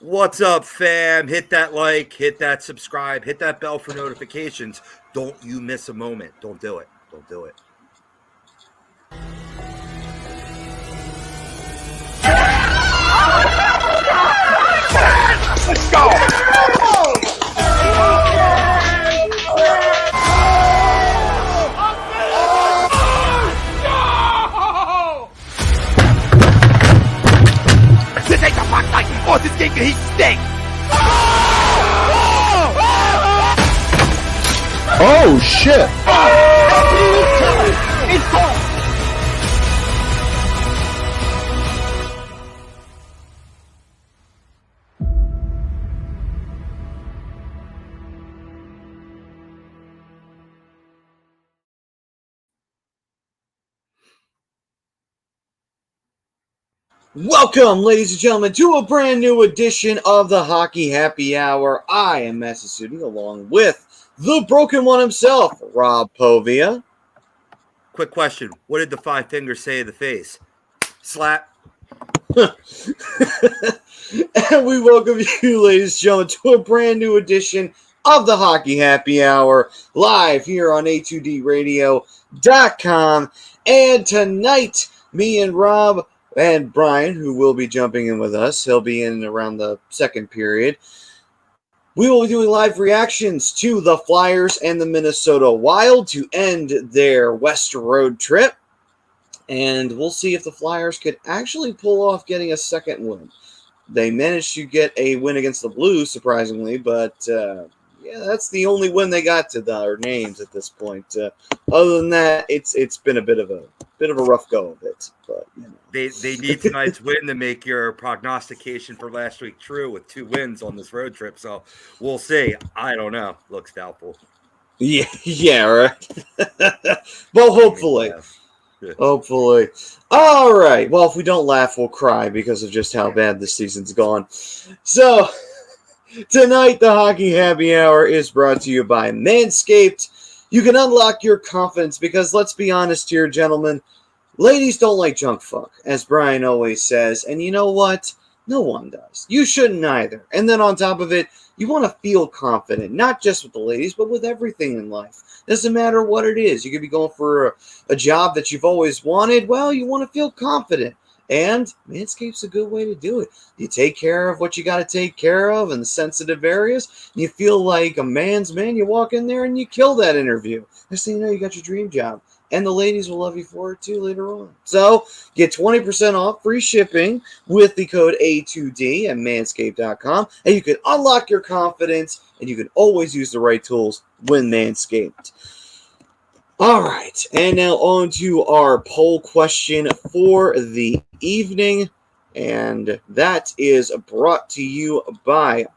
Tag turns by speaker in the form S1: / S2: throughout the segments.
S1: What's up, fam? Hit that like, hit that subscribe, hit that bell for notifications. Don't you miss a moment. Don't do it. Don't do it.
S2: Let's go! This ain't the puck night, or this game he stinks!
S3: Oh shit!
S2: It's gone!
S4: Welcome, ladies and gentlemen, to a brand new edition of the Hockey Happy Hour. I am Massasoudi, along with the broken one himself, Rob Povia.
S1: Quick question. What did the five fingers say to the face? Slap.
S4: And we welcome you, ladies and gentlemen, to a brand new edition of the Hockey Happy Hour, live here on A2DRadio.com. And tonight, me and Rob and Brian, who will be jumping in with us, he'll be in around the second period. We will be doing live reactions to the Flyers and the Minnesota Wild to end their West Road trip. And we'll see if the Flyers could actually pull off getting a second win. They managed to get a win against the Blues, surprisingly, but yeah, that's the only win they got to their names at this point. Other than that, it's been a bit of a rough go of it. But you know.
S1: They need tonight's win to make your prognostication for last week true with 2 wins on this road trip. So we'll see. I don't know. Looks doubtful.
S4: Yeah, right. Well, hopefully.
S1: Yeah.
S4: Hopefully. All right. Well, if we don't laugh, we'll cry because of just how bad this season's gone. So, tonight, the Hockey Happy Hour is brought to you by Manscaped. You can unlock your confidence because, let's be honest here, gentlemen, ladies don't like junk fuck, as Brian always says. And you know what? No one does. You shouldn't either. And then on top of it, you want to feel confident, not just with the ladies, but with everything in life. Doesn't matter what it is. You could be going for a job that you've always wanted. Well, you want to feel confident. And Manscaped's a good way to do it. You take care of what you got to take care of in the sensitive areas. You feel like a man's man. You walk in there and you kill that interview. Next thing you know, you got your dream job. And the ladies will love you for it too later on. So get 20% off free shipping with the code A2D at manscaped.com. And you can unlock your confidence, and you can always use the right tools when Manscaped. All right, and now on to our poll question for the evening. And that is brought to you by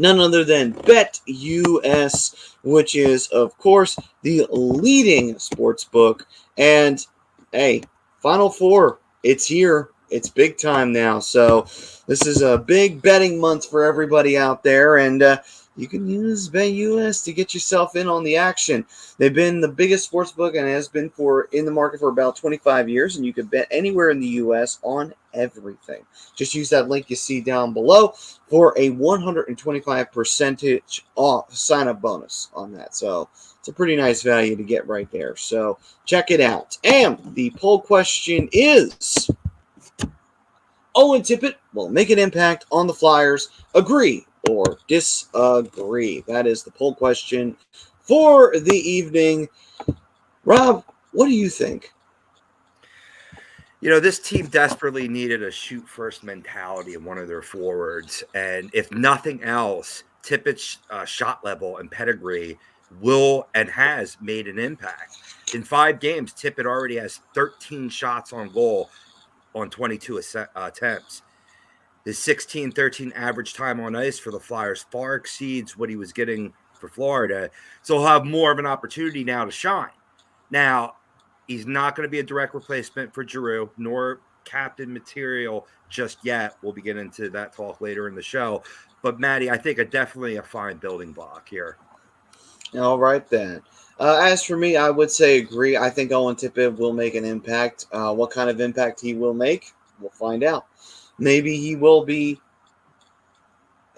S4: none other than BetUS, which is, of course, the leading sports book. And, hey, Final Four, it's here. It's big time now. So this is a big betting month for everybody out there. And you can use BetUS to get yourself in on the action. They've been the biggest sports book and has been in the market for about 25 years. And you can bet anywhere in the U.S. on everything. Just use that link you see down below for a 125% off sign-up bonus on that. So it's a pretty nice value to get right there. So check it out. And the poll question is, Owen Tippett will make an impact on the Flyers. Agree or disagree? That is the poll question for the evening. Rob, what do you think?
S1: You know, this team desperately needed a shoot-first mentality in one of their forwards. And if nothing else, Tippett's shot level and pedigree will and has made an impact. In 5 games, Tippett already has 13 shots on goal on 22 attempts. His 16-13 average time on ice for the Flyers far exceeds what he was getting for Florida. So he'll have more of an opportunity now to shine. Now, he's not going to be a direct replacement for Giroux, nor captain material just yet. We'll be getting into that talk later in the show. But, Maddie, I think definitely a fine building block here.
S4: All right, then. As for me, I would say agree. I think Owen Tippett will make an impact. What kind of impact he will make, we'll find out. Maybe he will be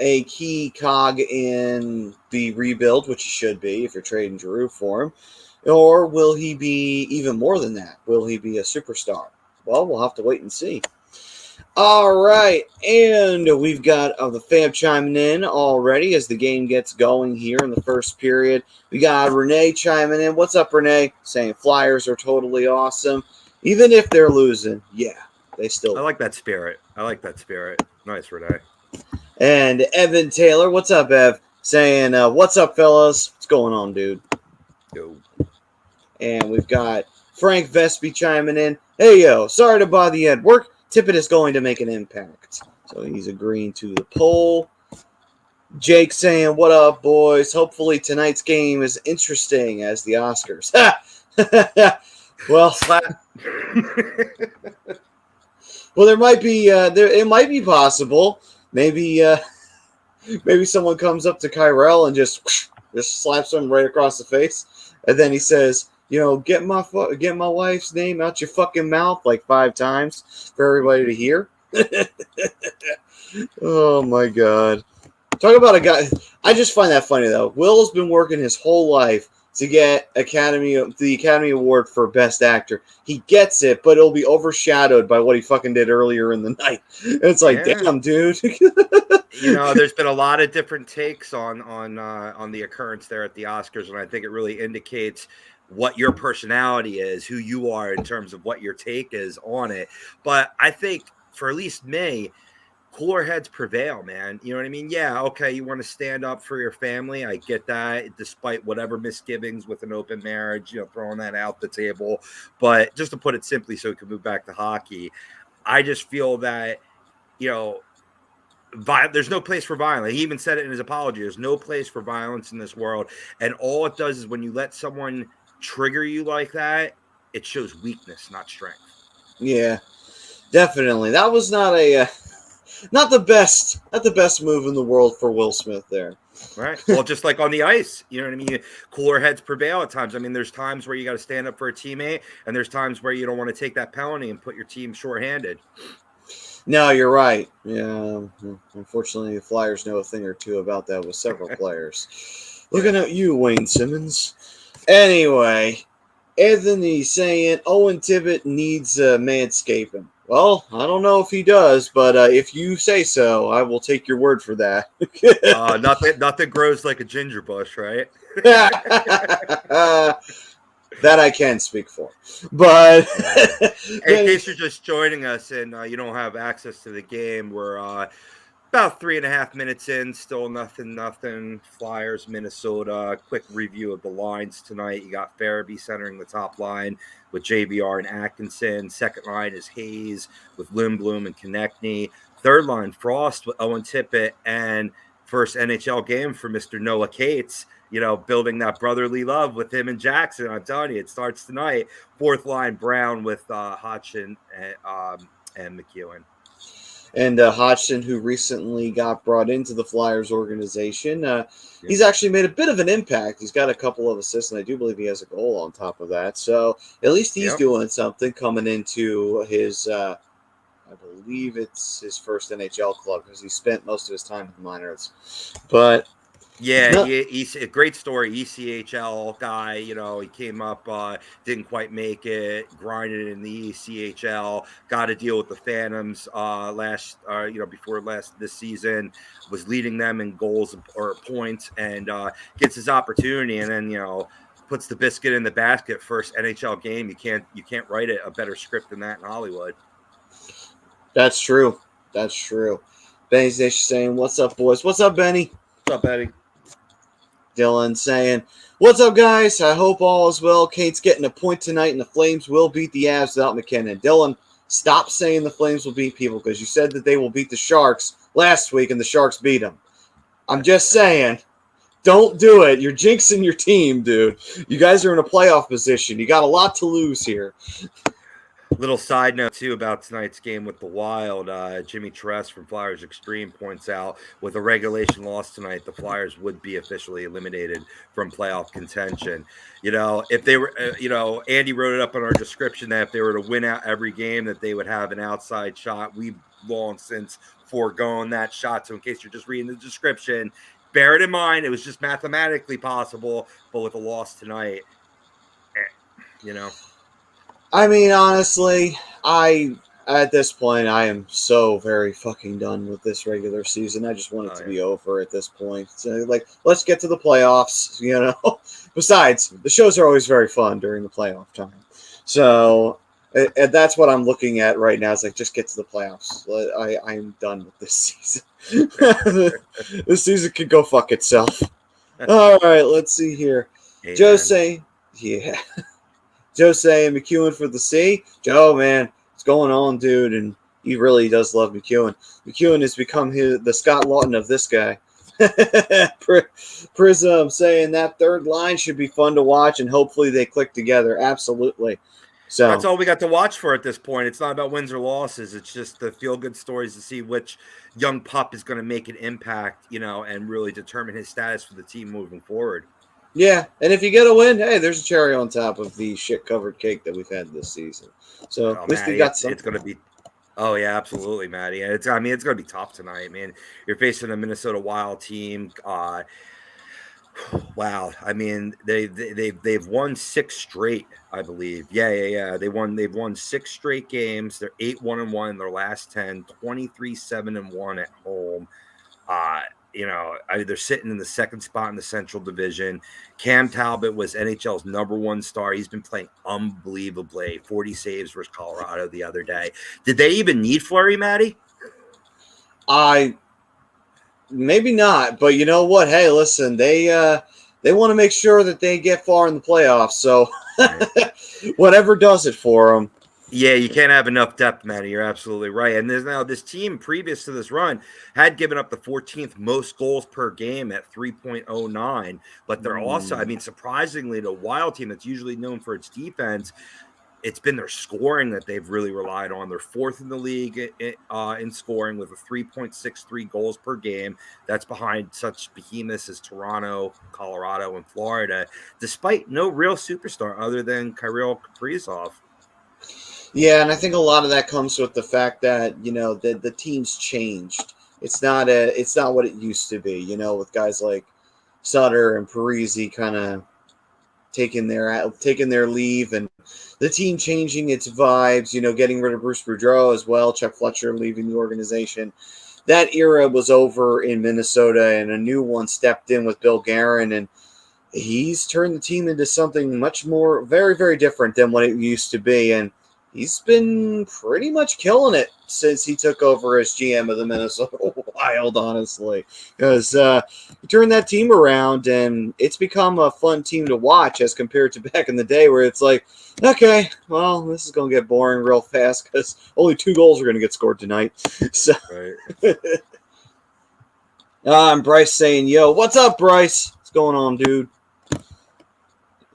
S4: a key cog in the rebuild, which he should be if you're trading Giroux for him? Or will he be even more than that? Will he be a superstar? Well, we'll have to wait and see. All right, and we've got the fam chiming in already as the game gets going here in the first period. We got Renee chiming in. What's up, Renee? Saying Flyers are totally awesome. Even if they're losing, yeah, they still
S1: I like that spirit. Nice, Renee.
S4: And Evan Taylor, what's up, Ev? Saying, what's up, fellas? What's going on, dude?
S1: Go.
S4: And we've got Frank Vespi chiming in. Hey, yo, sorry to bother you at work. Tippett is going to make an impact. So he's agreeing to the poll. Jake saying, what up, boys? Hopefully tonight's game is interesting as the Oscars. Well, well, there might be, it might be possible. Maybe someone comes up to Kyrell and just slaps him right across the face, and then he says, get my wife's name out your fucking mouth like 5 times for everybody to hear. Oh my god! Talk about a guy. I just find that funny though. Will's been working his whole life to get the Academy Award for Best Actor. He gets it, but it'll be overshadowed by what he fucking did earlier in the night. And it's like, damn, dude.
S1: There's been a lot of different takes on the occurrence there at the Oscars, and I think it really indicates what your personality is, who you are in terms of what your take is on it. But I think for at least me, cooler heads prevail, man. You know what I mean? Yeah, okay, you want to stand up for your family. I get that, despite whatever misgivings with an open marriage, throwing that out the table. But just to put it simply so we can move back to hockey, I just feel that, there's no place for violence. He even said it in his apology. There's no place for violence in this world. And all it does is when you let someone trigger you like that, it shows weakness, not strength.
S4: Yeah, definitely. That was not the best move in the world for Will Smith there.
S1: Right. Well, just like on the ice, you know what I mean? Cooler heads prevail at times. I mean, there's times where you got to stand up for a teammate, and there's times where you don't want to take that penalty and put your team shorthanded.
S4: No, you're right. Yeah. Unfortunately, the Flyers know a thing or two about that with several players. Looking at you, Wayne Simmons. Anyway, Anthony saying Owen Tippett needs manscaping. Well, I don't know if he does, but if you say so, I will take your word for that.
S1: Nothing grows like a ginger bush, right?
S4: That I can speak for. But
S1: in case you're just joining us and you don't have access to the game, we're about 3.5 minutes in, still nothing. Flyers, Minnesota. Quick review of the lines tonight. You got Farabee centering the top line with JVR and Atkinson. Second line is Hayes with Lindblom and Konechny. Third line, Frost with Owen Tippett. And first NHL game for Mr. Noah Cates, building that brotherly love with him and Jackson. I'm telling you, it starts tonight. Fourth line, Brown with Hodgson and McEwen.
S4: And Hodgson, who recently got brought into the Flyers organization, he's actually made a bit of an impact. He's got a couple of assists, and I do believe he has a goal on top of that. So at least he's doing something coming into his, I believe it's his first NHL club because he spent most of his time in the minors. But
S1: yeah, he's a great story. ECHL guy, he came up, didn't quite make it, grinded in the ECHL, got to deal with the Phantoms before this season, was leading them in goals or points, and gets his opportunity, and then puts the biscuit in the basket. First NHL game, you can't write a better script than that in Hollywood.
S4: That's true. Benny's Nation saying, "What's up, boys? What's up, Benny?
S1: What's up, Benny?"
S4: Dylan saying, "What's up, guys? I hope all is well. Kate's getting a point tonight, and the Flames will beat the Avs without McKinnon." Dylan, stop saying the Flames will beat people because you said that they will beat the Sharks last week, and the Sharks beat them. I'm just saying, don't do it. You're jinxing your team, dude. You guys are in a playoff position. You got a lot to lose here.
S1: Little side note, too, about tonight's game with the Wild. Jimmy Tress from Flyers Extreme points out, with a regulation loss tonight, the Flyers would be officially eliminated from playoff contention. If they were, Andy wrote it up in our description that if they were to win out every game, that they would have an outside shot. We long since foregone that shot. So in case you're just reading the description, bear it in mind. It was just mathematically possible, but with a loss tonight, you know.
S4: I mean, honestly, at this point, I am so very fucking done with this regular season. I just want it to be over at this point. So, like, let's get to the playoffs, you know? Besides, the shows are always very fun during the playoff time. So, and that's what I'm looking at right now. It's like, just get to the playoffs. I'm done with this season. This season could go fuck itself. All right, let's see here.
S1: Hey,
S4: Jose, yeah. Jose and McEwen for the C. Joe, man, what's going on, dude? And he really does love McEwen. McEwen has become the Scott Lawton of this guy. Prism saying that third line should be fun to watch, and hopefully they click together. Absolutely. So
S1: that's all we got to watch for at this point. It's not about wins or losses. It's just the feel-good stories to see which young pup is going to make an impact, you know, and really determine his status for the team moving forward.
S4: Yeah, and if you get a win, hey, there's a cherry on top of the shit-covered cake that we've had this season. So at least we got some.
S1: It's going to be, oh yeah, absolutely, Matty. And it's going to be tough tonight, man. You're facing a Minnesota Wild team. Wow, I mean they've won 6 straight, I believe. Yeah. They've won 6 straight games. They're 8-1-1 in their last 10, 23-7-1 at home. You know, they're sitting in the second spot in the Central Division. Cam Talbot was NHL's #1 star. He's been playing unbelievably. 40 saves versus Colorado the other day. Did they even need Fleury, Matty?
S4: Maybe not, but you know what? Hey, listen, they want to make sure that they get far in the playoffs. So whatever does it for them.
S1: Yeah, you can't have enough depth, Matty. You're absolutely right. And there's now this team previous to this run had given up the 14th most goals per game at 3.09. But they're also, I mean, surprisingly, the Wild team that's usually known for its defense, it's been their scoring that they've really relied on. They're 4th in the league in scoring with a 3.63 goals per game. That's behind such behemoths as Toronto, Colorado, and Florida, despite no real superstar other than Kirill Kaprizov.
S4: Yeah, and I think a lot of that comes with the fact that, you know, the team's changed. It's not what it used to be, you know, with guys like Sutter and Parisi kind of taking their leave, and the team changing its vibes, you know, getting rid of Bruce Boudreau as well, Chuck Fletcher leaving the organization. That era was over in Minnesota, and a new one stepped in with Bill Guerin, and he's turned the team into something much more, very, very different than what it used to be, and he's been pretty much killing it since he took over as GM of the Minnesota Wild, honestly. Because he turned that team around, and it's become a fun team to watch as compared to back in the day where it's like, okay, well, this is going to get boring real fast because only 2 goals are going to get scored tonight. So, right. I'm Bryce saying, yo, what's up, Bryce? What's going on, dude?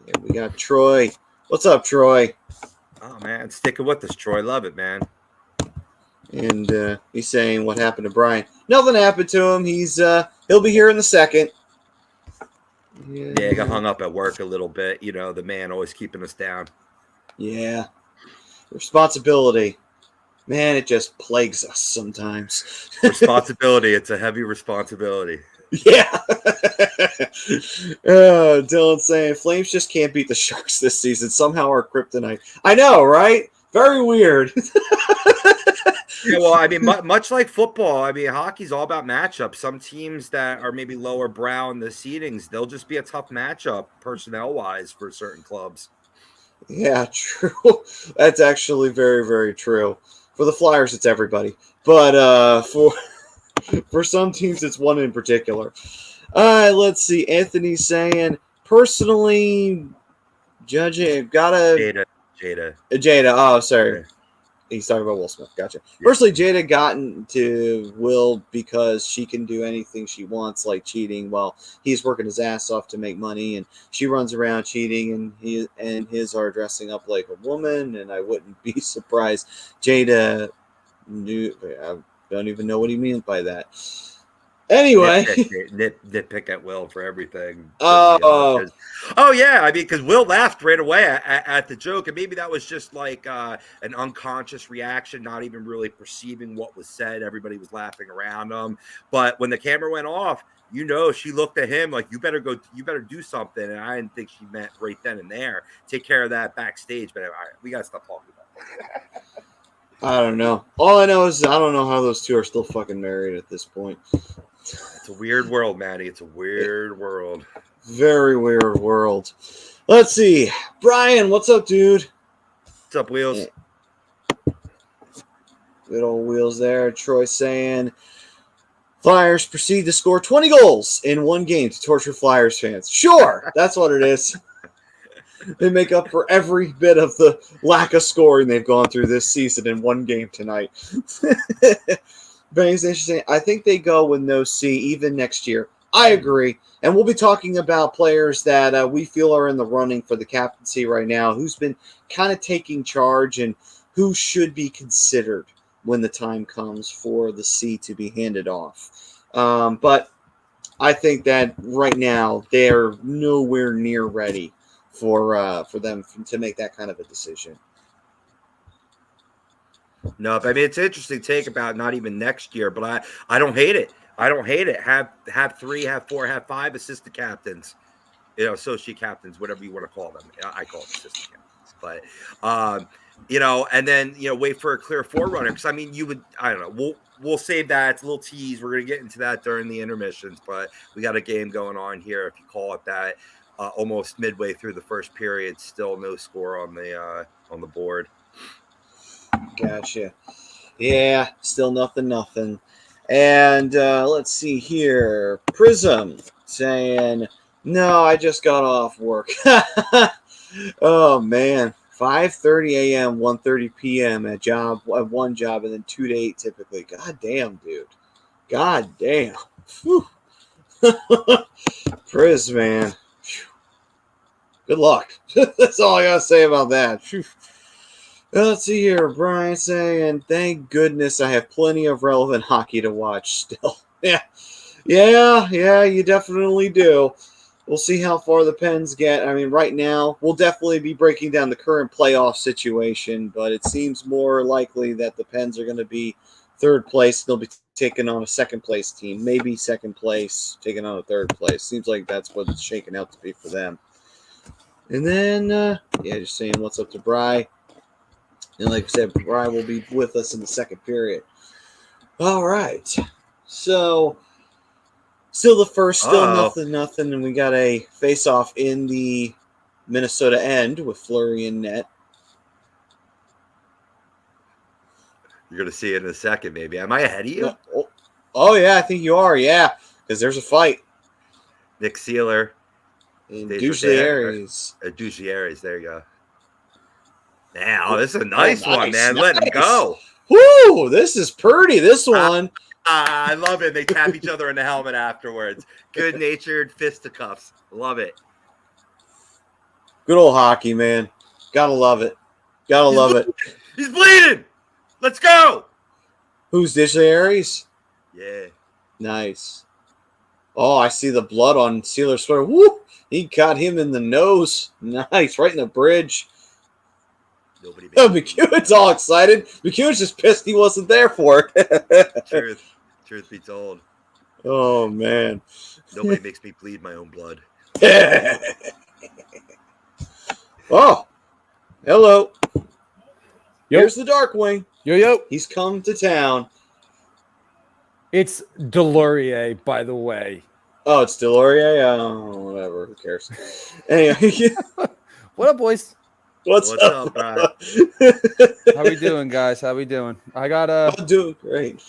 S4: Yeah, we got Troy. What's up, Troy?
S1: Oh, man, sticking with us, Troy. Love it, man.
S4: And he's saying what happened to Brian. Nothing happened to him. He'll be here in the second.
S1: Yeah, he got hung up at work a little bit. You know, the man always keeping us down.
S4: Yeah. Responsibility. Man, it just plagues us sometimes.
S1: Responsibility. It's a heavy responsibility.
S4: Yeah. Dylan saying, Flames just can't beat the Sharks this season. Somehow our kryptonite. I know, right? Very weird.
S1: Yeah, well, I mean, much like football, I mean, hockey's all about matchups. Some teams that are maybe lower brow in the seedings, they'll just be a tough matchup personnel-wise for certain clubs.
S4: Yeah, true. That's actually very, very true. For the Flyers, it's everybody. But for some teams, it's one in particular. Let's see. Anthony's saying, personally, judging,
S1: Jada.
S4: Jada. Oh, sorry. Yeah. He's talking about Will Smith. Gotcha. Yeah. Personally, Jada got into Will because she can do anything she wants, like cheating, while he's working his ass off to make money, and she runs around cheating, and his are dressing up like a woman, and I wouldn't be surprised. Jada knew. I don't even know what he means by that. Anyway.
S1: Nitpick at Will for everything.
S4: Oh.
S1: Oh yeah, I mean, because Will laughed right away at the joke, and maybe that was just like an unconscious reaction, not even really perceiving what was said. Everybody was laughing around him, but when the camera went off, she looked at him like, you better do something. And I didn't think she meant right then and there. Take care of that backstage. But we got to stop talking about that.
S4: I don't know. All I know is I don't know how those two are still fucking married at this point.
S1: It's a weird world, Maddie. It's a weird world.
S4: Very weird world. Let's see. Brian, what's up, dude?
S1: What's up, Wheels?
S4: Good old Wheels there. Troy saying, Flyers proceed to score 20 goals in one game to torture Flyers fans. Sure, that's what it is. They make up for every bit of the lack of scoring they've gone through this season in one game tonight. But it's interesting. I think they go with no C even next year. I agree. And we'll be talking about players that we feel are in the running for the captaincy right now, who's been kind of taking charge and who should be considered when the time comes for the C to be handed off. But I think that right now they're nowhere near ready for them to make that kind of a decision.
S1: No, but I mean, it's an interesting take about not even next year, but I don't hate it. I don't hate it. Have 3, have 4, have 5 assistant captains, associate captains, whatever you want to call them. I call them assistant captains, but and then wait for a clear forerunner. Because I mean, I don't know. We'll save that. It's a little tease. We're gonna get into that during the intermissions, but we got a game going on here, if you call it that. Almost midway through the first period, still no score on the board.
S4: Gotcha. Yeah, still nothing. And let's see here. Prism saying, no, I just got off work. Oh, man. 5:30 a.m., 1:30 p.m. at one job, and then 2 to 8 typically. God damn, dude. God damn. Priz, man. Good luck. That's all I got to say about that. Let's see here. Brian saying, thank goodness I have plenty of relevant hockey to watch still. Yeah, you definitely do. We'll see how far the Pens get. I mean, right now, we'll definitely be breaking down the current playoff situation, but it seems more likely that the Pens are going to be third place. They'll be taking on a second place team. Maybe second place, taking on a third place. Seems like that's what it's shaking out to be for them. And then, just saying what's up to Bri. And like I said, Bri will be with us in the second period. All right. So, still the first, still nothing. And we got a face-off in the Minnesota end with Fleury in net.
S1: You're going to see it in a second, maybe. Am I ahead of you?
S4: Oh yeah, I think you are, yeah. Because there's a fight.
S1: Nick Seeler.
S4: And Duchieres.
S1: Duchieres, there you go. Now, this is a nice one, man. Let him go.
S4: Woo! This is pretty, this one.
S1: I love it. They tap each other in the helmet afterwards. Good-natured fisticuffs. Love it.
S4: Good old hockey, man. Gotta love it. Gotta love it.
S1: He's bleeding. Let's go.
S4: Who's Duchieres?
S1: Yeah.
S4: Nice. Oh, I see the blood on Sealer's sweater. Woo! He got him in the nose. Nice. Right in the bridge. McEwen's all excited. McEwen's just pissed he wasn't there for it.
S1: Truth be told.
S4: Oh, man.
S1: Nobody makes me bleed my own blood.
S4: Oh. Hello. Here's the Darkwing.
S5: Yo.
S4: He's come to town.
S5: It's Delorier, by the way.
S4: Oh, it's Delorier? Oh, whatever. Who cares? Anyway.
S5: What up, boys?
S4: What's up,
S1: Brian?
S5: How we doing, guys? How we doing? I'm
S4: doing great.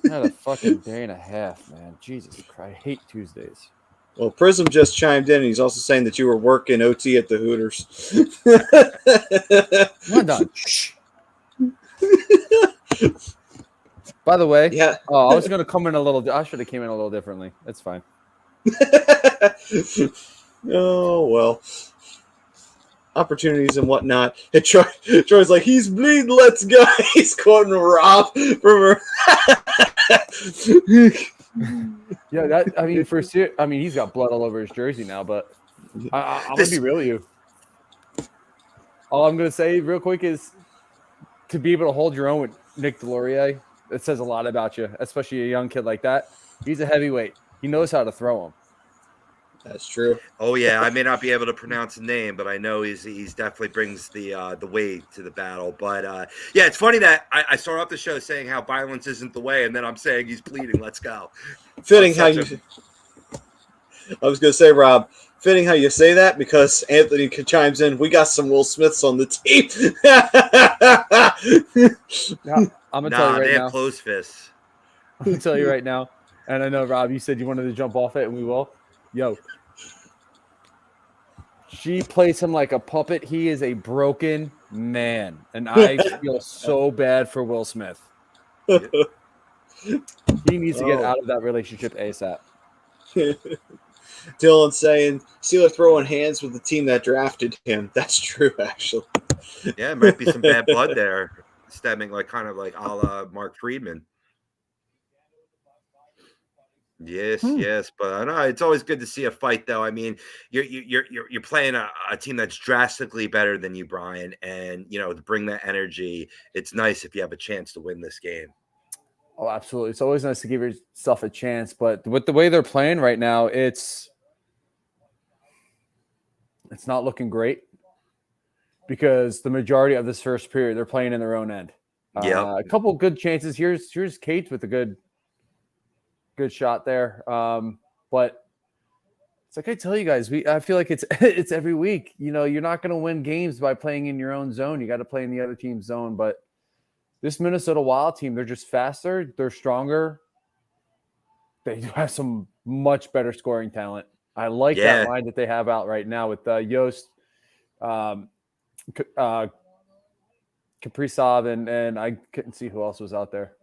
S5: I had a fucking day and a half, man. Jesus Christ. I hate Tuesdays.
S4: Well, Prism just chimed in, and he's also saying that you were working OT at the Hooters.
S5: I'm done. Shh. By the way,
S4: yeah.
S5: I was going to come in I should have came in a little differently. That's fine.
S4: Oh, well. Opportunities and whatnot. And Troy's like, he's bleeding, let's go. He's quoting Rob from her.
S5: Yeah, he's got blood all over his jersey now, but I'm going to be real with you. All I'm going to say real quick is to be able to hold your own with Nick Delorier, it says a lot about you, especially a young kid like that. He's a heavyweight. He knows how to throw him.
S4: That's true.
S1: Oh yeah, I may not be able to pronounce the name, but I know he's definitely brings the weight to the battle. But yeah, it's funny that I start off the show saying how violence isn't the way, and then I'm saying he's bleeding. Let's go.
S4: Fitting how you. I was going to say, Rob, fitting how you say that because Anthony chimes in. We got some Will Smiths on the team.
S5: I'm gonna tell you right
S1: they
S5: now.
S1: have closed fists.
S5: I'm gonna tell you right now, and I know Rob, you said you wanted to jump off it, and we will. Yo, she plays him like a puppet. He is a broken man, and I feel so bad for Will Smith. He needs to get out of that relationship ASAP.
S4: Dylan saying Steeler throwing hands with the team that drafted him. That's true, actually.
S1: Yeah, it might be some bad blood there, stemming kind of like a la Mark Friedman. Yes, but I know it's always good to see a fight, though. I mean, you're playing a team that's drastically better than you, Brian, and to bring that energy, it's nice if you have a chance to win this game.
S5: Oh, absolutely! It's always nice to give yourself a chance, but with the way they're playing right now, it's not looking great because the majority of this first period they're playing in their own end.
S1: Yeah,
S5: a couple good chances. Here's Kate with a good shot there. But it's like I tell you guys, I feel like it's every week. You're not going to win games by playing in your own zone. You got to play in the other team's zone. But this Minnesota Wild team, they're just faster. They're stronger. They do have some much better scoring talent. I like that line that they have out right now with Yost, Kaprizov, and I couldn't see who else was out there.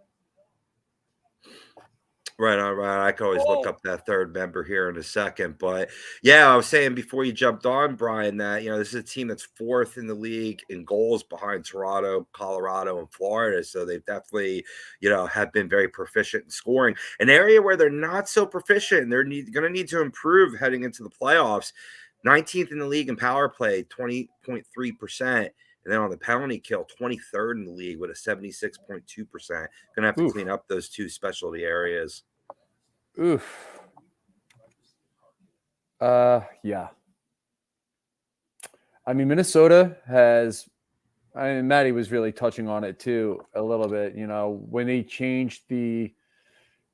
S1: Right. I can always look up that third member here in a second. But yeah, I was saying before you jumped on, Brian, that this is a team that's fourth in the league in goals behind Toronto, Colorado, and Florida. So they've definitely, have been very proficient in scoring. An area where they're not so proficient and they're going to need to improve heading into the playoffs. 19th in the league in power play, 20.3%. And then on the penalty kill, 23rd in the league with a 76.2%. Going to have to clean up those two specialty areas.
S5: Oof. Yeah. I mean, Minnesota has, Maddie was really touching on it too a little bit. When they changed the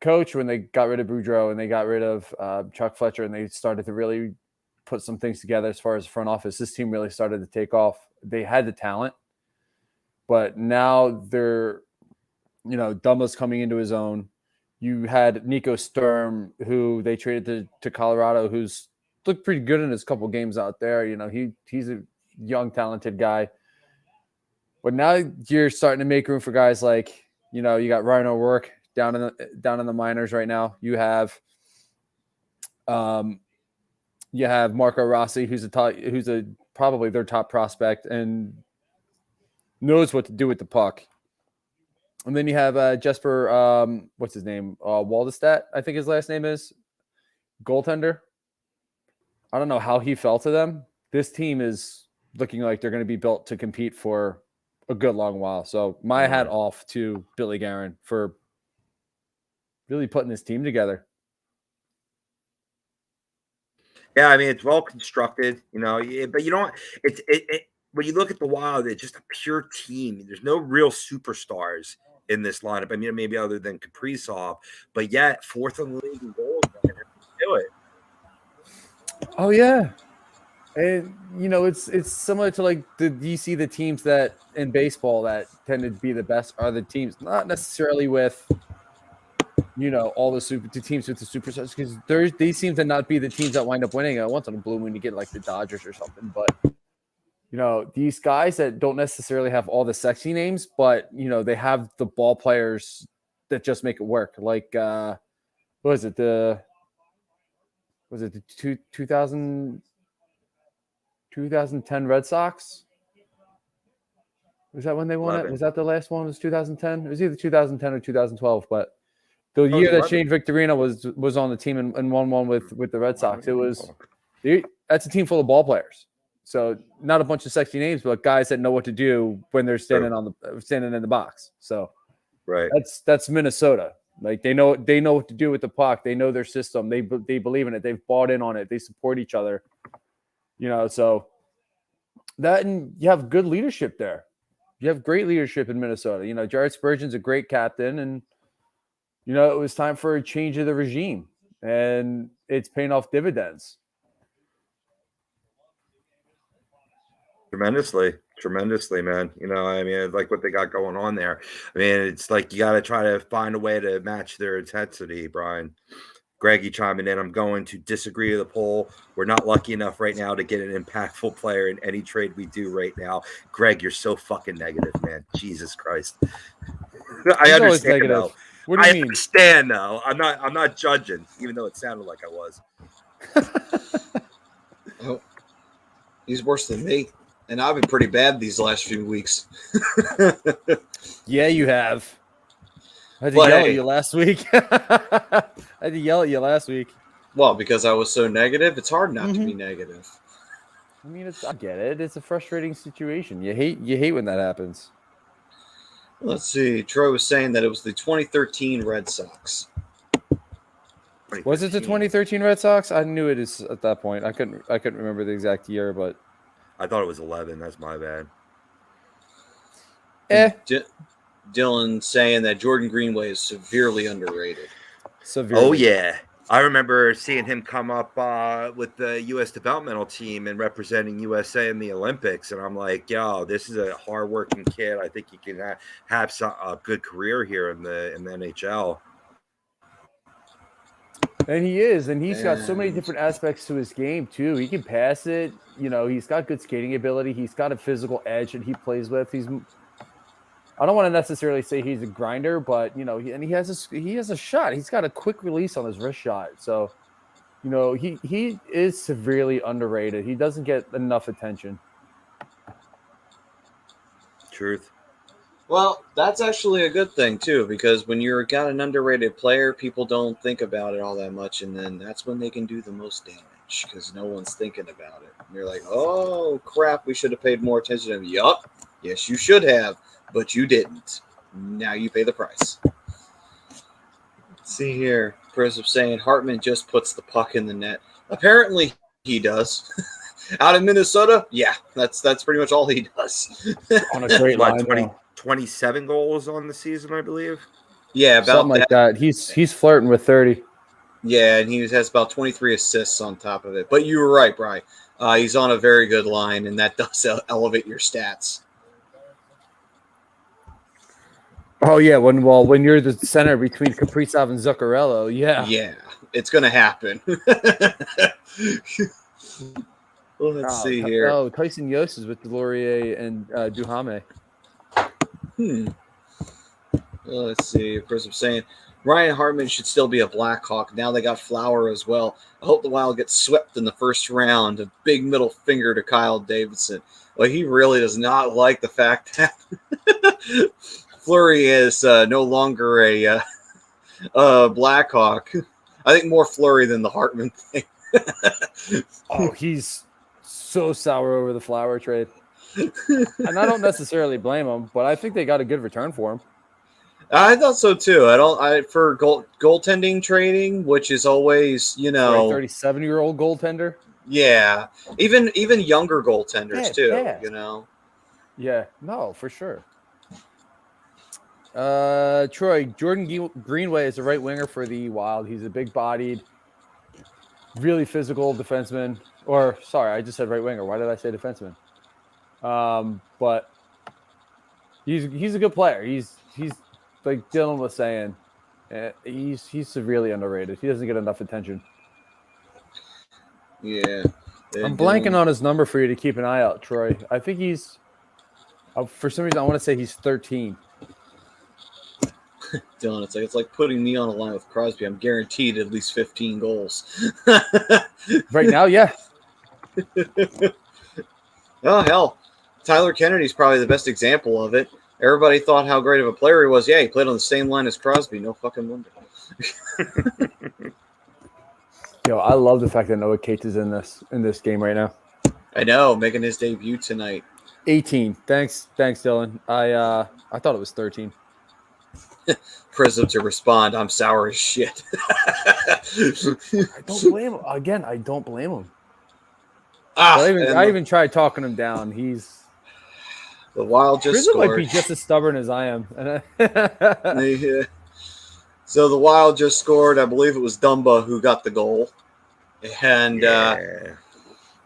S5: coach, when they got rid of Boudreau and they got rid of Chuck Fletcher and they started to really put some things together as far as front office, this team really started to take off. They had the talent, but now they're, Dumba's coming into his own. You had Nico Sturm, who they traded to Colorado, who's looked pretty good in his couple games out there. He's a young, talented guy. But now you're starting to make room for guys like, you got Ryan O'Rourke down in the minors right now. You have Marco Rossi, who's probably their top prospect and knows what to do with the puck. And then you have Jesper, what's his name? Waldestat, I think his last name is. Goaltender. I don't know how he fell to them. This team is looking like they're going to be built to compete for a good long while. So my hat off to Billy Guerin for really putting this team together.
S1: Yeah, I mean, it's well constructed, but you don't. When you look at the Wild, it's just a pure team. There's no real superstars in this lineup. I mean, maybe other than Kaprizov, but yet fourth in the league in goals. Man, do it.
S5: Oh yeah, and it's similar to like you see the teams that in baseball that tend to be the best are the teams not necessarily with all the teams with the superstars, because these seem to not be the teams that wind up winning. Once in a blue moon, you get like the Dodgers or something, but these guys that don't necessarily have all the sexy names, but they have the ball players that just make it work. Like what was it? The 2010 Red Sox? Was that when they won it? Was that the last one? Was 2010? It was either 2010 or 2012, but The
S1: was
S5: year that
S1: 11.
S5: Shane Victorino was on the team and won one with the Red Sox. It was that's a team full of ball players. So not a bunch of sexy names, but guys that know what to do when they're standing in the box. So
S1: Right.
S5: that's Minnesota. Like they know what to do with the puck. They know their system. They believe in it. They've bought in on it. They support each other. So that, and you have good leadership there. You have great leadership in Minnesota. Jared Spurgeon's a great captain, and it was time for a change of the regime, and it's paying off dividends.
S1: Tremendously, man. Like what they got going on there. I mean, it's like you got to try to find a way to match their intensity, Brian. Greggy chiming in. I'm going to disagree with the poll. We're not lucky enough right now to get an impactful player in any trade we do right now. Greg, you're so fucking negative, man. Jesus Christ. I understand though.
S5: What do you mean?
S1: Understand though. I'm not judging, even though it sounded like I was.
S4: Oh, he's worse than me. And I've been pretty bad these last few weeks.
S5: Yeah, you have. I had to yell at you last week. I had to yell at you last week.
S4: Well, because I was so negative, it's hard not to be negative.
S5: I mean, I get it. It's a frustrating situation. You hate when that happens.
S4: Let's see. Troy was saying that it was the 2013 Red Sox.
S5: Was it the 2013 Red Sox? I knew it is at that point. I couldn't remember the exact year, but
S1: I thought it was 11. That's my bad.
S4: Dylan saying that Jordan Greenway is severely underrated.
S1: Oh, yeah. I remember seeing him come up with the U.S. developmental team and representing USA in the Olympics. And I'm like, yo, this is a hardworking kid. I think he can have a good career here in the NHL.
S5: And he is. And he's got so many different aspects to his game, too. He can pass it. He's got good skating ability. He's got a physical edge that he plays with. I don't want to necessarily say he's a grinder, but he has a shot. He's got a quick release on his wrist shot. So, he is severely underrated. He doesn't get enough attention.
S1: Truth.
S4: Well, that's actually a good thing too, because when you're got an underrated player, people don't think about it all that much, and then that's when they can do the most damage because no one's thinking about it. And you're like, oh crap, we should have paid more attention to him. Yup, yes, you should have. But you didn't. Now you pay the price. Let's see here. Chris saying Hartman just puts the puck in the net. Apparently he does. Out in Minnesota, yeah, that's pretty much all he does.
S5: On a great line,
S1: 27 goals on the season, I believe.
S4: Yeah, about
S5: something like that. He's flirting with 30.
S4: Yeah, and he has about 23 assists on top of it. But you were right, Brian. He's on a very good line, and that does elevate your stats.
S5: Oh yeah, when you're the center between Kaprizov and Zuccarello, yeah,
S4: it's gonna happen. Well, let's see here.
S5: Oh, Tyson Yost is with Delorier and Duhamel.
S4: Well, let's see. Of course, I'm saying Ryan Hartman should still be a Blackhawk. Now they got Flower as well. I hope the Wild gets swept in the first round. A big middle finger to Kyle Davidson. Well, he really does not like the fact that Fleury is no longer a Blackhawk. I think more Fleury than the Hartman thing.
S5: Oh, he's so sour over the Flower trade. And I don't necessarily blame him, but I think they got a good return for him.
S4: I thought so too. For goaltending trading, which is always,
S5: 37-year-old goaltender.
S4: Yeah, even younger goaltenders too.
S5: Yeah. Yeah, no, for sure. Troy, Jordan Greenway is a right winger for the Wild. He's a big-bodied, really physical defenseman. Or sorry, I just said right winger. Why did I say defenseman? But he's a good player. He's like Dylan was saying. He's severely underrated. He doesn't get enough attention.
S4: Yeah,
S5: I'm blanking on his number for you to keep an eye out, Troy. I think he's for some reason I want to say he's 13.
S4: Dylan, it's like putting me on a line with Crosby. I'm guaranteed at least 15 goals.
S5: Right now, yeah.
S4: Oh, hell. Tyler Kennedy's probably the best example of it. Everybody thought how great of a player he was. Yeah, he played on the same line as Crosby. No fucking wonder.
S5: Yo, I love the fact that Noah Cates is in this game right now.
S4: I know, making his debut tonight.
S5: 18. Thanks, Dylan. I thought it was 13.
S4: Prism to respond. I'm sour as shit.
S5: I don't blame him. Again, I don't blame him. I even tried talking him down. He's
S4: the Wild just
S5: Prism
S4: scored.
S5: might be just as stubborn as I am.
S4: Yeah. So the Wild just scored. I believe it was Dumba who got the goal. And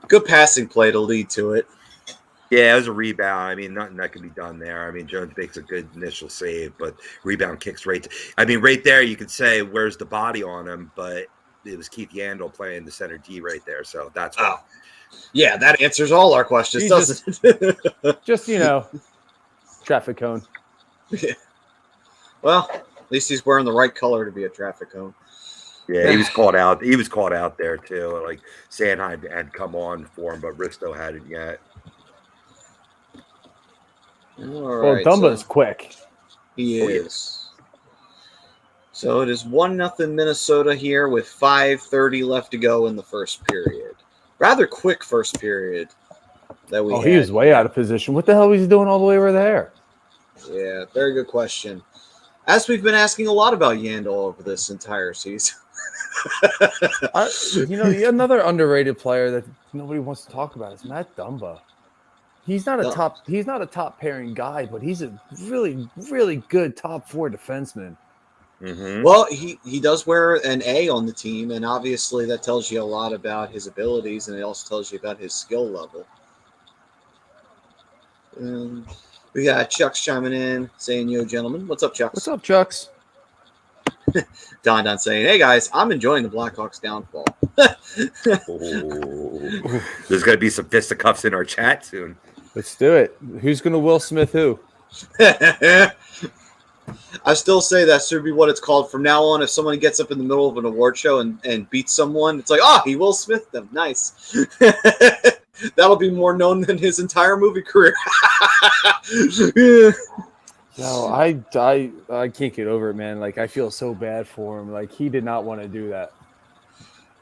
S4: good passing play to lead to it.
S1: Yeah, it was a rebound. I mean, nothing that can be done there. I mean, Jones makes a good initial save, but rebound kicks right there you could say, where's the body on him? But it was Keith Yandel playing the center D right there. So that's why.
S4: Yeah, that answers all our questions, doesn't it?
S5: Just, traffic cone.
S4: Yeah. Well, at least he's wearing the right color to be a traffic cone.
S1: Yeah, he was caught out. He was caught out there too. Like Sanheim had come on for him, but Risto hadn't yet.
S5: Well, Dumba's quick.
S4: He is. So it is 1-0 Minnesota here with 5:30 left to go in the first period. Rather quick first period that we had.
S5: He was way out of position. What the hell was he doing all the way over there?
S4: Yeah, very good question. As we've been asking a lot about Yandel over this entire season.
S5: Another underrated player that nobody wants to talk about is Matt Dumba. He's not a top pairing guy, but he's a really, really good top 4 defenseman.
S1: Mm-hmm.
S4: Well, he does wear an A on the team, and obviously that tells you a lot about his abilities, and it also tells you about his skill level. We got Chuck's chiming in, saying, "Yo, gentlemen, what's up, Chucks?"
S5: What's up, Chucks?
S4: Don saying, "Hey guys, I'm enjoying the Blackhawks downfall."
S1: There's going to be some fisticuffs in our chat soon.
S5: Let's do it. Who's going to Will Smith who?
S4: I still say that should be what it's called from now on. If someone gets up in the middle of an award show and beats someone, it's like, he Will Smith them. Nice. That'll be more known than his entire movie career.
S5: No, I can't get over it, man. Like, I feel so bad for him. Like, he did not want to do that.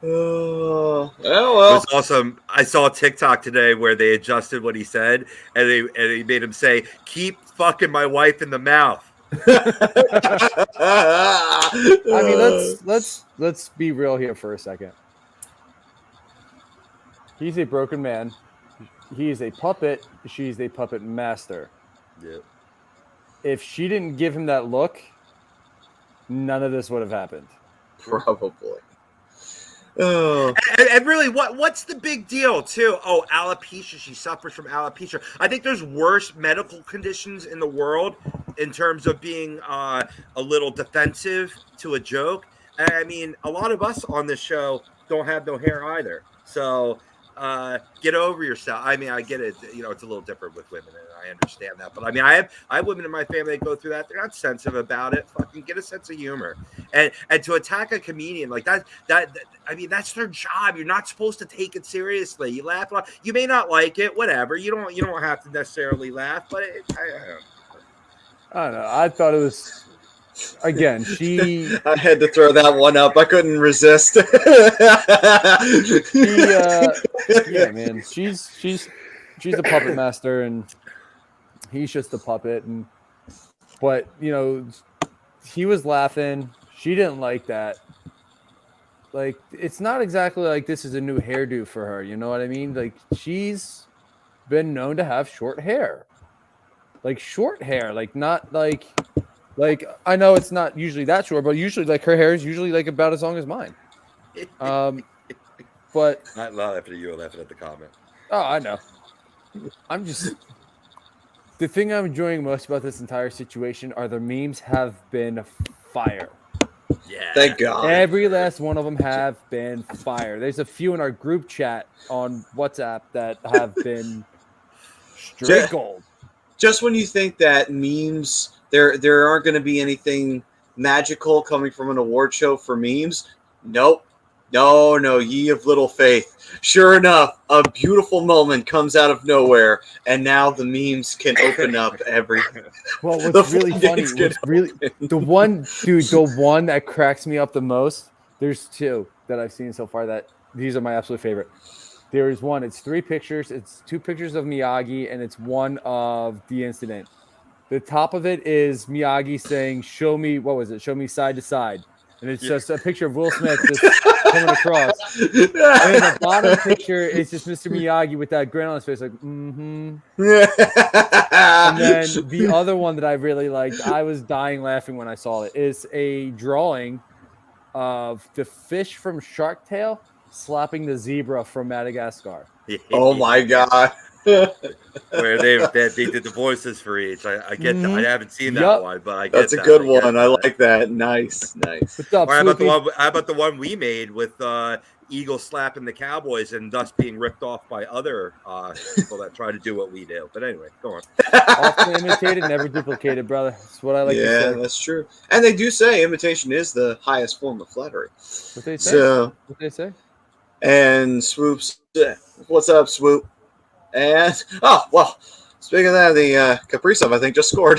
S4: Well.
S1: It was awesome. I saw a TikTok today where they adjusted what he said, and they made him say, "Keep fucking my wife in the mouth."
S5: I mean, let's be real here for a second. He's a broken man. He is a puppet. She's a puppet master.
S1: Yeah.
S5: If she didn't give him that look, none of this would have happened.
S4: Probably.
S1: And really, what's the big deal, too? Oh, alopecia. She suffers from alopecia. I think there's worse medical conditions in the world in terms of being a little defensive to a joke. I mean, a lot of us on this show don't have no hair either. So get over yourself. I mean, I get it. It's a little different with women, and I understand that. But I mean, I have women in my family that go through that. They're not sensitive about it. Fucking get a sense of humor. And to attack a comedian like that, I mean, that's their job. You're not supposed to take it seriously. You laugh a lot. You may not like it, whatever. You don't have to necessarily laugh, but
S5: I don't know. I thought it was. Again,
S4: I had to throw that one up. I couldn't resist.
S5: Yeah, man. She's a puppet master, and he's just a puppet. But he was laughing. She didn't like that. Like, it's not exactly like this is a new hairdo for her. You know what I mean? Like, she's been known to have short hair. Like, short hair. Like, not like. Like, I know it's not usually that short, but usually, like, her hair is usually, like, about as long as mine. But
S1: not laughing at you, laughing at the comment.
S5: Oh, I know. I'm just the thing I'm enjoying most about this entire situation are the memes have been fire.
S1: Yeah.
S4: Thank God.
S5: Every last one of them have been fire. There's a few in our group chat on WhatsApp that have been straight gold.
S4: Just when you think that memes, there aren't going to be anything magical coming from an award show for memes, nope. No, ye of little faith. Sure enough, a beautiful moment comes out of nowhere, and now the memes can open up every.
S5: Well,
S4: The
S5: what's really funny,
S4: floodgates can
S5: what's really
S4: open.
S5: the one that cracks me up the most. There's two that I've seen so far that these are my absolute favorite. There is one. It's 3 pictures. It's 2 pictures of Miyagi, and it's one of the incident. The top of it is Miyagi saying, "Show me what was it? Show me side to side," and it's just a picture of Will Smith just coming across. And then the bottom picture is just Mr. Miyagi with that grin on his face, like, mm-hmm. And then the other one that I really liked, I was dying laughing when I saw it, is a drawing of the fish from Shark Tale slapping the zebra from Madagascar.
S4: Oh my god.
S1: Where they did the voices for each. I get that. I haven't seen that one, but I get
S4: That's a
S1: that.
S4: good one. I like that. Nice.
S5: What's up,
S1: Or how about
S5: Swoopy?
S1: how about the one we made with Eagles slapping the Cowboys and thus being ripped off by other people that try to do what we do? But anyway, go on.
S5: Often imitated, never duplicated, brother. That's what I like to
S4: Yeah,
S5: say.
S4: that's true. And they do say imitation is the highest form of flattery.
S5: What they say?
S4: So,
S5: What they say?
S4: and Swoops, what's up, Swoop? And well, speaking of that, the Kaprizov I think just scored.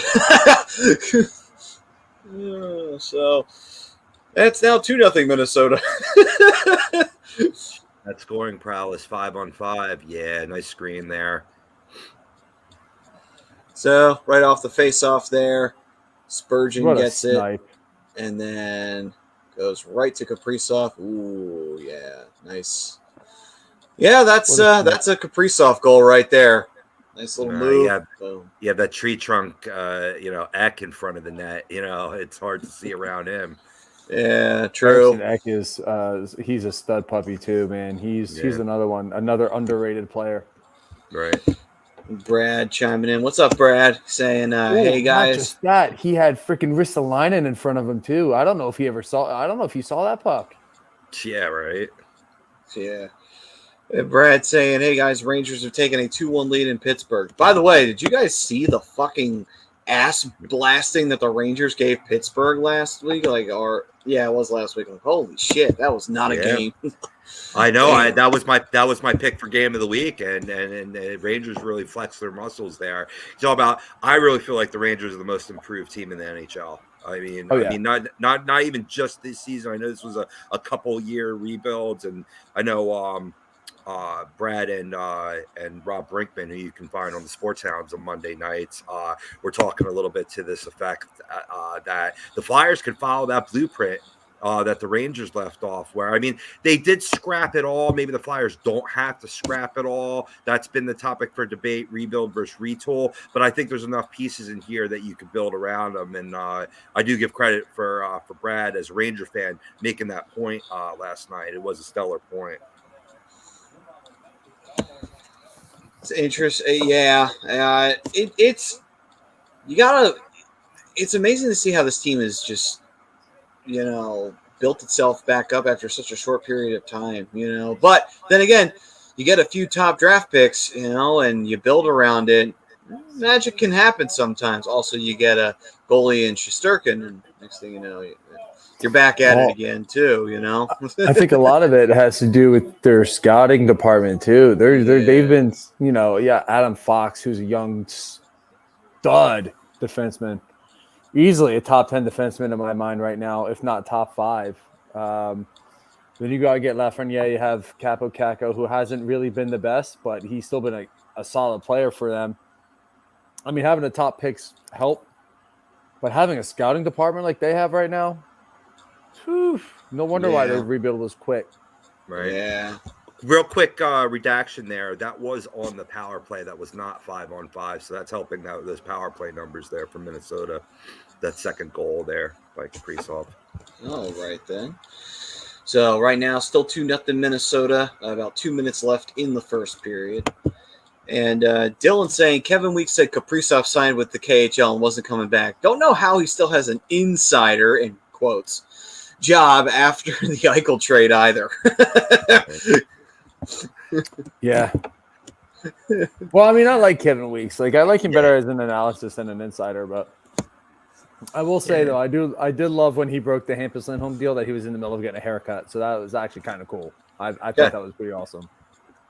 S4: So it's now 2-0 Minnesota.
S1: That scoring prowess 5-on-5. Yeah, nice screen there.
S4: So right off the face-off there, Spurgeon
S5: What a
S4: gets it,
S5: snipe.
S4: and then goes right to Kaprizov. Ooh, yeah, nice. Yeah, that's a Kaprizov goal right there. Nice little move. Boom.
S1: You have that tree trunk, Eck in front of the net. It's hard to see around him.
S4: Yeah, true.
S5: Eriksson Ek is he's a stud puppy too, man. He's another one, another underrated player.
S1: Right.
S4: Brad chiming in. What's up, Brad? Saying, hey guys.
S5: Not just that, he had freaking Ristolainen in front of him too. I don't know if you saw that puck.
S1: Yeah, right.
S4: Yeah. Brad saying, hey guys, Rangers have taken a 2-1 lead in Pittsburgh. By the way, did you guys see the fucking ass blasting that the Rangers gave Pittsburgh last week? It was last week. Like, holy shit, that was not a game.
S1: I know. That was my pick for game of the week, and the Rangers really flexed their muscles there. It's all about. I really feel like the Rangers are the most improved team in the NHL. I mean, not even just this season. I know this was a couple year rebuilds, and I know Brad and Rob Brinkman, who you can find on the Sports Hounds on Monday nights, we're talking a little bit to this effect that the Flyers could follow that blueprint that the Rangers left off, where, I mean, they did scrap it all. Maybe the Flyers don't have to scrap it all. That's been the topic for debate, rebuild versus retool. But I think there's enough pieces in here that you could build around them. And I do give credit for Brad as a Ranger fan making that point last night. It was a stellar point.
S4: It's interesting. Yeah. It's amazing to see how this team is just, built itself back up after such a short period of time, But then again, you get a few top draft picks, and you build around it. Magic can happen sometimes. Also, you get a goalie in Shesterkin, and next thing you know, you're back at it again too,
S5: I think a lot of it has to do with their scouting department too. They've been, Adam Fox, who's a young stud defenseman, easily a top 10 defenseman in my mind right now, if not top 5. Then you got to get Lafreniere. You have Capo Caco, who hasn't really been the best, but he's still been a solid player for them. I mean, having the top picks help, but having a scouting department like they have right now, no wonder why their rebuild was quick.
S1: Right.
S4: Yeah.
S1: Real quick redaction there. That was on the power play. That was not 5-on-5. So that's helping those power play numbers there for Minnesota. That second goal there by Kaprizov.
S4: All right, then. So right now, still 2-0 Minnesota. About 2 minutes left in the first period. And Dylan saying, Kevin Weeks said Kaprizov signed with the KHL and wasn't coming back. Don't know how he still has an insider, in quotes, job after the Eichel trade either.
S5: Yeah. Well, I mean, I like Kevin Weeks. I like him better as an analysis than an insider, but I will say though, I did love when he broke the Hampus Lindholm deal that he was in the middle of getting a haircut. So that was actually kind of cool. I thought that was pretty awesome.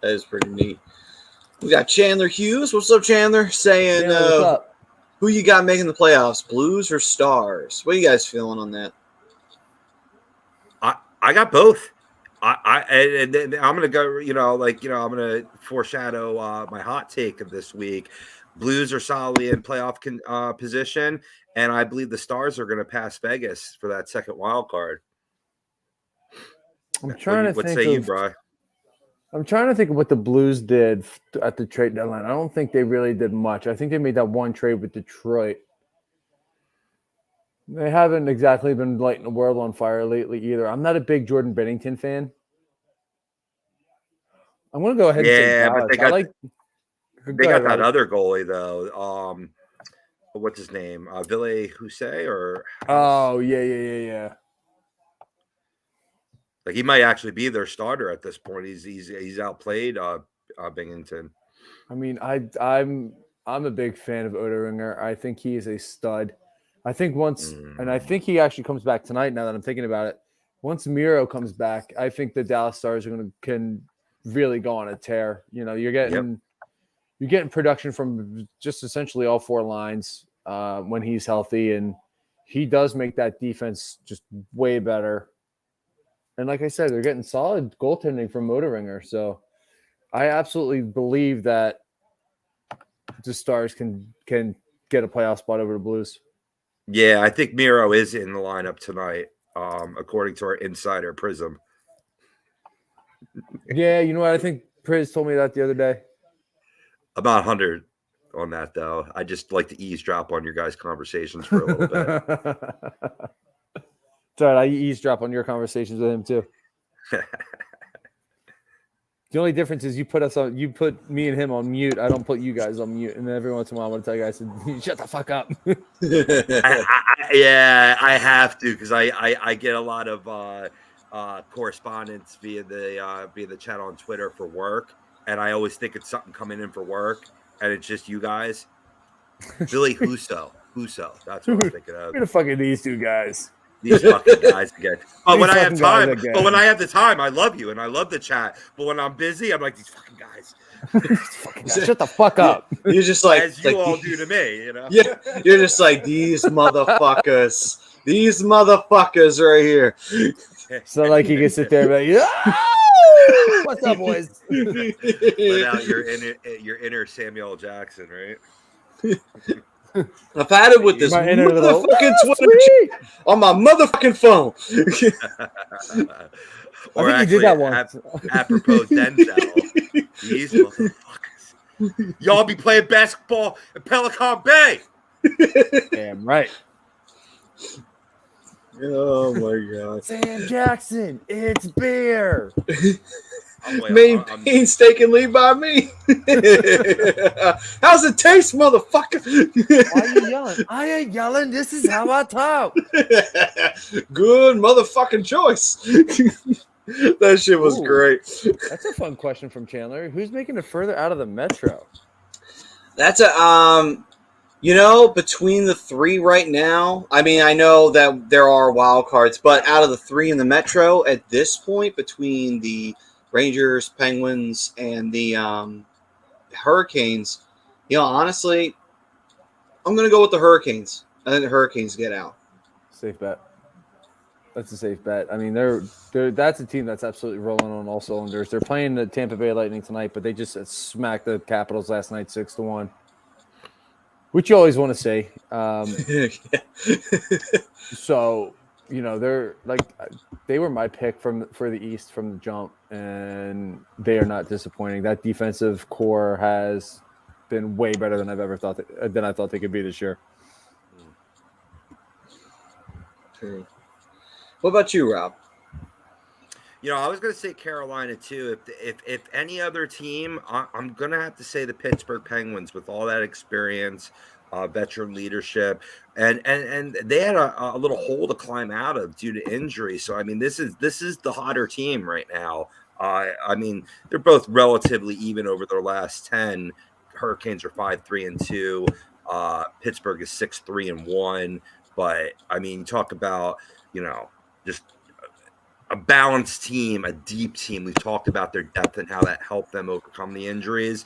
S4: That is pretty neat. We got Chandler Hughes. What's up, Chandler? Saying,
S5: Chandler, what's up?
S4: Who you got making the playoffs, Blues or Stars? What are you guys feeling on that?
S1: I got both. And I'm gonna go. I'm gonna foreshadow my hot take of this week. Blues are solidly in playoff position, and I believe the Stars are going to pass Vegas for that second wild card.
S5: I'm trying to think.
S1: What say you, Bri?
S5: I'm trying to think of what the Blues did at the trade deadline. I don't think they really did much. I think they made that one trade with Detroit. They haven't exactly been lighting the world on fire lately either. I'm not a big Jordan Bennington fan. I'm going to go ahead and say Dallas.
S1: But they got that other goalie though. What's his name? Ville Husse or?
S5: Oh yeah.
S1: Like he might actually be their starter at this point. He's outplayed Bennington.
S5: I mean, I'm a big fan of Oettinger. I think he is a stud. I think and I think he actually comes back tonight. Now that I'm thinking about it, once Miro comes back, I think the Dallas Stars can really go on a tear. You know, you're getting production from just essentially all four lines when he's healthy, and he does make that defense just way better. And like I said, they're getting solid goaltending from Oettinger. So I absolutely believe that the Stars can get a playoff spot over the Blues.
S1: Yeah, I think Miro is in the lineup tonight, according to our insider Prism.
S5: Yeah, you know what? I think Priz told me that the other day.
S1: About 100 on that, though. I just like to eavesdrop on your guys' conversations for a little bit.
S5: It's all right. I eavesdrop on your conversations with him, too. The only difference is you put me and him on mute. I don't put you guys on mute. And then every once in a while, I want to tell you guys, shut the fuck up.
S1: I have to because I get a lot of correspondence via the chat on Twitter for work. And I always think it's something coming in for work. And it's just you guys. Billy Husso. That's what I'm thinking of.
S5: Who the fuck are these two guys?
S1: These fucking guys again. But when I have time, the time, I love you and I love the chat. But when I'm busy, I'm like, these fucking guys.
S5: Shut the fuck up.
S4: You're just like,
S1: as you all do to me, you know?
S4: Yeah, you're just like, these motherfuckers. These motherfuckers right here.
S5: So like you can sit there and be like, oh! What's up, boys?
S1: Without your inner Samuel Jackson, right?
S4: I've had it with this motherfucking Twitter on my motherfucking phone.
S1: Or
S5: I think you did that once.
S1: Apropos Denzel. These motherfuckers. Y'all be playing basketball in Pelican Bay.
S5: Damn right.
S4: Oh my God.
S5: Sam Jackson, it's beer.
S4: Made painstakingly by me. How's it taste, motherfucker?
S5: Why are you yelling? I ain't yelling. This is how I talk.
S4: Good motherfucking choice. That shit was great.
S5: That's a fun question from Chandler. Who's making it further out of the Metro?
S4: That's between the three right now, I mean, I know that there are wild cards, but out of the three in the Metro at this point, between the Rangers, Penguins, and the Hurricanes, honestly, I'm going to go with the Hurricanes. I think the Hurricanes get out.
S5: Safe bet. That's a safe bet. I mean, that's a team that's absolutely rolling on all cylinders. They're playing the Tampa Bay Lightning tonight, but they just smacked the Capitals last night 6-1. Which you always want to say. So, they were my pick for the East from the jump, and they are not disappointing. That defensive core has been way better than I thought they could be this year.
S4: True. What about you, Rob?
S1: I was going to say Carolina too. If any other team, I'm going to have to say the Pittsburgh Penguins with all that experience, veteran leadership, and they had a little hole to climb out of due to injury. So I mean, this is the hotter team right now. I mean, they're both relatively even over their last 10. Hurricanes are 5-3-2. Pittsburgh is 6-3-1. But I mean, talk about, just a balanced team, a deep team. We've talked about their depth and how that helped them overcome the injuries.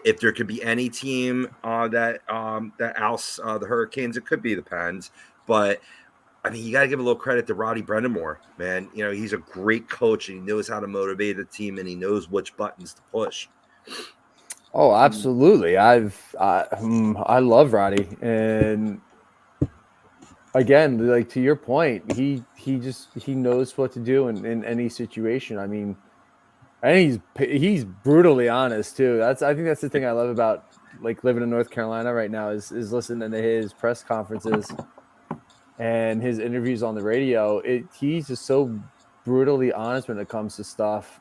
S1: If there could be any team that ousts the Hurricanes, it could be the Pens. But I mean, you got to give a little credit to Roddy Brendamore, man. He's a great coach, and he knows how to motivate a team, and he knows which buttons to push.
S5: Oh, absolutely. I love Roddy, and again, like to your point, he knows what to do in any situation. I mean, and he's brutally honest too. I think that's the thing I love about like living in North Carolina right now is listening to his press conferences and his interviews on the radio. He's just so brutally honest when it comes to stuff.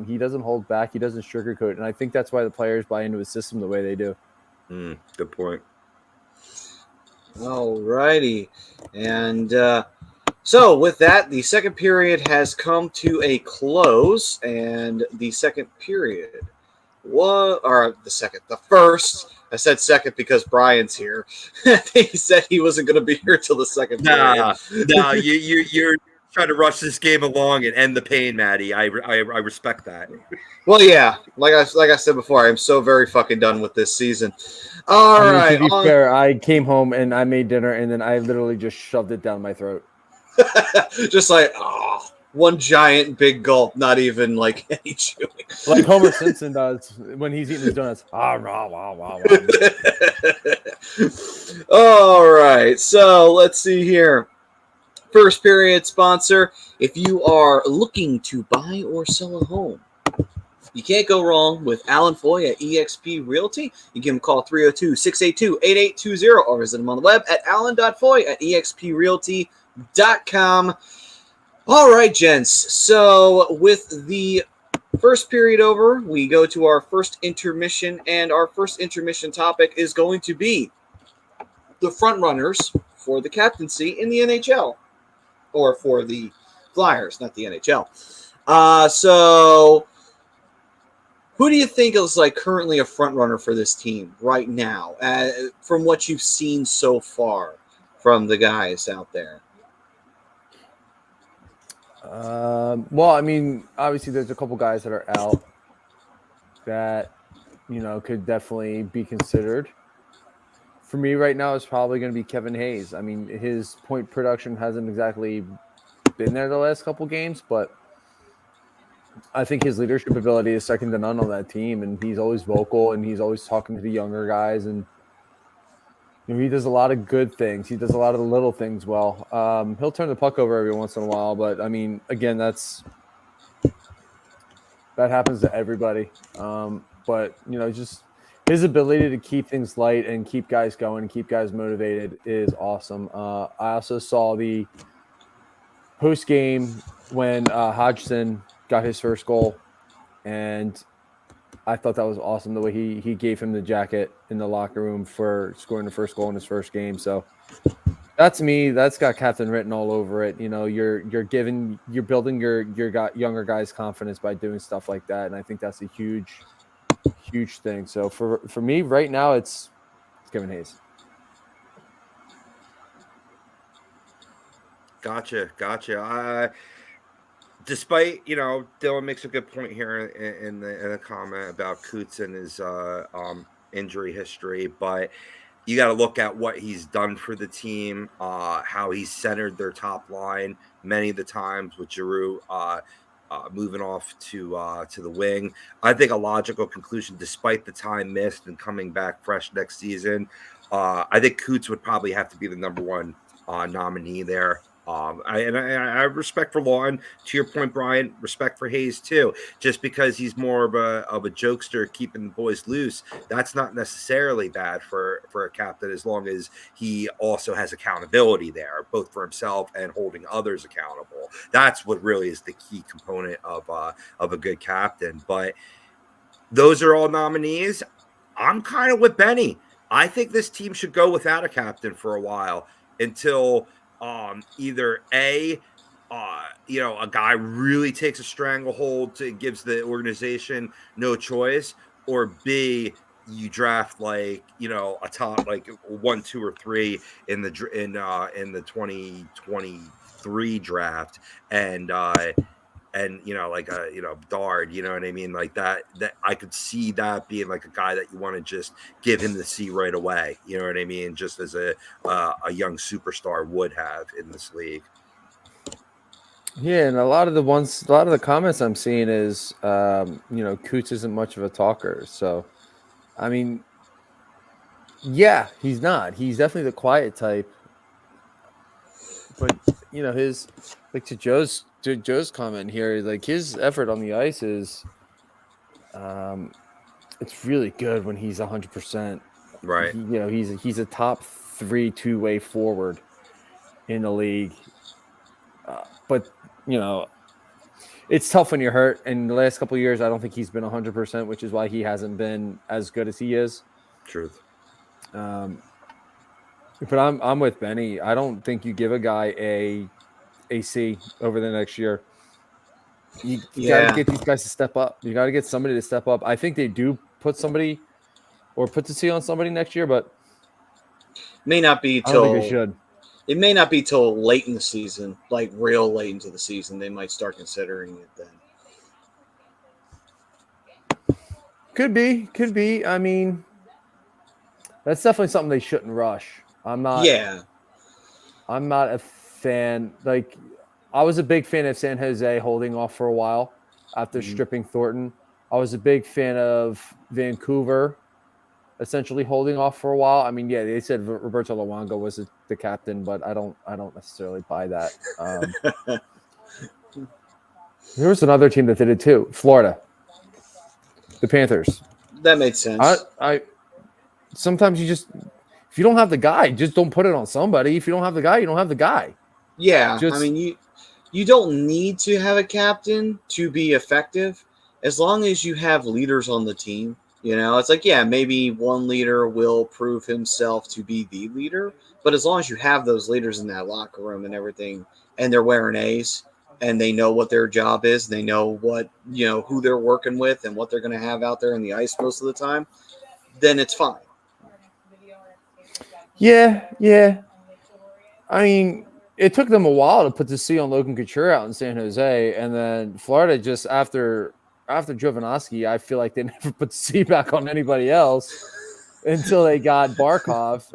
S5: He doesn't hold back. He doesn't sugarcoat, and I think that's why the players buy into his system the way they do.
S1: Good point.
S4: All righty. And so with that, the second period has come to a close, and the second period the first. I said second because Brian's here. He said he wasn't going to be here till the second period.
S1: Nah, you're trying to rush this game along and end the pain, Maddie. I respect that.
S4: Well, yeah, like I said before, I'm so very fucking done with this season. All right.
S5: To be fair, I came home and I made dinner, and then I literally just shoved it down my throat.
S4: Just like, one giant big gulp, not even like any chewing.
S5: Like Homer Simpson does when he's eating his donuts. Rah, rah, rah.
S4: All right, so let's see here. First period sponsor. If you are looking to buy or sell a home, you can't go wrong with Alan Foy at eXp Realty. You give him a call 302-682-8820 or visit him on the web at alan.foy@exprealty.com. All right, gents. So with the first period over, we go to our first intermission, and our first intermission topic is going to be the front runners for the captaincy in the NHL, or for the Flyers, not the NHL. So who do you think is like currently a front runner for this team right now, from what you've seen so far from the guys out there?
S5: Well, I mean, obviously there's a couple guys that are out that, could definitely be considered. For me right now, it's probably going to be Kevin Hayes. I mean, his point production hasn't exactly been there the last couple games, but I think his leadership ability is second to none on that team, and he's always vocal, and he's always talking to the younger guys, and he does a lot of good things. He does a lot of the little things well. He'll turn the puck over every once in a while, but I mean, again, that happens to everybody. But just his ability to keep things light and keep guys going and keep guys motivated is awesome. I also saw the post game when Hodgson got his first goal, and I thought that was awesome the way he gave him the jacket in the locker room for scoring the first goal in his first game. So that's me. That's got captain written all over it. You're building your younger guys' confidence by doing stuff like that, and I think that's a huge thing. So for me right now, it's Kevin Hayes.
S1: Gotcha. Despite, Dylan makes a good point here in the comment about Coots and his injury history, but you got to look at what he's done for the team, how he's centered their top line many of the times with Giroux moving off to the wing. I think a logical conclusion, despite the time missed and coming back fresh next season, I think Coots would probably have to be the number one nominee there. I have respect for Lawton. To your point, Brian, respect for Hayes too. Just because he's more of a jokester, keeping the boys loose, that's not necessarily bad for a captain, as long as he also has accountability there, both for himself and holding others accountable. That's what really is the key component of a good captain. But those are all nominees. I'm kind of with Benny. I think this team should go without a captain for a while until either a guy really takes a stranglehold to gives the organization no choice, or B, you draft like a top like 1, 2, or 3 in the 2023 draft, and like a Dard, you know what I mean, like that I could see that being like a guy that you want to just give him the C right away, you know what I mean, just as a young superstar would have in this league.
S5: Yeah, and a lot of the comments I'm seeing is, Coots isn't much of a talker. So, I mean, yeah, he's not. He's definitely the quiet type. But his to Joe's comment here, like his effort on the ice is, it's really good when he's 100%.
S1: Right.
S5: He's a top 3 two-way forward in the league. But it's tough when you're hurt. And the last couple of years, I don't think he's been 100%, which is why he hasn't been as good as he is.
S1: Truth.
S5: But I'm with Benny. I don't think you give a guy a C over the next year. You got to get these guys to step up. You got to get somebody to step up. I think they do put somebody or put the C on somebody next year, but
S4: may not be
S5: I don't think they should.
S4: It may not be till late in the season, like real late into the season. They might start considering it then.
S5: Could be. I mean, that's definitely something they shouldn't rush. I'm not a fan. Like, I was a big fan of San Jose holding off for a while after stripping Thornton. I was a big fan of Vancouver essentially holding off for a while. I mean, yeah, they said Roberto Luongo was the captain, but I don't necessarily buy that. There was another team that did it too, Florida, the Panthers.
S4: That made sense.
S5: I sometimes if you don't have the guy, just don't put it on somebody. If you don't have the guy, you don't have the guy.
S4: Yeah, I mean, you don't need to have a captain to be effective as long as you have leaders on the team. It's like, yeah, maybe one leader will prove himself to be the leader, but as long as you have those leaders in that locker room and everything, and they're wearing A's and they know what their job is, they know what, who they're working with and what they're going to have out there on the ice most of the time, then it's fine.
S5: Yeah. I mean, it took them a while to put the C on Logan Couture out in San Jose, and then Florida just after Jovanovski, I feel like they never put the C back on anybody else until they got Barkov,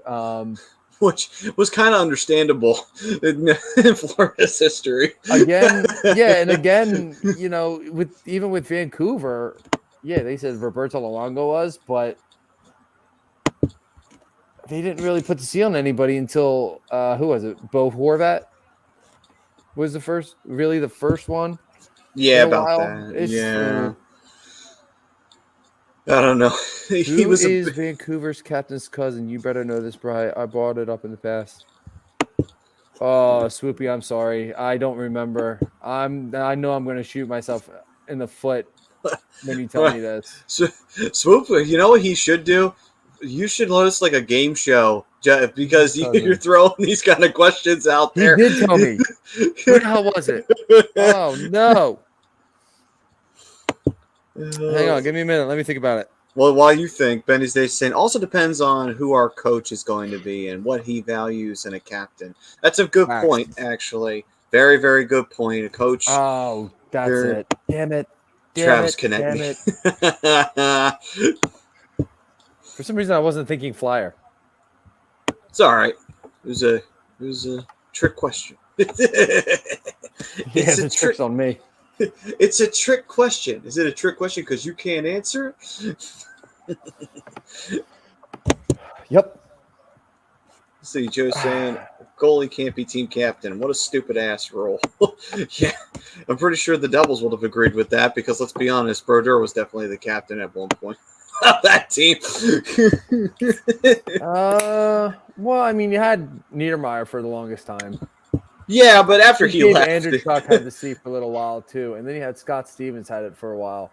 S4: which was kind of understandable in Florida's history.
S5: Again, with Vancouver, yeah, they said Roberto Luongo was, but they didn't really put the C on anybody until who was it? Bo Horvat was the first one.
S4: Yeah, about that. I don't know.
S5: Who is Vancouver's captain's cousin? You better know this, Brian. I brought it up in the past. Oh, Swoopy, I'm sorry. I don't remember. I know I'm going to shoot myself in the foot when you tell me this.
S4: Swoopy, you know what he should do? You should host like a game show because you're throwing these kind of questions out there.
S5: He did tell me. Who the hell was it? Oh, no. Hang on. Give me a minute. Let me think about it.
S4: Well, while you think, Benny's Day saying also depends on who our coach is going to be and what he values in a captain. That's a good point, actually. Very, very good point. A coach.
S5: Oh, that's it. Damn it.
S4: Travis Konechny.
S5: For some reason, I wasn't thinking Flyer.
S4: It's all right. It was a trick question.
S5: The trick's on me.
S4: It's a trick question. Is it a trick question because you can't answer?
S5: Yep.
S4: Let's see, Joe saying goalie can't be team captain. What a stupid ass rule. Yeah, I'm pretty sure the Devils would have agreed with that because let's be honest, Brodeur was definitely the captain at one point of that team.
S5: Well, I mean, you had Niedermeyer for the longest time.
S4: Yeah, but after he left,
S5: Andrew Chuck had the seat for a little while too, and then you had Scott Stevens had it for a while.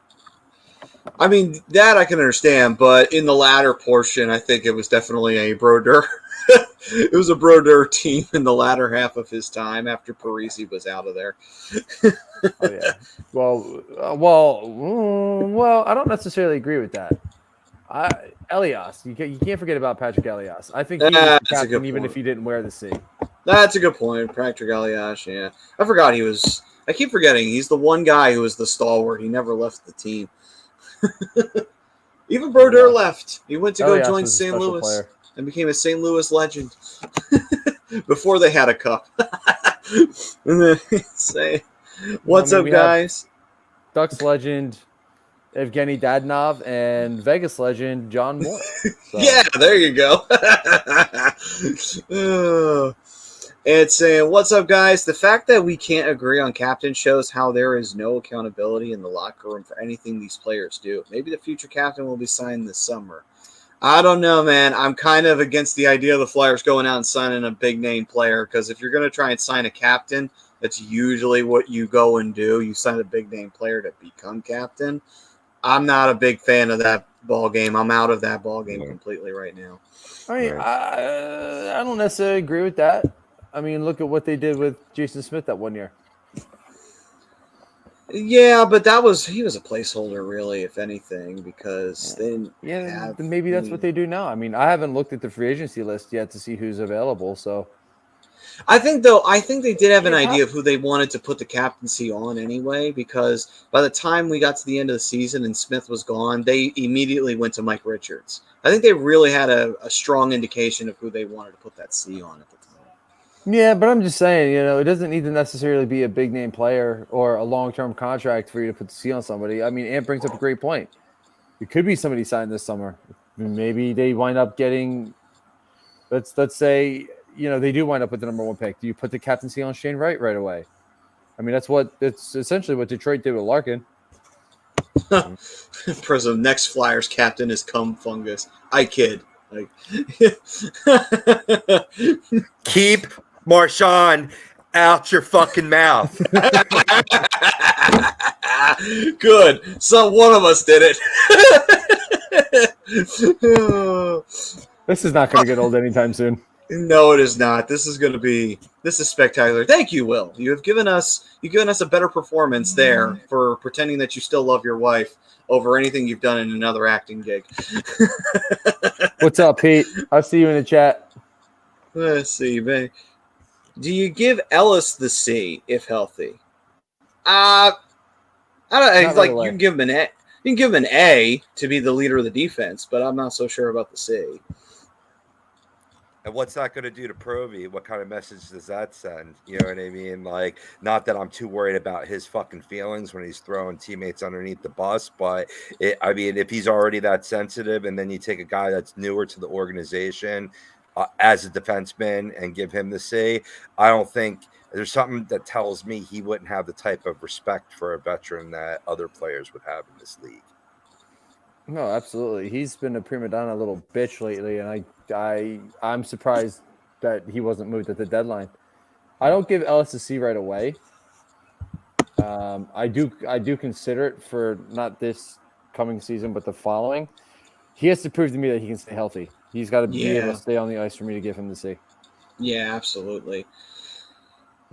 S4: I mean, that I can understand, but in the latter portion, I think it was definitely a Brodeur. It was a Brodeur team in the latter half of his time after Parisi was out of there.
S5: Oh yeah. Well, I don't necessarily agree with that. Elias, you can't forget about Patrick Elias. I think he was the
S4: That's a
S5: captain
S4: good
S5: even
S4: point.
S5: if he didn't wear the C.
S4: That's a good point. Patrick Elias, yeah. I forgot he was. I keep forgetting he's the one guy who was the stalwart. He never left the team. Even Brodeur left. He went to go
S5: Elias
S4: join
S5: was a
S4: St.
S5: special
S4: Louis
S5: player.
S4: and became a St. Louis legend before they had a cup. And then say, "What's up,
S5: we have
S4: guys?"
S5: Ducks legend Evgeny Dadonov and Vegas legend John Moore. So,
S4: Yeah, there you go. And saying, "What's up, guys?" The fact that we can't agree on captain shows how there is no accountability in the locker room for anything these players do. Maybe the future captain will be signed this summer. I don't know, man. I'm kind of against the idea of the Flyers going out and signing a big name player because if you're going to try and sign a captain, that's usually what you go and do. You sign a big name player to become captain. I'm not a big fan of that ball game. I'm out of that ball game completely right now.
S5: I mean, I don't necessarily agree with that. I mean, look at what they did with Jason Smith that 1 year.
S4: Yeah, but he was a placeholder, really, if anything, because they didn't have.
S5: Maybe that's what they do now. I mean, I haven't looked at the free agency list yet to see who's available. So,
S4: I think they did have an idea of who they wanted to put the captaincy on anyway, because by the time we got to the end of the season and Smith was gone, they immediately went to Mike Richards. I think they really had a strong indication of who they wanted to put that C on at the time.
S5: yeah, but I'm just saying, it doesn't need to necessarily be a big name player or a long-term contract for you to put the C on somebody. I mean, Ant brings up a great point. It could be somebody signed this summer. Maybe they wind up getting, let's say, they do wind up with the number 1 pick. Do you put the captaincy on Shane Wright right away? I mean, that's essentially what Detroit did with Larkin.
S4: President next Flyers captain is cum fungus. I kid. Like,
S1: Keep Marchand out your fucking mouth.
S4: Good. So one of us did it.
S5: This is not going to get old anytime soon.
S4: No, it is not. This is spectacular. Thank you, Will. You've given us a better performance there for pretending that you still love your wife over anything you've done in another acting gig.
S5: What's up, Pete? I'll see you in the chat.
S4: Let's see, man. Do you give Ellis the C if healthy? I don't like you can give him an A. You can give him an A to be the leader of the defense, but I'm not so sure about the C.
S1: And what's that going to do to Provy? What kind of message does that send? You know what I mean? Like, not that I'm too worried about his fucking feelings when he's throwing teammates underneath the bus, but if he's already that sensitive and then you take a guy that's newer to the organization as a defenseman and give him the C, I don't think there's something that tells me he wouldn't have the type of respect for a veteran that other players would have in this league.
S5: No, absolutely. He's been a prima donna little bitch lately, and I'm surprised that he wasn't moved at the deadline. I don't give Ellis a C right away. I do consider it for not this coming season, but the following. He has to prove to me that he can stay healthy. He's got to be able to stay on the ice for me to give him the C. Yeah,
S4: absolutely.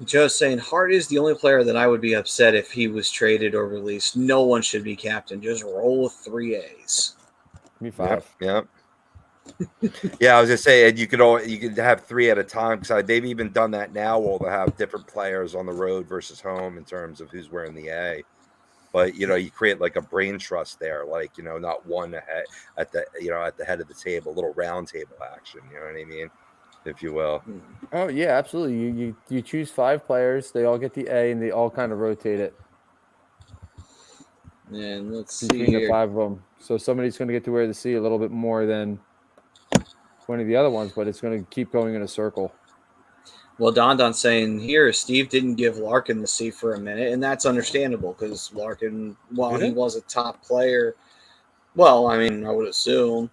S4: Joe's saying Hart is the only player that I would be upset if he was traded or released. No one should be captain. Just roll with 3 A's.
S5: Me 5.
S1: Yep. Yeah, I was gonna say, and you could have 3 at a time because they've even done that now. Where they'll have different players on the road versus home in terms of who's wearing the A. But you create like a brain trust there, like not one ahead at the head of the table, a little round table action. You know what I mean? If you will.
S5: Oh yeah, absolutely. You choose 5 players, they all get the A, and they all kind of rotate it.
S4: And let's
S5: between
S4: see
S5: the 5 of them. So somebody's going to get to wear the C a little bit more than one of the other ones, but it's going to keep going in a circle.
S4: Well, Don saying here, Steve didn't give Larkin the C for a minute, and that's understandable because Larkin, while he was a top player, well, I mean, I would assume.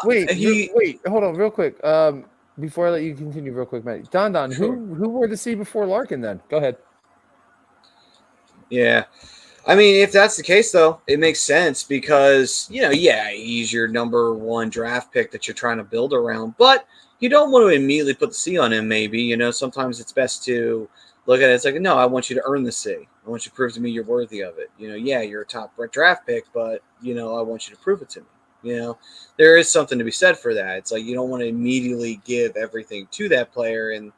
S5: Wait, hold on, real quick. Before I let you continue, real quick, Matt. Don,
S4: sure.
S5: who wore the C before Larkin? Then go ahead.
S4: Yeah, I mean, if that's the case, though, it makes sense because he's your number 1 draft pick that you're trying to build around, but you don't want to immediately put the C on him. Maybe sometimes it's best to look at it. It's like, no, I want you to earn the C. I want you to prove to me you're worthy of it. Yeah, you're a top draft pick, but, I want you to prove it to me. There is something to be said for that. It's like you don't want to immediately give everything to that player and,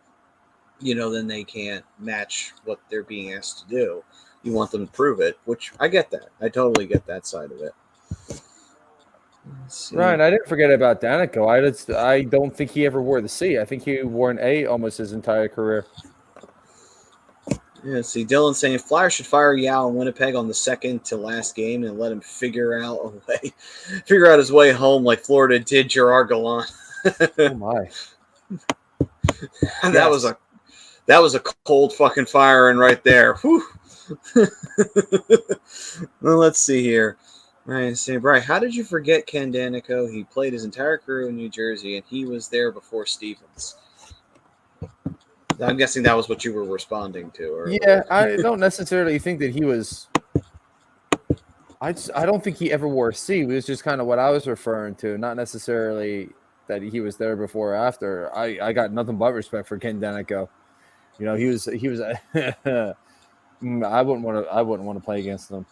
S4: then they can't match what they're being asked to do. You want them to prove it, which I get that. I totally get that side of it.
S5: Ryan, I didn't forget about Danico. I don't think he ever wore the C. I think he wore an A almost his entire career.
S4: Yeah, see, Dylan saying Flyers should fire Yao in Winnipeg on the second to last game and let him figure out his way home like Florida did Gerard Gallant.
S5: Oh my!
S4: That was a cold fucking firing right there. Whew. Well, let's see here. Ryan saying, Brian, how did you forget Ken Danico? He played his entire career in New Jersey, and he was there before Stevens. I'm guessing that was what you were responding to.
S5: Yeah, I don't necessarily think that he was. I don't think he ever wore a C. It was just kind of what I was referring to, not necessarily that he was there before or after. I got nothing but respect for Ken Danico. He was. I wouldn't want to play against him.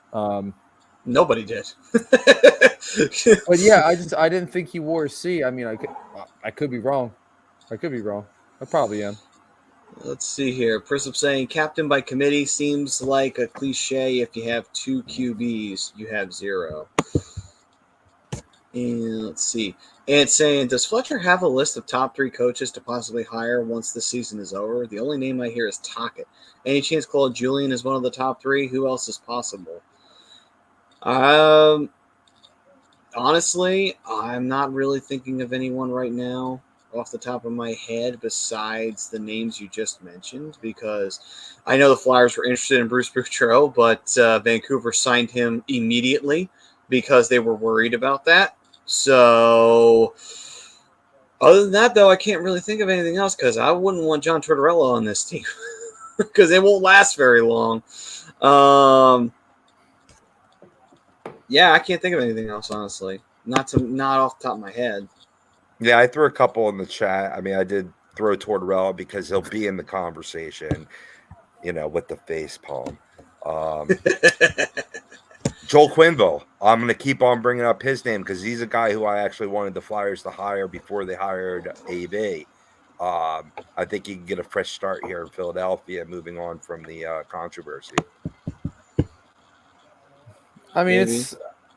S4: Nobody did.
S5: But yeah, I didn't think he wore a C. I mean, I could be wrong. I probably am.
S4: Let's see here. Prism saying captain by committee seems like a cliche. If you have 2 QBs, you have 0. And let's see. And it's saying, does Fletcher have a list of top 3 coaches to possibly hire once the season is over? The only name I hear is Tocchet. Any chance Claude Giroux is one of the top 3? Who else is possible? Honestly, I'm not really thinking of anyone right now off the top of my head besides the names you just mentioned, because I know the Flyers were interested in Bruce Boudreau, but Vancouver signed him immediately because they were worried about that. So other than that, though, I can't really think of anything else because I wouldn't want John Tortorella on this team because it won't last very long. Yeah, I can't think of anything else, honestly. Not off the top of my head.
S1: Yeah, I threw a couple in the chat. I mean, I did throw Tortorella because he'll be in the conversation, with the face palm. Joel Quenneville. I'm going to keep on bringing up his name because he's a guy who I actually wanted the Flyers to hire before they hired AV. I think he can get a fresh start here in Philadelphia, moving on from the controversy.
S5: I mean,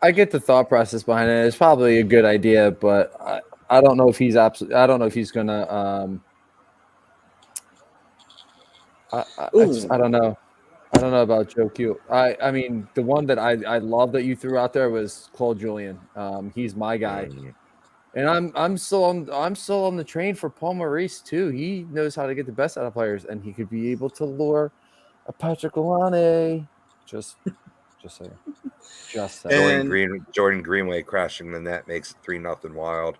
S5: I get the thought process behind it. It's probably a good idea, but I don't know if he's I don't know if he's gonna. I don't know. I don't know about Joe Q. I mean, the one that I love that you threw out there was Claude Julien. He's my guy, and I'm still on the train for Paul Maurice too. He knows how to get the best out of players, and he could be able to lure a Patrick Laine. Just saying.
S1: Jordan Greenway crashing the net makes it 3-0 Wild.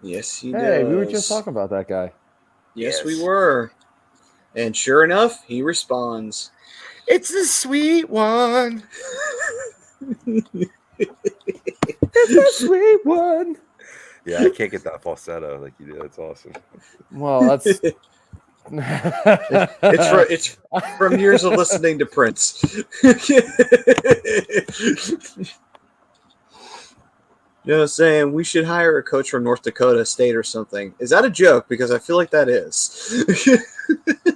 S4: Yes, he does.
S5: Hey, we were just talking about that guy.
S4: Yes, we were. And sure enough, he responds.
S1: It's a sweet one.
S5: It's a sweet one.
S1: Yeah, I can't get that falsetto like you do. It's awesome.
S5: Well, that's
S4: it's from years of listening to Prince. Saying we should hire a coach from North Dakota State or something. Is that a joke? Because I feel like that is.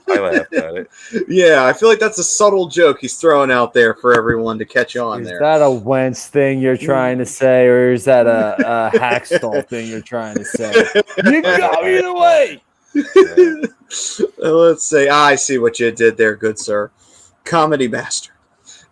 S1: I laughed at it.
S4: Yeah, I feel like that's a subtle joke he's throwing out there for everyone to catch on there.
S5: Is that a Wentz thing you're trying to say, or is that a Hackstall thing you're trying to say? You can go either way.
S4: Let's say, I see what you did there, good sir. Comedy master.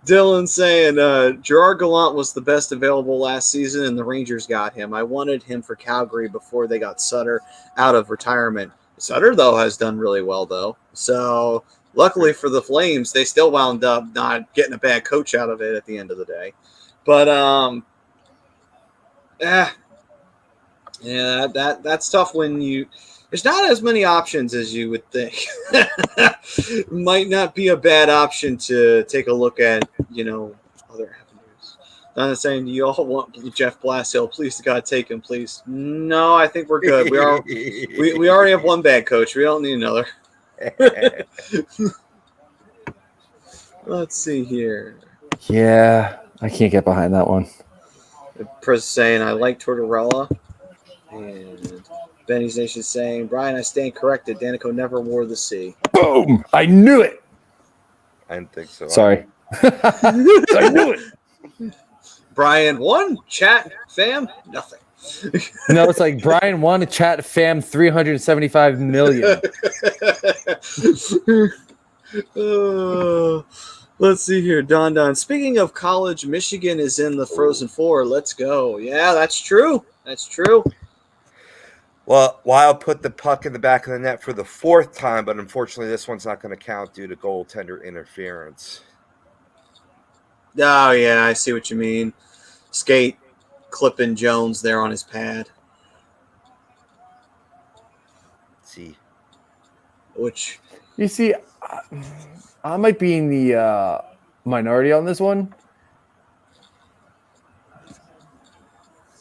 S4: Dylan saying, Gerard Gallant was the best available last season, and the Rangers got him. I wanted him for Calgary before they got Sutter out of retirement. Sutter, though, has done really well, though. So, luckily for the Flames, they still wound up not getting a bad coach out of it at the end of the day. But, yeah, that's tough when you – there's not as many options as you would think. Might not be a bad option to take a look at, other avenues. I'm saying, do you all want Jeff Blashill? Please, God, take him, please. No, I think we're good. We already have one bad coach. We don't need another. Let's see here.
S5: Yeah, I can't get behind that one.
S4: Chris saying, I like Tortorella. And Benny's Nation saying, Brian, I stand corrected. Danico never wore the C.
S5: Boom! I knew it.
S1: I didn't think so.
S5: Sorry. I knew it.
S4: Brian, one chat, fam, nothing.
S5: No, it's like Brian won a chat fam 375 million.
S4: Let's see here. Don. Speaking of college, Michigan is in the Frozen Four. Let's go. Yeah, that's true. That's true.
S1: Well, Wild put the puck in the back of the net for the fourth time, but unfortunately this one's not going to count due to goaltender interference.
S4: Oh, yeah, I see what you mean. Skate clipping Jones there on his pad.
S1: Let's see.
S4: Which,
S5: You see, I might be in the minority on this one.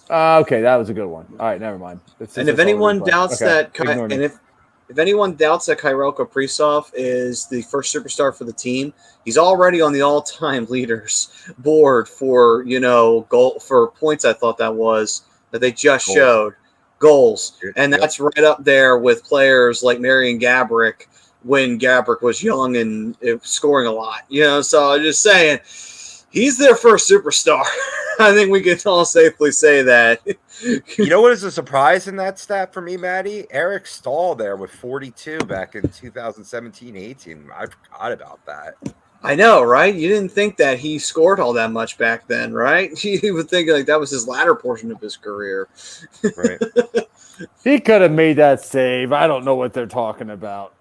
S5: Okay, that was a good one. All right, never mind.
S4: and if anyone doubts that,
S5: ignore me.
S4: and if anyone doubts that Kirill Kaprizov is the first superstar for the team, he's already on the all-time leaders board for goal for points. I thought that they just showed goals, and that's right up there with players like Marian Gaborik when Gaborik was young and scoring a lot. So I'm just saying, he's their first superstar. I think we can all safely say that.
S1: You know what is a surprise in that stat for me, Maddie? Eric Stahl there with 42 back in 2017-18. I forgot about that.
S4: I know, right? You didn't think that he scored all that much back then, right? You would think like that was his latter portion of his career.
S1: Right.
S5: He could have made that save. I don't know what they're talking about.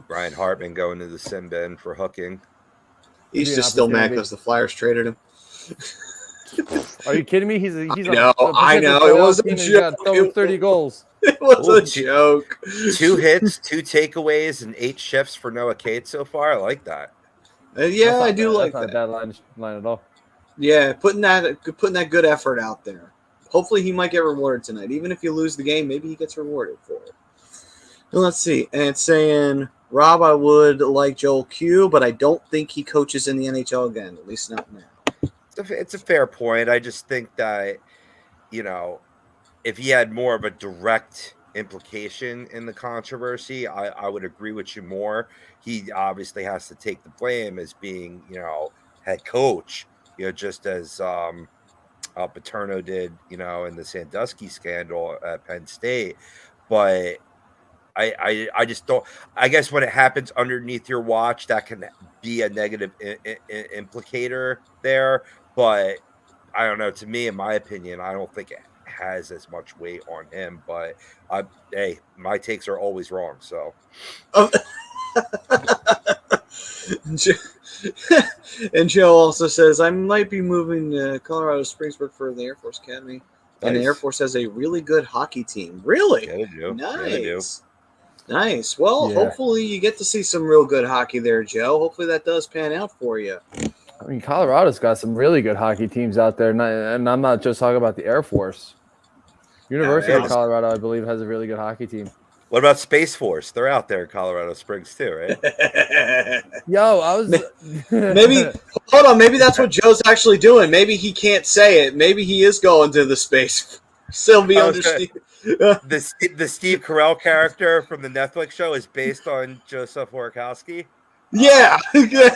S1: Brian Hartman going to the sin bin for hooking.
S4: He's just still mad because the Flyers traded him.
S5: Are you kidding me?
S4: I know. It was a joke.
S5: Over 30 goals.
S4: It was a joke.
S1: 2 hits, 2 takeaways, and 8 shifts for Noah Cates so far. I like that.
S4: Yeah, I do like that.
S5: That's not a bad line at all.
S4: Yeah, putting that good effort out there. Hopefully he might get rewarded tonight. Even if you lose the game, maybe he gets rewarded for it. Well, let's see. And it's saying, Rob, I would like Joel Q, but I don't think he coaches in the NHL again, at least not now.
S1: It's a fair point. I just think that, if he had more of a direct implication in the controversy, I would agree with you more. He obviously has to take the blame as being, head coach, just as Paterno did, in the Sandusky scandal at Penn State. But I just don't. I guess when it happens underneath your watch, that can be a negative implicator there. But I don't know. To me, in my opinion, I don't think it has as much weight on him. But hey, my takes are always wrong. So.
S4: And Joe also says, I might be moving to Colorado Springsburg for the Air Force Academy. And the Air Force has a really good hockey team. Really?
S1: Yeah, they do.
S4: Nice. Nice. Well, hopefully you get to see some real good hockey there, Joe. Hopefully that does pan out for you.
S5: I mean, Colorado's got some really good hockey teams out there, and I'm not just talking about the Air Force. University of Colorado, I believe, has a really good hockey team.
S1: What about Space Force? They're out there in Colorado Springs too, right?
S5: Yo, I was
S4: maybe hold on. Maybe that's what Joe's actually doing. Maybe he can't say it. Maybe he is going to the space. Still be understood.
S1: The Steve Carell character from the Netflix show is based on Joseph Workowski.
S4: Yeah.
S5: It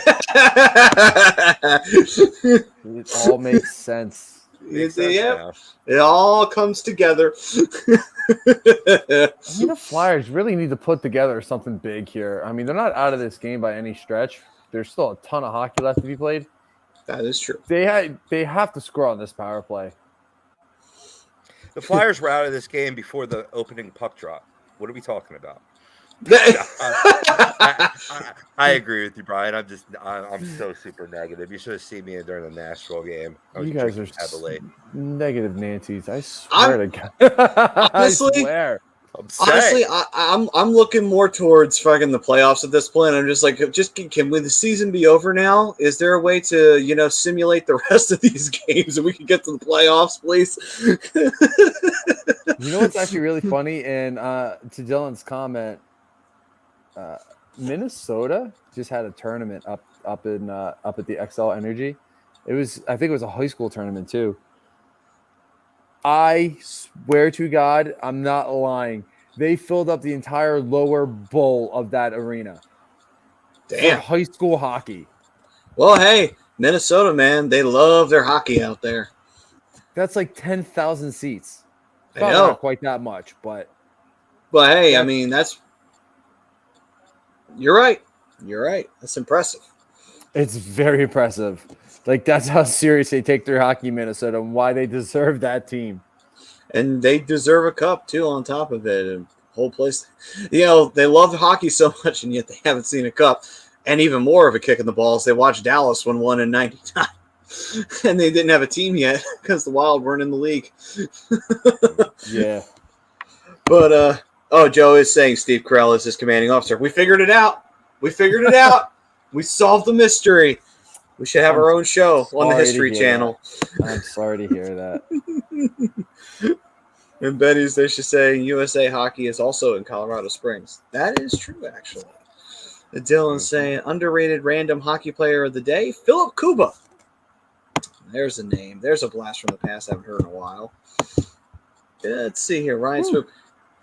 S5: all makes sense.
S4: It all comes together.
S5: The Flyers really need to put together something big here. I mean, they're not out of this game by any stretch. There's still a ton of hockey left to be played.
S4: That is true.
S5: They have to score on this power play.
S1: The Flyers were out of this game before the opening puck drop. What are we talking about? I agree with you, Brian. I'm so super negative. You should have seen me during the Nashville game.
S5: You guys are
S1: heavily
S5: negative Nancy's. I swear to God.
S4: Honestly, I'm looking more towards fucking the playoffs at this point. I'm just like, can the season be over now? Is there a way to simulate the rest of these games and we can get to the playoffs, please?
S5: You know what's actually really funny? And to Dylan's comment, Minnesota just had a tournament up at the XL Energy. I think it was a high school tournament too. I swear to God, I'm not lying. They filled up the entire lower bowl of that arena.
S4: Damn.
S5: For high school hockey.
S4: Well, hey, Minnesota, man, they love their hockey out there.
S5: That's like 10,000 seats.
S4: I
S5: Probably
S4: know.
S5: not quite that much, but
S4: hey, I mean, you're right. You're right. That's impressive.
S5: It's very impressive. Like, that's how serious they take their hockey, Minnesota, and why they deserve that team.
S4: And they deserve a cup, too, on top of it. And whole place, they love hockey so much, and yet they haven't seen a cup. And even more of a kick in the balls, they watched Dallas win one in 99. And they didn't have a team yet because the Wild weren't in the league.
S5: Yeah.
S4: But, Joe is saying Steve Carell is his commanding officer. We figured it out. We solved the mystery. We should have our own show on the History Channel.
S5: I'm sorry to hear that.
S4: And Betty's, they should say USA Hockey is also in Colorado Springs. That is true, actually. Dylan's saying underrated random hockey player of the day, Philip Kuba. There's a name. There's a blast from the past I haven't heard in a while. Let's see here. Ryan Swoop.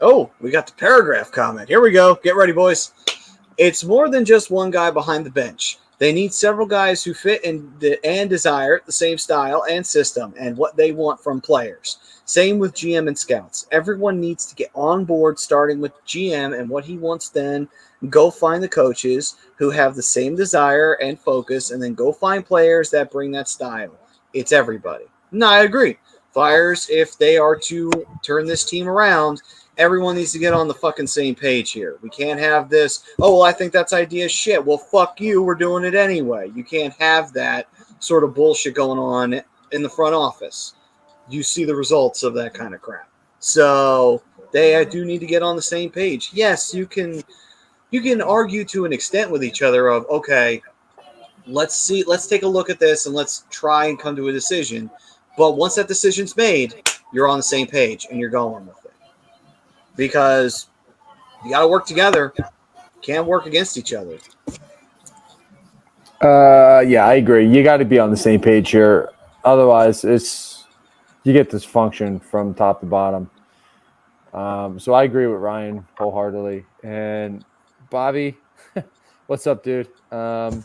S4: Oh, we got the paragraph comment. Here we go. Get ready, boys. It's more than just one guy behind the bench. They need several guys who fit and desire the same style and system and what they want from players. Same with GM and scouts. Everyone needs to get on board, starting with GM and what he wants, then go find the coaches who have the same desire and focus, and then go find players that bring that style. It's everybody. No, I agree. Flyers, if they are to turn this team around, everyone needs to get on the fucking same page here. We can't have this, I think that's idea shit. Well, fuck you. We're doing it anyway. You can't have that sort of bullshit going on in the front office. You see the results of that kind of crap. So they do need to get on the same page. Yes, you can argue to an extent with each other of, okay, let's take a look at this and let's try and come to a decision. But once that decision's made, you're on the same page and you're going with it. Because you got to work together. Can't work against each other.
S5: Yeah, I agree. You got to be on the same page here. Otherwise, you get dysfunction from top to bottom. So I agree with Ryan wholeheartedly. And Bobby, what's up, dude? I'm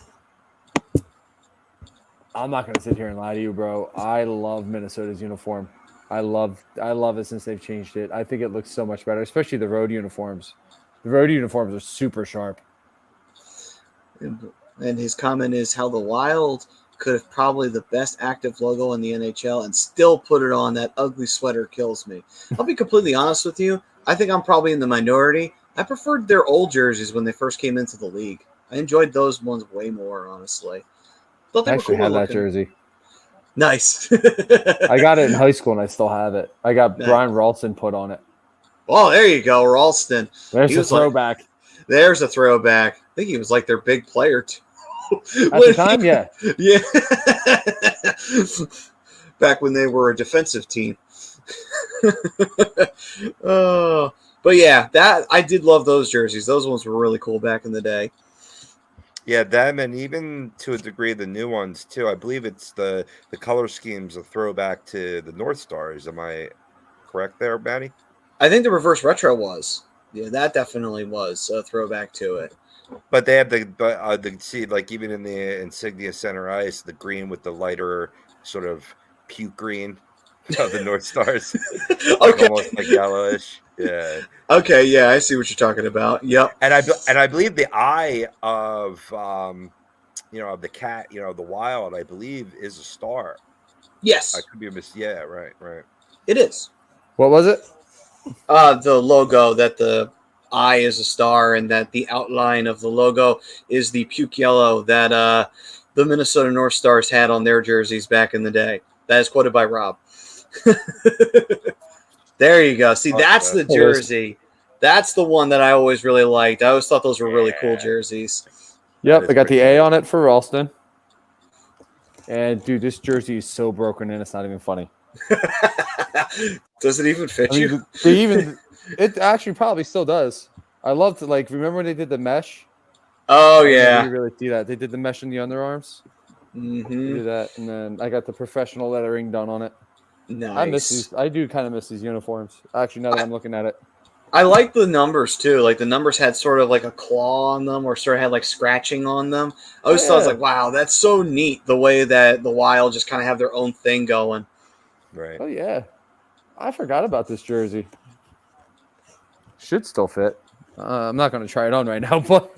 S5: not going to sit here and lie to you, bro. I love Minnesota's uniform. I love it since they've changed it. I think it looks so much better, especially the road uniforms. The road uniforms are super sharp.
S4: And his comment is how the Wild could have probably the best active logo in the NHL and still put it on. That ugly sweater kills me. I'll be completely honest with you. I think I'm probably in the minority. I preferred their old jerseys when they first came into the league. I enjoyed those ones way more, honestly.
S5: I actually have that jersey.
S4: Nice.
S5: I got it in high school and I still have it. I got Brian Ralston put on it.
S4: Oh, there you go, Ralston.
S5: There's a throwback.
S4: There's a throwback. I think he was like their big player too.
S5: At the time, yeah.
S4: Yeah. Back when they were a defensive team. But yeah, that I did love those jerseys. Those ones were really cool back in the day.
S1: Yeah, them, and even to a degree the new ones too. I believe it's the color scheme's a throwback to the North Stars. Am I correct there, Matty?
S4: I think the reverse retro was. Yeah, that definitely was a throwback to it.
S1: But they have the see, like even in the insignia center ice, the green with the lighter sort of puke green of the North Stars.
S4: Okay.
S1: Almost like yellowish. Yeah.
S4: Okay, yeah, I see what you're talking about. Yep.
S1: And I believe the eye of of the cat, the Wild, I believe is a star.
S4: Yes.
S1: I could be yeah, right.
S4: It is.
S5: What was it?
S4: The logo, that the eye is a star and that the outline of the logo is the puke yellow that the Minnesota North Stars had on their jerseys back in the day. That is quoted by Rob. There you go. See, that's the jersey. That's the one that I always really liked. I always thought those were really cool jerseys.
S5: Yep, I got the A on it for Ralston. And dude, this jersey is so broken in, it's not even funny.
S4: Does it even fit you?
S5: It actually probably still does. I loved like remember when they did the mesh?
S4: Oh
S5: I
S4: yeah.
S5: never really see that. They did the mesh in the underarms. They
S4: Mm-hmm.
S5: did that, and then I got the professional lettering done on it.
S4: Nice.
S5: I miss these. I do kind of miss these uniforms. Actually, now that I'm looking at it,
S4: I like the numbers too. Like the numbers had sort of like a claw on them, or sort of had like scratching on them. I always thought, I was like, wow, that's so neat. The way that the Wild just kind of have their own thing going.
S1: Right.
S5: oh yeah, I forgot about this jersey. Should still fit. I'm not going to try it on right now, but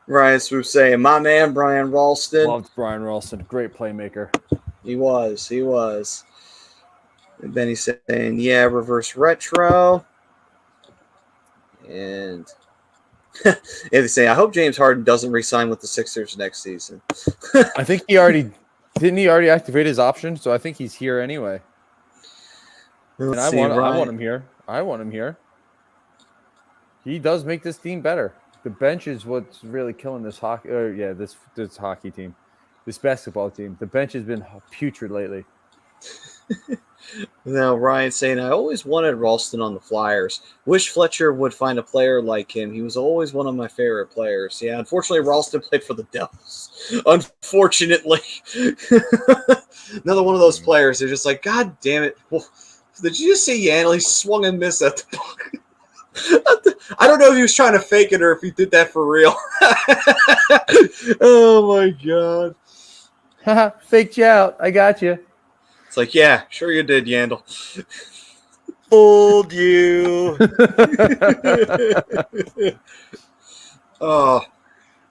S4: Ryan Swoop saying, my man Brian Ralston.
S5: loved Brian Ralston, great playmaker.
S4: He was. And Benny saying, yeah, reverse retro. And they say, I hope James Harden doesn't re-sign with the Sixers next season.
S5: I think he already activate his option, so I think he's here anyway. And I want him here. I want him here. He does make this team better. The bench is what's really killing this hockey. This hockey team, this basketball team. The bench has been putrid lately.
S4: Now Ryan saying, I always wanted Ralston on the Flyers. Wish Fletcher would find a player like him. He was always one of my favorite players. Yeah, unfortunately, Ralston played for the Devils. Unfortunately, another one of those players. They're just like, God damn it! Well, did you just see Yandel? He swung and missed at the puck. I don't know if he was trying to fake it or if he did that for real. Oh my god!
S5: Faked you out. I got you.
S4: It's like, yeah, sure you did, Yandel.
S1: Fooled you.
S4: Oh,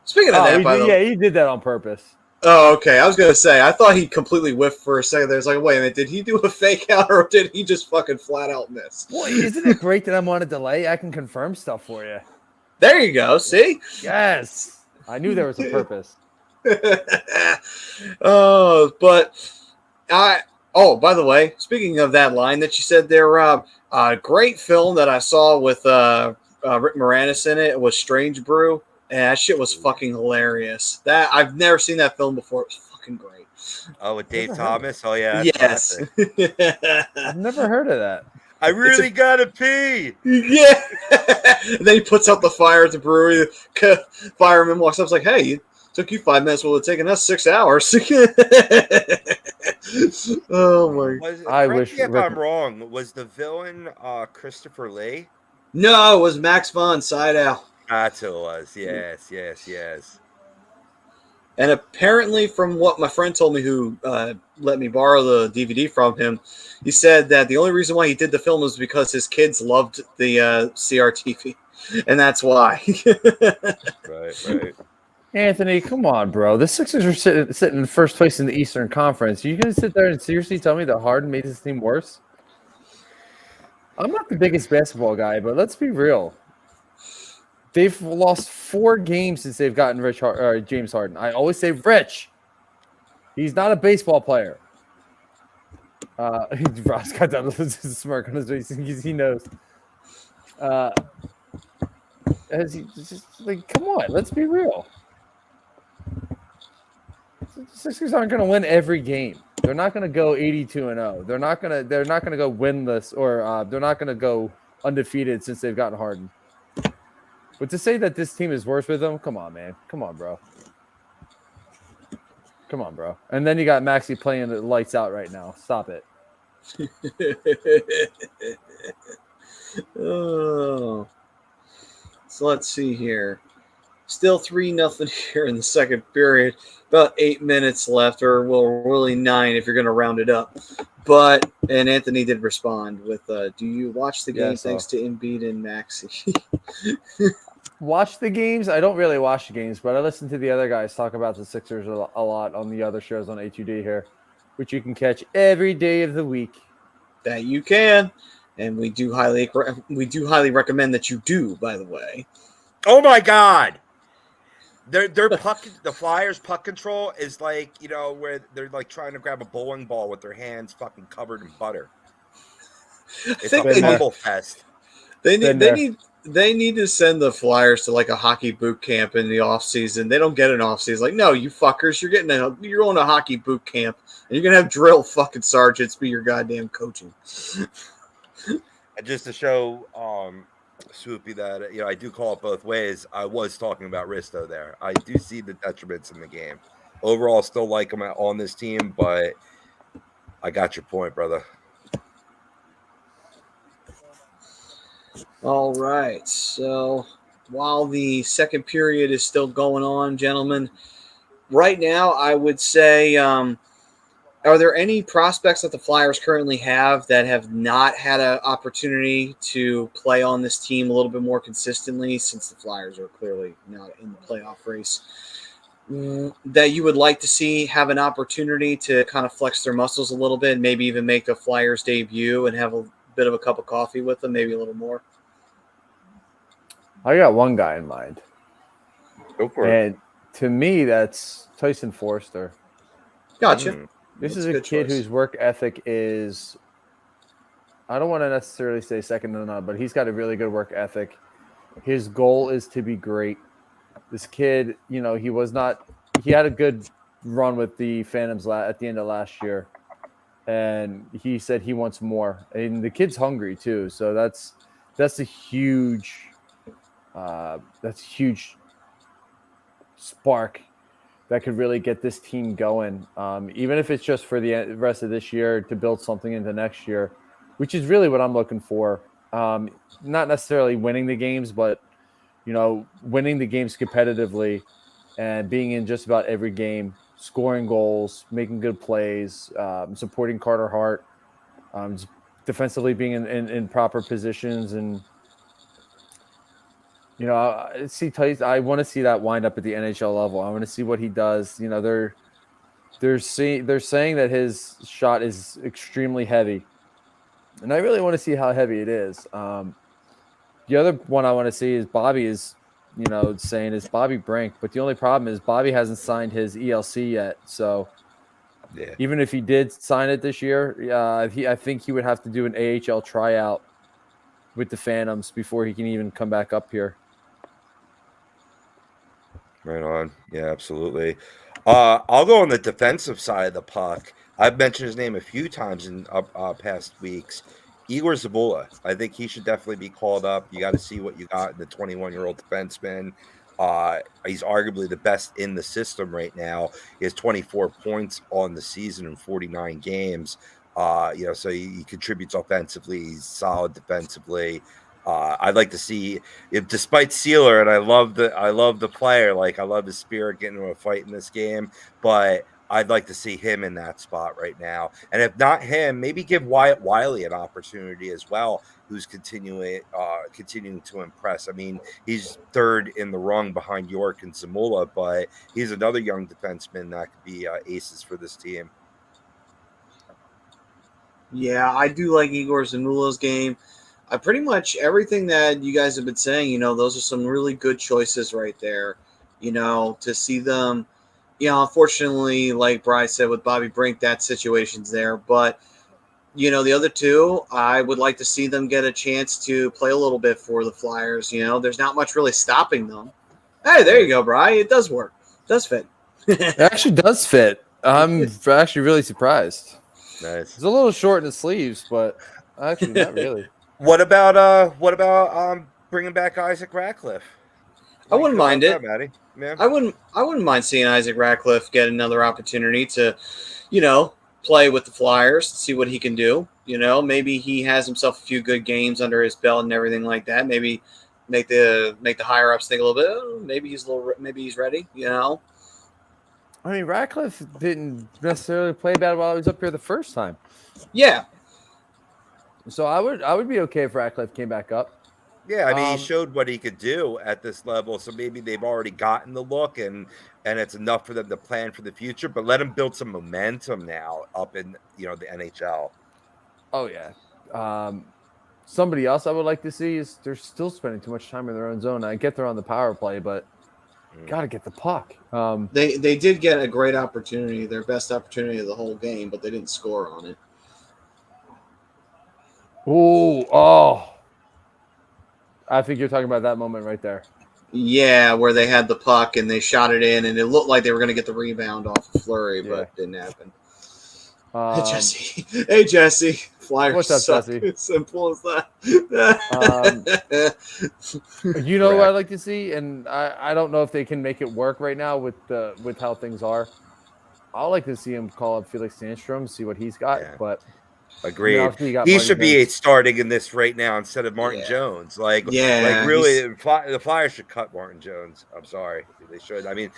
S4: speaking of that, by the way,
S5: he did that on purpose.
S4: Oh, okay. I was gonna say, I thought he completely whiffed for a second. There's like, wait a minute, did he do a fake out or did he just fucking flat out miss?
S5: Boy, isn't it great that I'm on a delay? I can confirm stuff for you.
S4: There you go. See?
S5: Yes, I knew there was a purpose.
S4: Oh, but Oh, by the way, speaking of that line that you said there, Rob, great film that I saw with Rick Moranis in it was Strange Brew. And that shit was fucking hilarious. That I've never seen that film before. It was fucking great.
S1: Oh, with Dave Thomas? Oh, yeah.
S4: Yes.
S5: I've never heard of that.
S1: I really gotta pee.
S4: Yeah. And then he puts out the fire at the brewery. The fireman walks up and is like, hey, it took you 5 minutes. Well, it's taken us 6 hours. Oh, my.
S5: I wish.
S1: If I'm wrong, was the villain Christopher Lee?
S4: No, it was Max von Sydow.
S1: That's who it was. Yes.
S4: And apparently, from what my friend told me, who let me borrow the DVD from him, he said that the only reason why he did the film was because his kids loved the CRTV, and that's why.
S1: Right.
S5: Anthony, come on, bro. The Sixers are sitting in first place in the Eastern Conference. Are you going to sit there and seriously tell me that Harden made this team worse? I'm not the biggest basketball guy, but let's be real. They've lost 4 games since they've gotten James Harden. I always say Rich. He's not a baseball player. Ross got that little smirk on his face. He knows. As he just like, come on, let's be real. The Sixers aren't going to win every game. They're not going to go 82-0. They're not going to go winless, or they're not going to go undefeated since they've gotten Harden. But to say that this team is worse with them, come on, man. Come on, bro. And then you got Maxey playing the lights out right now. Stop it.
S4: Oh. So let's see here. Still 3-0 here in the second period. About 8 minutes left, or well, really 9 if you're going to round it up. And Anthony did respond with, do you watch the game thanks to Embiid and Maxey?
S5: Watch the games? I don't really watch the games, but I listen to the other guys talk about the Sixers a lot on the other shows on HUD here, which you can catch every day of the week.
S4: That you can, and we do highly recommend that you do, by the way.
S1: Oh my God. Their puck, the Flyers' puck control is like, where they're like trying to grab a bowling ball with their hands fucking covered in butter. It's a fumble fest.
S4: They need to send the Flyers to like a hockey boot camp in the off season. They don't get an off season. Like, no, you fuckers, you're going to hockey boot camp, and you're gonna have drill fucking sergeants be your goddamn coaching.
S1: And just to show Swoopy that I do call it both ways. I was talking about Risto there. I do see the detriments in the game. Overall, still like him on this team, but I got your point, brother.
S4: All right. So while the second period is still going on, gentlemen, right now I would say, are there any prospects that the Flyers currently have that have not had an opportunity to play on this team a little bit more consistently, since the Flyers are clearly not in the playoff race, that you would like to see have an opportunity to kind of flex their muscles a little bit and maybe even make a Flyers debut and have a bit of a cup of coffee with them, maybe a little more?
S5: I got one guy in mind.
S1: Go for it.
S5: And to me, that's Tyson Forster.
S4: Gotcha.
S5: This
S4: That's
S5: is
S4: a
S5: a
S4: good
S5: kid
S4: choice.
S5: whose work ethic is, I don't want to necessarily say second to none, but he's got a really good work ethic. His goal is to be great. This kid, he had a good run with the Phantoms at the end of last year. And he said he wants more. And the kid's hungry too. So that's a huge spark that could really get this team going, even if it's just for the rest of this year to build something into next year, which is really what I'm looking for. Not necessarily winning the games, but winning the games competitively and being in just about every game, scoring goals, making good plays, supporting Carter Hart, just defensively being in proper positions. And I want to see that wind up at the NHL level. I want to see what he does. They're saying that his shot is extremely heavy, and I really want to see how heavy it is. The other one I want to see is Bobby is Bobby Brink, but the only problem is Bobby hasn't signed his ELC yet. So even if he did sign it this year, I think he would have to do an AHL tryout with the Phantoms before he can even come back up here.
S1: Right on. Yeah, absolutely. I'll go on the defensive side of the puck. I've mentioned his name a few times in past weeks. Igor Zabula. I think he should definitely be called up. You got to see what you got in the 21-year-old defenseman. He's arguably the best in the system right now. He has 24 points on the season in 49 games. So he contributes offensively. He's solid defensively. I'd like to see, despite Sealer, and I love the player, like I love his spirit getting into a fight in this game, but I'd like to see him in that spot right now. And if not him, maybe give Wyatt Wiley an opportunity as well, who's continuing to impress. I mean, he's third in the rung behind York and Zamula, but he's another young defenseman that could be aces for this team.
S4: Yeah, I do like Igor Zamula's game. Pretty much everything that you guys have been saying, those are some really good choices right there. To see them, unfortunately, like Bryce said with Bobby Brink, that situation's there. But, the other two, I would like to see them get a chance to play a little bit for the Flyers. There's not much really stopping them. Hey, there you go, Bry. It does work. It does fit.
S5: It actually does fit. I'm actually really surprised.
S1: Nice.
S5: It's a little short in the sleeves, but actually not really.
S1: What about bringing back Isaac Ratcliffe?
S4: I wouldn't mind it.
S1: Maddie? Yeah.
S4: I wouldn't mind seeing Isaac Ratcliffe get another opportunity to, play with the Flyers, see what he can do. Maybe he has himself a few good games under his belt and everything like that. Maybe make the higher ups think a little bit. Oh, maybe he's ready.
S5: I mean, Ratcliffe didn't necessarily play bad while he was up here the first time.
S4: Yeah.
S5: So I would be okay if Ratcliffe came back up.
S1: Yeah, I mean, he showed what he could do at this level, so maybe they've already gotten the look, and it's enough for them to plan for the future. But let him build some momentum now up in the NHL.
S5: Oh yeah. Somebody else I would like to see is they're still spending too much time in their own zone. I get they're on the power play, but gotta get the puck.
S4: They did get a great opportunity, their best opportunity of the whole game, but they didn't score on it.
S5: Oh. I think you're talking about that moment right there.
S4: Yeah, where they had the puck and they shot it in, and it looked like they were going to get the rebound off of Fleury, but it didn't happen. Hey, Jesse. Hey, Jesse. Flyers
S5: What's up,
S4: suck.
S5: Jesse?
S4: It's simple as that.
S5: You know what I'd like to see, and I don't know if they can make it work right now with how things are. I'd like to see him call up Felix Sandstrom, see what he's got.
S1: Yeah.
S5: But
S1: Agreed.
S5: obviously you got
S1: He
S5: Martin
S1: should be
S5: Jones.
S1: starting in this right now instead of Martin
S4: Yeah.
S1: Jones. Like
S4: Yeah,
S1: really, the Flyers should cut Martin Jones. I'm sorry, they should. I mean,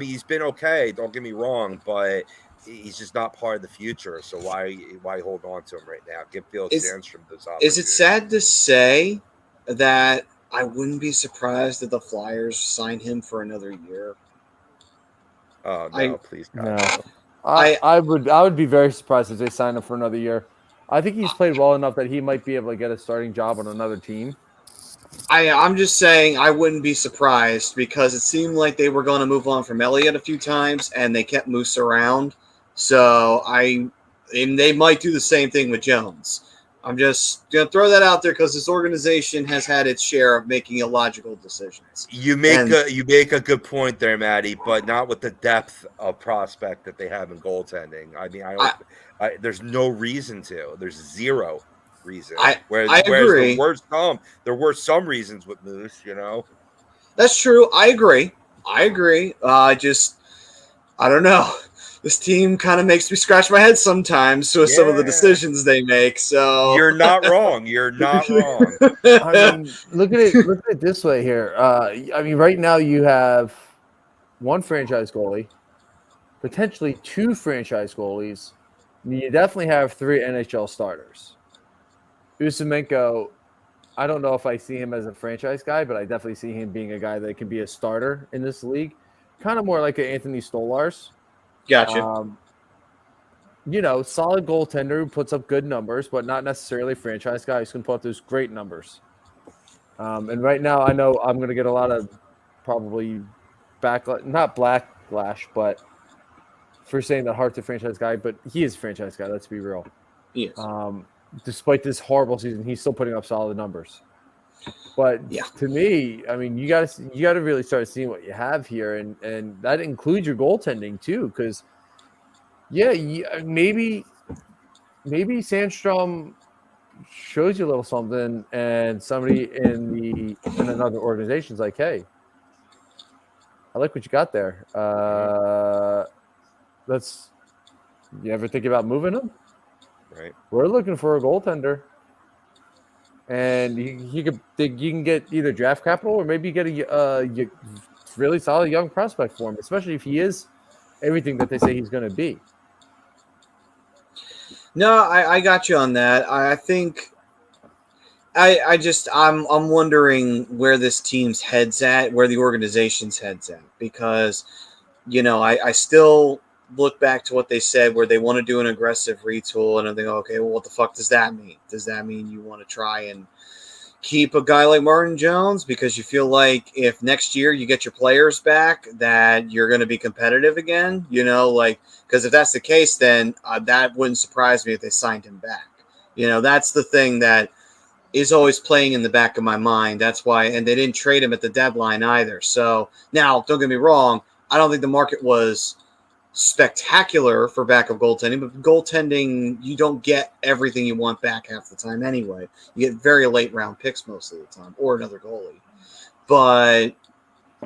S1: he's been okay. Don't get me wrong, but he's just not part of the future. So why hold on to him right now? Give Felix Sandstrom those opportunities.
S4: Is it sad to say that I wouldn't be surprised if the Flyers sign him for another year?
S1: Oh no, please God.
S5: No. I would be very surprised if they signed him for another year. I think he's played well enough that he might be able to get a starting job on another team.
S4: I'm just saying I wouldn't be surprised because it seemed like they were going to move on from Elliott a few times and they kept Moose around. So and they might do the same thing with Jones. I'm just going to throw that out there because this organization has had its share of making illogical decisions.
S1: You make a good point there, Matty, but not with the depth of prospect that they have in goaltending. I mean, there's no reason to. There's zero reason.
S4: I agree.
S1: Whereas there were some reasons with Moose,
S4: That's true. I agree. I don't know. This team kind of makes me scratch my head sometimes with some of the decisions they make. So
S1: you're not wrong. You're not wrong.
S5: I mean, look at it this way here. I mean, right now you have one franchise goalie, potentially two franchise goalies. You definitely have three NHL starters. Usymenko, I don't know if I see him as a franchise guy, but I definitely see him being a guy that can be a starter in this league. Kind of more like an Anthony Stolarz.
S4: Gotcha.
S5: Solid goaltender who puts up good numbers, but not necessarily a franchise guy who's going to put up those great numbers. And right now, I know I'm going to get a lot of probably not backlash, but for saying that Hart's a franchise guy, but he is a franchise guy. Let's be real.
S4: He is.
S5: Despite this horrible season, he's still putting up solid numbers. But to me, I mean, you got to really start seeing what you have here, and that includes your goaltending too, because maybe Sandstrom shows you a little something, and somebody in another organization's like, hey, I like what you got there. You ever think about moving him?
S1: Right.
S5: We're looking for a goaltender. And you can get either draft capital or maybe get a really solid young prospect for him, especially if he is everything that they say he's going to be.
S4: No, I got you on that. I think I'm wondering where this team's head's at, where the organization's head's at, because I still look back to what they said where they want to do an aggressive retool, and I think, okay, well, what the fuck does that mean? Does that mean you want to try and keep a guy like Martin Jones because you feel like if next year you get your players back that you're going to be competitive again? Because if that's the case, then that wouldn't surprise me if they signed him back. That's the thing that is always playing in the back of my mind. That's why, and they didn't trade him at the deadline either. So now, don't get me wrong, I don't think the market was spectacular for backup goaltending, but goaltending, you don't get everything you want back half the time anyway. You get very late round picks most of the time, or another goalie. But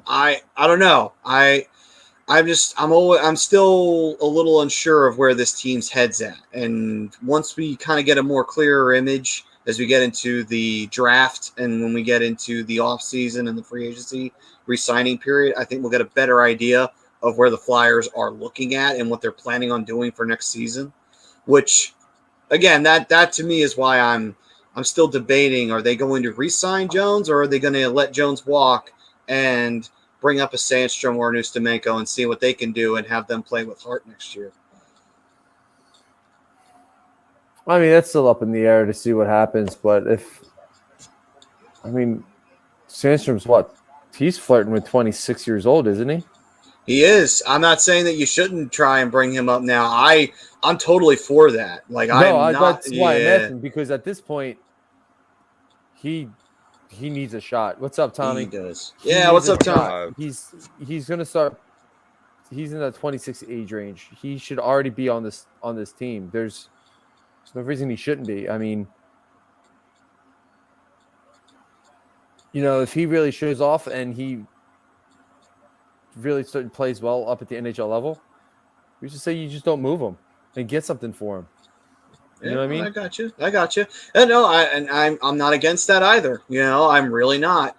S4: I don't know. I'm still a little unsure of where this team's head's at. And once we kind of get a more clearer image as we get into the draft and when we get into the offseason and the free agency re-signing period, I think we'll get a better idea of where the Flyers are looking at and what they're planning on doing for next season, which, again, that to me is why I'm still debating, are they going to re-sign Jones or are they going to let Jones walk and bring up a Sandstrom or an Ustimenko and see what they can do and have them play with Hart next year?
S5: I mean, that's still up in the air to see what happens, but Sandstrom's what? He's flirting with 26 years old, isn't he?
S4: He is. I'm not saying that you shouldn't try and bring him up now. I'm totally for that.
S5: That's why I'm asking, because at this point, he needs a shot. What's up, Tommy?
S4: He does. What's up, Tommy?
S5: He's going to start he's in that 26 age range. He should already be on this team. There's no reason he shouldn't be. I mean, if he really shows off and he really plays well up at the NHL level, we should say you just don't move him and get something for him. You know what I mean?
S4: I got you. And no, I'm not against that either. I'm really not.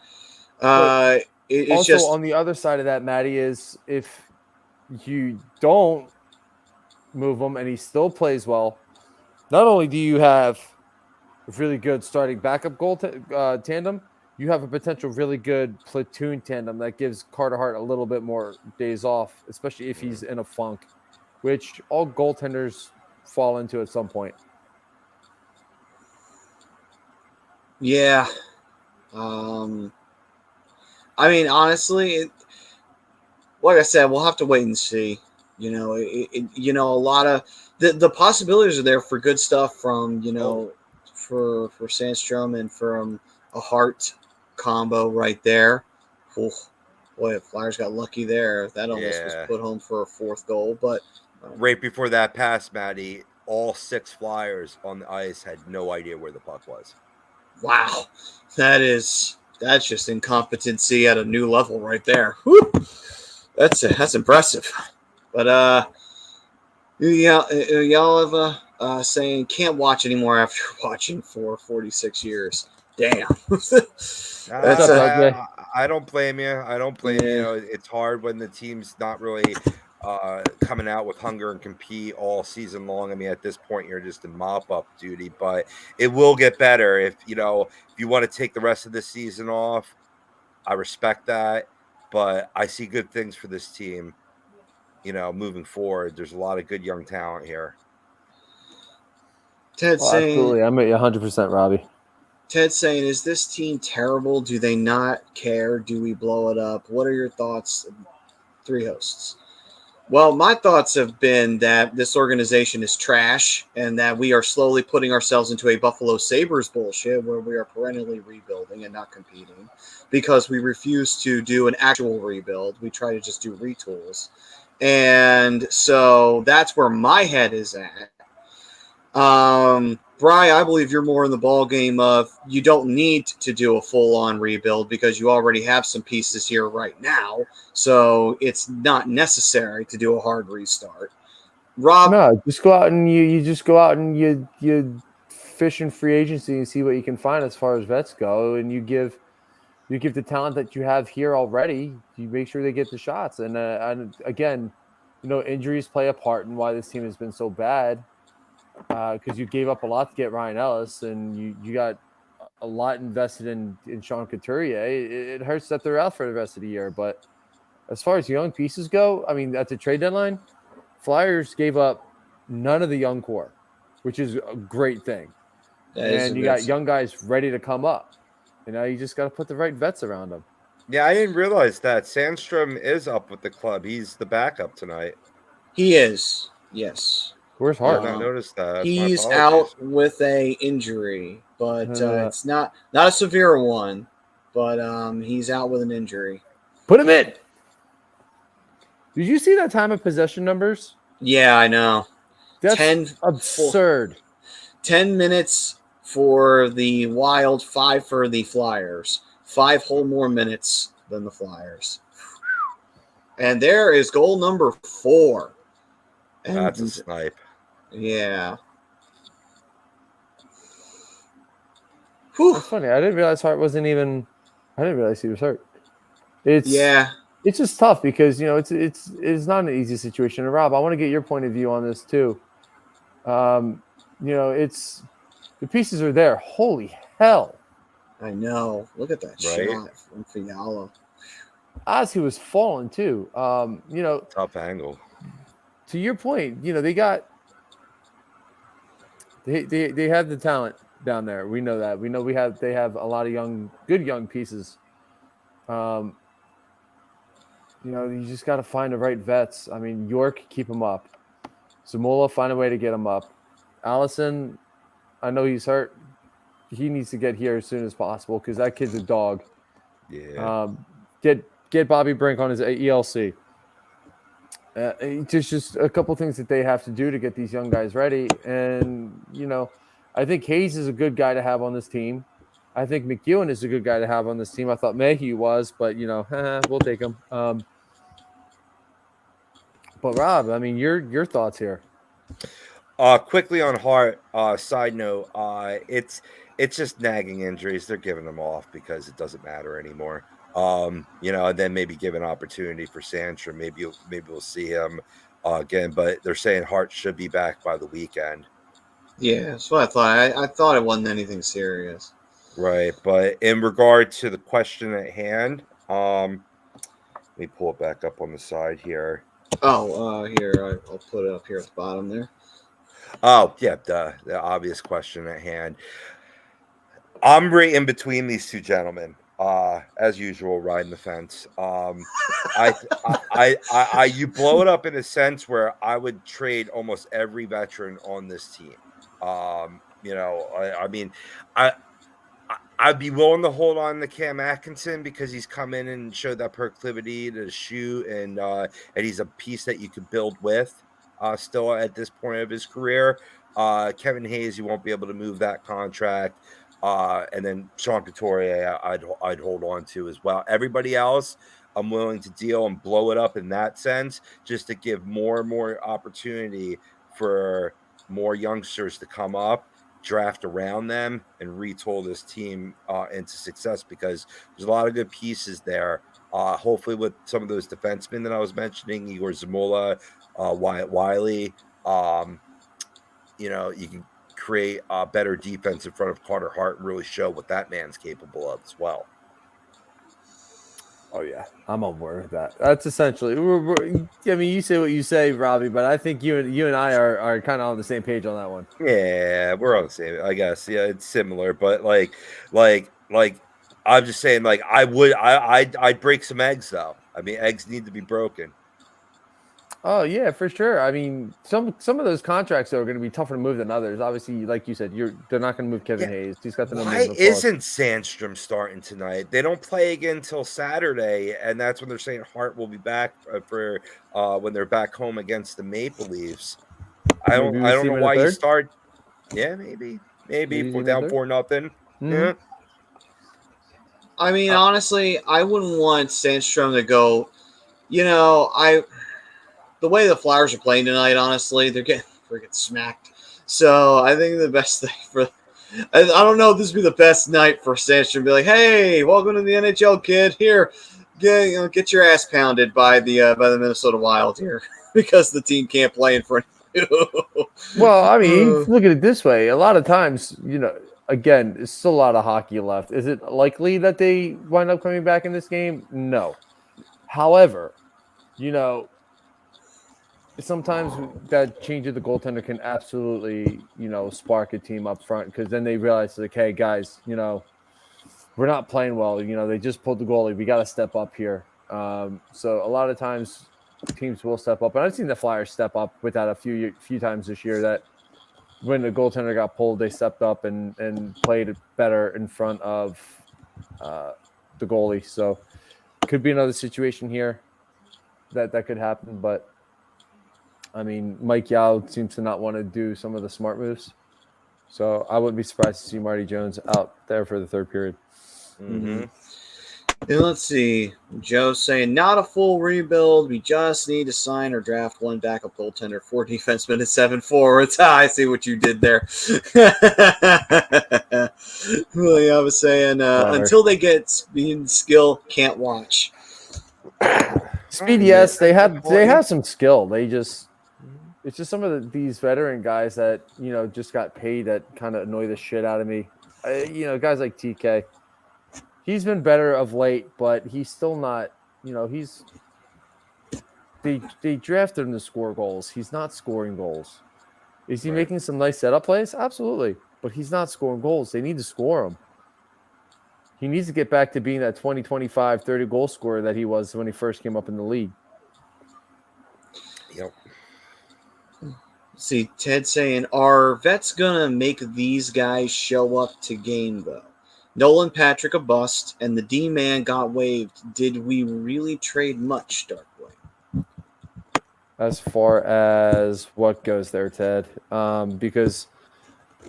S4: It's
S5: also,
S4: just
S5: on the other side of that, Matty, is if you don't move him and he still plays well, not only do you have a really good starting backup goal tandem, you have a potential really good platoon tandem that gives Carter Hart a little bit more days off, especially if he's in a funk, which all goaltenders fall into at some point.
S4: Yeah. I mean, honestly, like I said, we'll have to wait and see. A lot of the possibilities are there for good stuff from for Sandstrom and from a Hart combo right there. Oof, boy, Flyers got lucky there. That almost was put home for a fourth goal, but
S1: right before that pass, Matty, all 6 Flyers on the ice had no idea where the puck was.
S4: Wow, that's just incompetency at a new level right there. Whew. That's impressive. But y'all have saying can't watch anymore after watching for 46 years. Damn.
S1: I don't blame you. I don't blame you. It's hard when the team's not really coming out with hunger and compete all season long. I mean, at this point, you're just in mop-up duty, but it will get better if you want to take the rest of the season off. I respect that, but I see good things for this team. Moving forward, there's a lot of good young talent here.
S4: Ted saying,
S5: absolutely, I'm at 100%, Robbie.
S4: Ted saying, is this team terrible? Do they not care? Do we blow it up? What are your thoughts? 3 hosts. Well, my thoughts have been that this organization is trash and that we are slowly putting ourselves into a Buffalo Sabres bullshit where we are perennially rebuilding and not competing because we refuse to do an actual rebuild. We try to just do retools. And so that's where my head is at. Bri, I believe you're more in the ball game of you don't need to do a full-on rebuild because you already have some pieces here right now, so it's not necessary to do a hard restart. Rob,
S5: no, just go out and you just go out and you fish in free agency and see what you can find as far as vets go, and you give the talent that you have here already. You make sure they get the shots, and again, injuries play a part in why this team has been so bad. Because you gave up a lot to get Ryan Ellis, and you got a lot invested in Sean Couturier. It hurts that they're out for the rest of the year. But as far as young pieces go, I mean, at the trade deadline, Flyers gave up none of the young core, which is a great thing. And you got young guys ready to come up. You just got to put the right vets around them.
S1: Yeah, I didn't realize that. Sandstrom is up with the club. He's the backup tonight.
S4: He is, yes.
S5: Where's Hart?
S1: I noticed that.
S4: He's out with a injury, but it's not a severe one. But he's out with an injury.
S5: Put him in. Did you see that time of possession numbers?
S4: Yeah, I know.
S5: That's absurd.
S4: 10 minutes for the Wild, 5 for the Flyers. 5 whole more minutes than the Flyers. And there is goal number 4. And
S1: that's a snipe.
S4: Yeah.
S5: That's funny. I didn't realize Hart wasn't even. I didn't realize he was hurt. It's just tough because it's not an easy situation. And Rob, I want to get your point of view on this too. It's the pieces are there. Holy hell!
S4: I know. Look at that shot from Fiala.
S5: As he was falling too.
S1: Tough angle.
S5: To your point, they got. They have the talent down there. We know that. We know they have a lot of good young pieces. You just got to find the right vets. I mean, York, keep him up. Zamula, find a way to get him up. Allison, I know he's hurt. He needs to get here as soon as possible because that kid's a dog.
S1: Yeah.
S5: Get Bobby Brink on his ELC. There's just a couple things that they have to do to get these young guys ready. And, I think Hayes is a good guy to have on this team. I think McEwen is a good guy to have on this team. I thought Mayhew was, but, we'll take him. But, Rob, I mean, your thoughts here.
S1: Quickly on Hart, side note, it's just nagging injuries. They're giving them off because it doesn't matter anymore. And then maybe give an opportunity for Sandstrom. Maybe we'll see him again, but they're saying Hart should be back by the weekend.
S4: Yeah, that's what I thought. I thought it wasn't anything serious.
S1: Right, but in regard to the question at hand, let me pull it back up on the side here.
S4: Here, I'll put it up here at the bottom there.
S1: Oh, yeah, the obvious question at hand. I'm right in between these two gentlemen. As usual, riding the fence. You blow it up in a sense where I would trade almost every veteran on this team. I'd be willing to hold on to Cam Atkinson because he's come in and showed that proclivity to shoot, and he's a piece that you could build with. Still at this point of his career, Kevin Hayes, you won't be able to move that contract. And then Sean Couturier, I'd hold on to as well. Everybody else, I'm willing to deal and blow it up in that sense, just to give more and more opportunity for more youngsters to come up, draft around them, and retool this team into success, because there's a lot of good pieces there. Hopefully with some of those defensemen that I was mentioning, Igor Zamula, Wyatt Wiley, you can create a better defense in front of Carter Hart and really show what that man's capable of as well.
S5: Oh, yeah. I'm on board with that. That's essentially you say what you say, Robbie, but I think you and I are kind of on the same page on that one.
S1: Yeah, we're on the same, I guess. Yeah, it's similar, but like I'm just saying, like, I'd break some eggs though. I mean, eggs need to be broken.
S5: Oh yeah, for sure. I mean, some of those contracts are going to be tougher to move than others. Obviously, like you said, they're not going to move Kevin Hayes. He's got the number.
S1: Why isn't Sandstrom starting tonight? They don't play again until Saturday, and that's when they're saying Hart will be back for when they're back home against the Maple Leafs. I don't know why you start. Yeah, maybe we're down 4-0.
S5: Mm-hmm.
S1: Yeah.
S4: I mean, honestly, I wouldn't want Sandstrom to go. The way the Flyers are playing tonight, honestly, they're getting freaking smacked. So I think the best thing I don't know if this would be the best night for Sandstrom to be like, hey, welcome to the NHL, kid. Here, get your ass pounded by the Minnesota Wild here because the team can't play in front of you.
S5: Well, I mean, look at it this way. A lot of times, again, there's still a lot of hockey left. Is it likely that they wind up coming back in this game? No. However, sometimes that change of the goaltender can absolutely, spark a team up front, because then they realize, like, hey, guys, we're not playing well. They just pulled the goalie. We got to step up here. So a lot of times teams will step up. And I've seen the Flyers step up with that a few times this year, that when the goaltender got pulled, they stepped up and played better in front of the goalie. So could be another situation here that could happen, but I mean, Mike Yao seems to not want to do some of the smart moves. So I wouldn't be surprised to see Marty Jones out there for the third period.
S4: Mm-hmm. And let's see. Joe's saying, not a full rebuild. We just need to sign or draft one backup goaltender, 4 defensemen, and 7 forwards. I see what you did there. I was saying, until they get speed and skill, can't watch.
S5: Speed, yes, they have some skill. It's just some of these veteran guys that, just got paid that kind of annoy the shit out of me. Guys like TK. He's been better of late, but he's still not, they drafted him to score goals. He's not scoring goals. Is he making some nice setup plays? Absolutely. But he's not scoring goals. They need to score him. He needs to get back to being that 20, 25, 30 goal scorer that he was when he first came up in the league.
S1: Yep.
S4: See, Ted saying, are vets going to make these guys show up to game, though? Nolan Patrick a bust, and the D-man got waived. Did we really trade much, Darkway?
S5: as far as what goes there, Ted. Because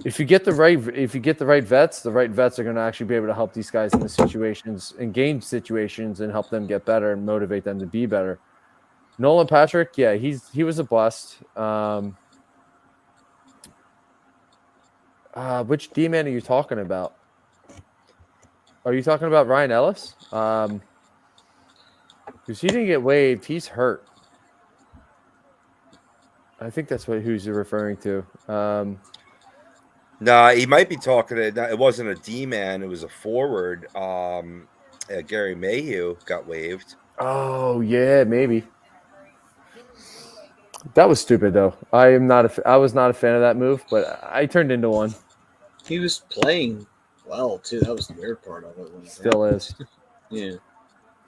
S5: if you get the right vets, the right vets are going to actually be able to help these guys in the situations, in game situations, and help them get better and motivate them to be better. Nolan Patrick, yeah, he was a bust. Which D-man are you talking about? Are you talking about Ryan Ellis? Because he didn't get waived. He's hurt. I think that's who's you're referring to.
S1: No, he might be talking. It wasn't a D man; it was a forward. Gary Mayhew got waived.
S5: Oh yeah, maybe. That was stupid though. I was not a fan of that move, but I turned into one.
S4: He was playing well too. That was the weird part of it. When it
S5: Still
S4: happened.
S5: is.
S4: Yeah.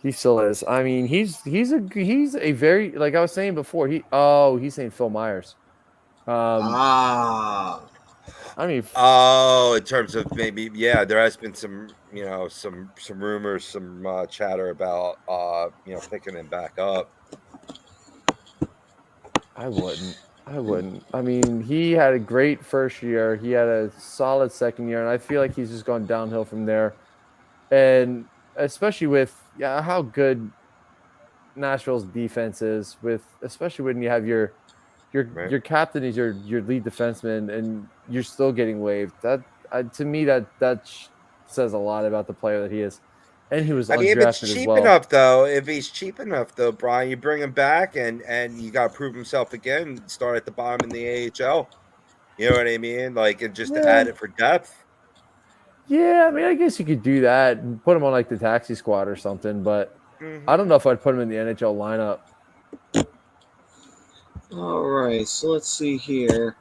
S5: He still is. I mean, he's a very, like I was saying before. He's saying Phil Myers.
S4: Ah.
S5: I mean,
S1: In terms of maybe, yeah, there has been some, some rumors, some chatter about, picking him back up.
S5: I wouldn't. I mean, he had a great first year. He had a solid second year, and I feel like he's just gone downhill from there. And especially with how good Nashville's defense is, especially when you have your captain is your lead defenseman, and you're still getting waived. That to me that says a lot about the player that he is, and he was
S1: If it's
S5: undrafted as
S1: cheap
S5: well.
S1: enough, though, Brian, you bring him back and you got to prove himself again. Start at the bottom in the AHL. You know what I mean? Like, and just add it for depth.
S5: Yeah, I mean, I guess you could do that and put him on like the taxi squad or something, but I don't know if I'd put him in the NHL lineup.
S4: All right, so let's see here.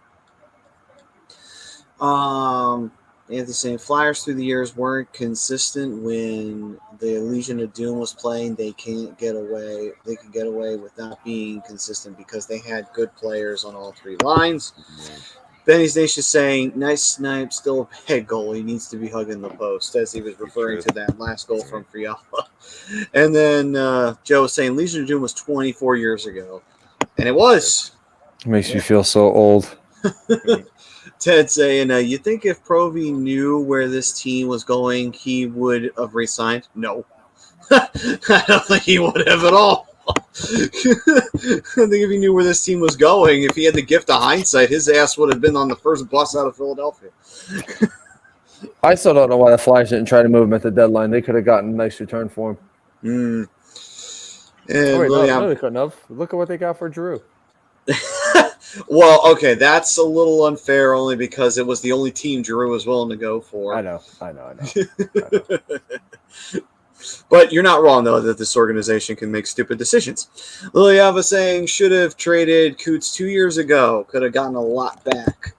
S4: Anthony saying Flyers through the years weren't consistent. When the Legion of Doom was playing, they can't get away. They can get away with not being consistent because they had good players on all three lines. Benny's Nation saying, nice snipe, still a bad goal. He needs to be hugging the post, as he was referring to that last goal from Fiala. And then Joe was saying Legion of Doom was 24 years ago. And it was.
S5: It makes me feel so old.
S4: Ted saying, you think if Provy knew where this team was going, he would have resigned? No. I don't think he would have at all. I think if he knew where this team was going, if he had the gift of hindsight, his ass would have been on the first bus out of Philadelphia.
S5: I still don't know why the Flyers didn't try to move him at the deadline. They could have gotten a nice return for him.
S4: And
S5: no, they couldn't have. Look at what they got for Giroux.
S4: Well, okay, that's a little unfair only because it was the only team Giroux was willing to go for.
S5: I know.
S4: But you're not wrong, though, that this organization can make stupid decisions. Liliava saying should have traded Coots 2 years ago. Could have gotten a lot back.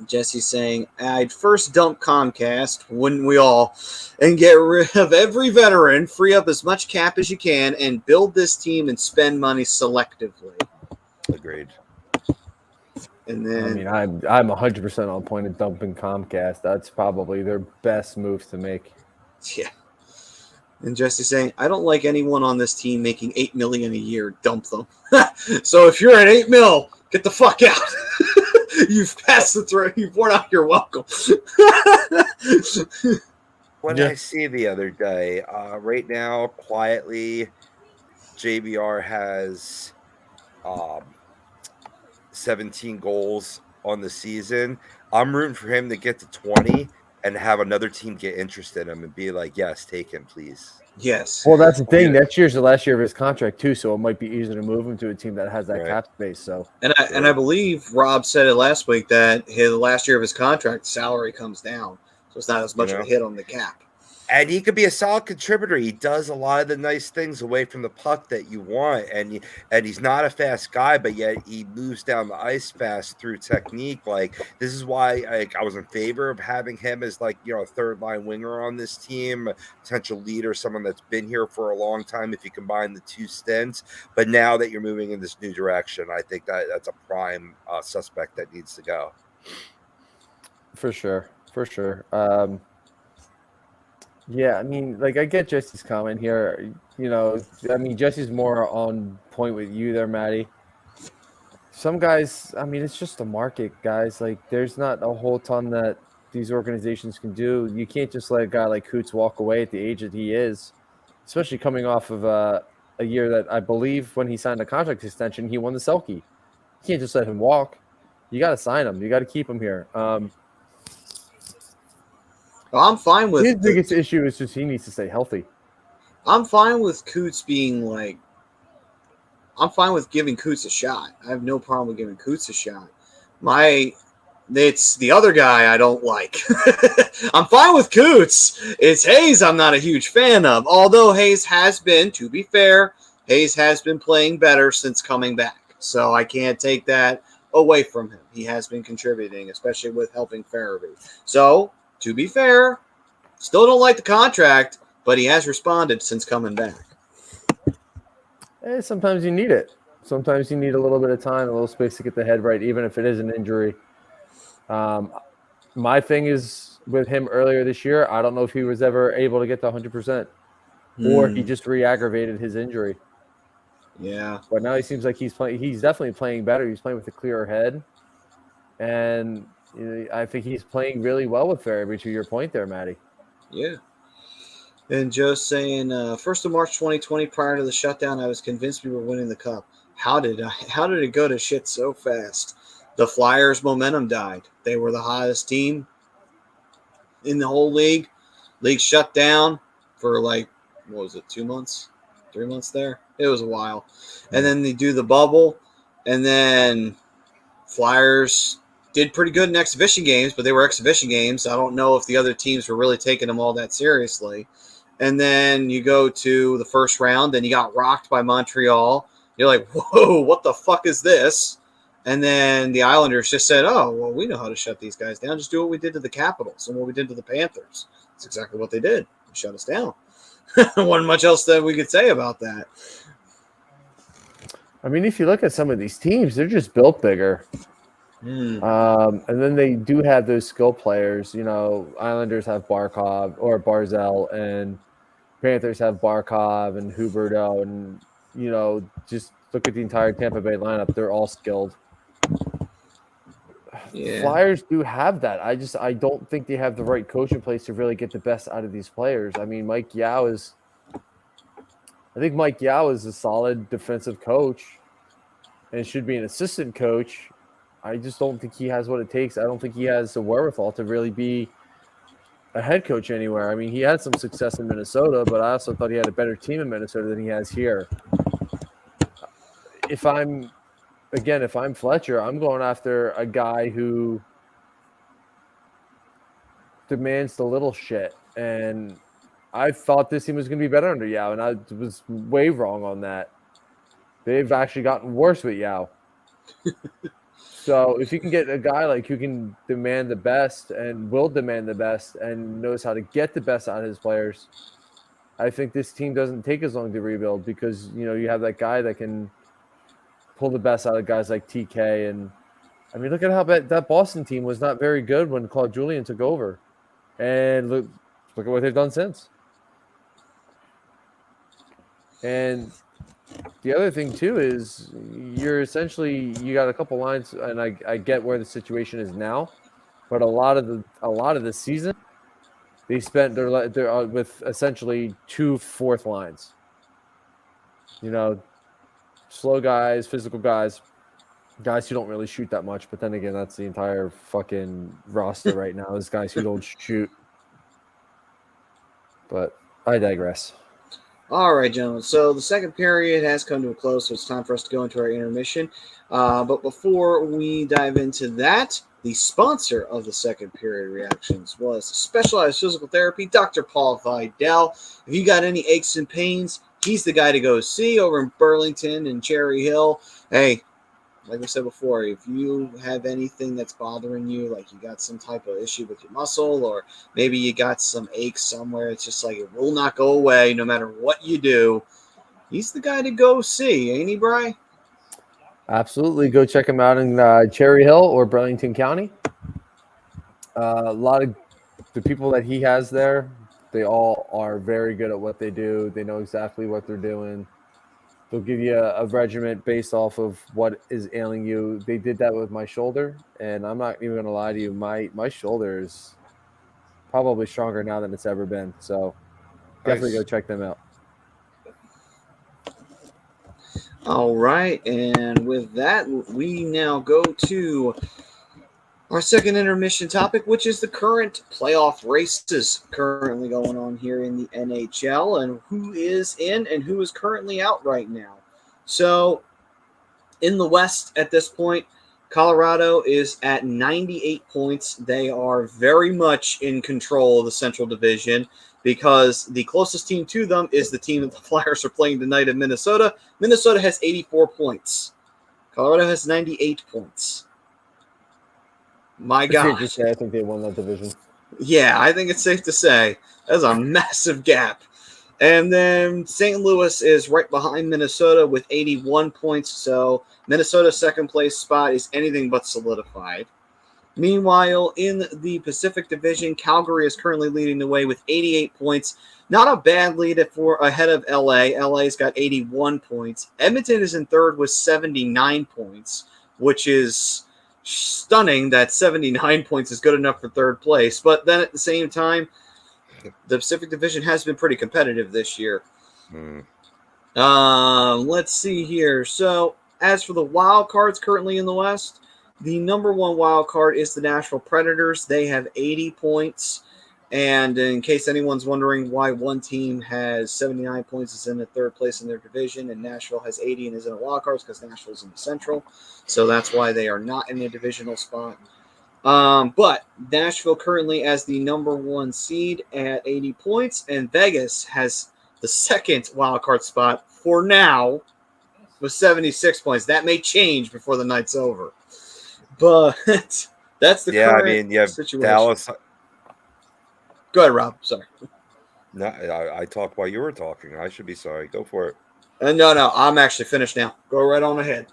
S4: Jesse saying, I'd first dump Comcast, wouldn't we all, and get rid of every veteran, free up as much cap as you can, and build this team and spend money selectively.
S1: Agreed.
S4: And then,
S5: I mean, I'm 100% on point of dumping Comcast. That's probably their best move to make.
S4: Yeah. And Jesse saying, I don't like anyone on this team making $8 million a year. Dump them. So if you're at $8 million, get the fuck out. You've passed the throw. You've worn out your welcome.
S1: What did I see the other day? Right now, quietly, JBR has 17 goals on the season. I'm rooting for him to get to 20 and have another team get interested in him and be like, yes, take him, please.
S4: Yes.
S5: Well, that's the thing. Next year's the last year of his contract too, so it might be easier to move him to a team that has that cap space. So,
S4: and I believe Rob said it last week that his last year of his contract salary comes down, so it's not as much of a hit on the cap.
S1: And he could be a solid contributor. He does a lot of the nice things away from the puck that you want. And he's not a fast guy, but yet he moves down the ice fast through technique. Like, this is why I was in favor of having him as, like, a third line winger on this team, a potential leader, someone that's been here for a long time if you combine the two stints. But now that you're moving in this new direction, I think that's a prime suspect that needs to go.
S5: For sure. Yeah, I mean, like, I get Jesse's comment here. I mean, Jesse's more on point with you there, Maddie. some guys, I mean, it's just the market, guys. Like, there's not a whole ton that these organizations can do. You can't just let a guy like Coots walk away at the age that he is, especially coming off of a year that I believe when he signed a contract extension, he won the Selke. You can't just let him walk. You got to sign him. You got to keep him here.
S4: I'm fine with
S5: His biggest issue is just he needs to stay healthy.
S4: I'm fine with Coots being like. I'm fine with giving Coots a shot. I have no problem with giving Coots a shot. It's the other guy I don't like. I'm fine with Coots. It's Hayes I'm not a huge fan of. Although Hayes has been, to be fair, Hayes has been playing better since coming back. So I can't take that away from him. He has been contributing, especially with helping Farabee. So, to be fair, still don't like the contract, but he has responded since coming back.
S5: Sometimes you need it. Sometimes you need a little bit of time, a little space to get the head right, even if it is an injury. My thing is with him earlier this year, I don't know if he was ever able to get to 100% or he just re-aggravated his injury.
S4: Yeah.
S5: But now he seems like he's definitely playing better. He's playing with a clearer head. And I think he's playing really well with Farabee, to your point there, Matty.
S4: Yeah. And Joe saying, 1st of March 2020, prior to the shutdown, I was convinced we were winning the cup. How did it go to shit so fast? The Flyers' momentum died. They were the hottest team in the whole league. League shut down for 2 months? 3 months there? It was a while. And then they do the bubble. And then Flyers did pretty good in exhibition games, but they were exhibition games. I don't know if the other teams were really taking them all that seriously. And then you go to the first round, and you got rocked by Montreal. You're like, whoa, what the fuck is this? And then the Islanders just said, oh, well, we know how to shut these guys down. Just do what we did to the Capitals and what we did to the Panthers. That's exactly what they did. They shut us down. Wasn't much else that we could say about that.
S5: I mean, if you look at some of these teams, they're just built bigger. And then they do have those skill players. Islanders have Barkov or Barzell, and Panthers have Barkov and Huberto, and just look at the entire Tampa Bay lineup; they're all skilled. Yeah. Flyers do have that. I don't think they have the right coach in place to really get the best out of these players. I mean, Mike Yao is a solid defensive coach, and should be an assistant coach. I just don't think he has what it takes. I don't think he has the wherewithal to really be a head coach anywhere. I mean, he had some success in Minnesota, but I also thought he had a better team in Minnesota than he has here. If I'm Fletcher, I'm going after a guy who demands the little shit. And I thought this team was going to be better under Yao, and I was way wrong on that. They've actually gotten worse with Yao. So if you can get a guy who can demand the best and will demand the best and knows how to get the best out of his players, I think this team doesn't take as long to rebuild because, you have that guy that can pull the best out of guys like TK. And, I mean, look at how bad that Boston team was not very good when Claude Giroux took over. And look at what they've done since. And the other thing, too, is you got a couple lines, and I get where the situation is now, but a lot of the season, they spent their with essentially 2 fourth lines. Slow guys, physical guys who don't really shoot that much. But then again, that's the entire fucking roster right now is guys who don't shoot. But I digress.
S4: All right, gentlemen. So the second period has come to a close, so it's time for us to go into our intermission. But before we dive into that, the sponsor of the second period reactions was Specialized Physical Therapy, Dr. Paul Vidal. If you got any aches and pains, he's the guy to go see over in Burlington and Cherry Hill. Hey, like we said before, if you have anything that's bothering you, like you got some type of issue with your muscle, or maybe you got some ache somewhere, it's just like it will not go away no matter what you do, he's the guy to go see, ain't he, Bri?
S5: Absolutely. Go check him out in Cherry Hill or Burlington County. A lot of the people that he has there, they all are very good at what they do. They know exactly what they're doing. They'll give you a regiment based off of what is ailing you. They did that with my shoulder, and I'm not even going to lie to you. My shoulder is probably stronger now than it's ever been. So definitely go check them out.
S4: All right, and with that, we now go to our second intermission topic, which is the current playoff races currently going on here in the NHL and who is in and who is currently out right now. So in the West at this point, Colorado is at 98 points. They are very much in control of the Central Division because the closest team to them is the team that the Flyers are playing tonight in Minnesota. Minnesota has 84 points. Colorado has 98 points. My God.
S5: I think they won that division.
S4: Yeah, I think it's safe to say that's a massive gap. And then St. Louis is right behind Minnesota with 81 points. So Minnesota's second place spot is anything but solidified. Meanwhile, in the Pacific Division, Calgary is currently leading the way with 88 points. Not a bad lead ahead of LA. LA's got 81 points. Edmonton is in third with 79 points, which is stunning that 79 points is good enough for third place. But then at the same time, the Pacific Division has been pretty competitive this year. Let's see here. So as for the wild cards currently in the West, the number one wild card is the Nashville Predators. They have 80 points. And in case anyone's wondering why one team has 79 points, is in the third place in their division, and Nashville has 80 and is in a wild card, because Nashville's in the Central. So that's why they are not in a divisional spot. But Nashville currently as the number one seed at 80 points, and Vegas has the second wild card spot for now with 76 points. That may change before the night's over. But that's the current
S1: you have
S4: situation.
S1: Dallas.
S4: Go ahead, Rob. Sorry.
S1: No, I talked while you were talking. I should be sorry. Go for it.
S4: No, I'm actually finished now. Go right on ahead.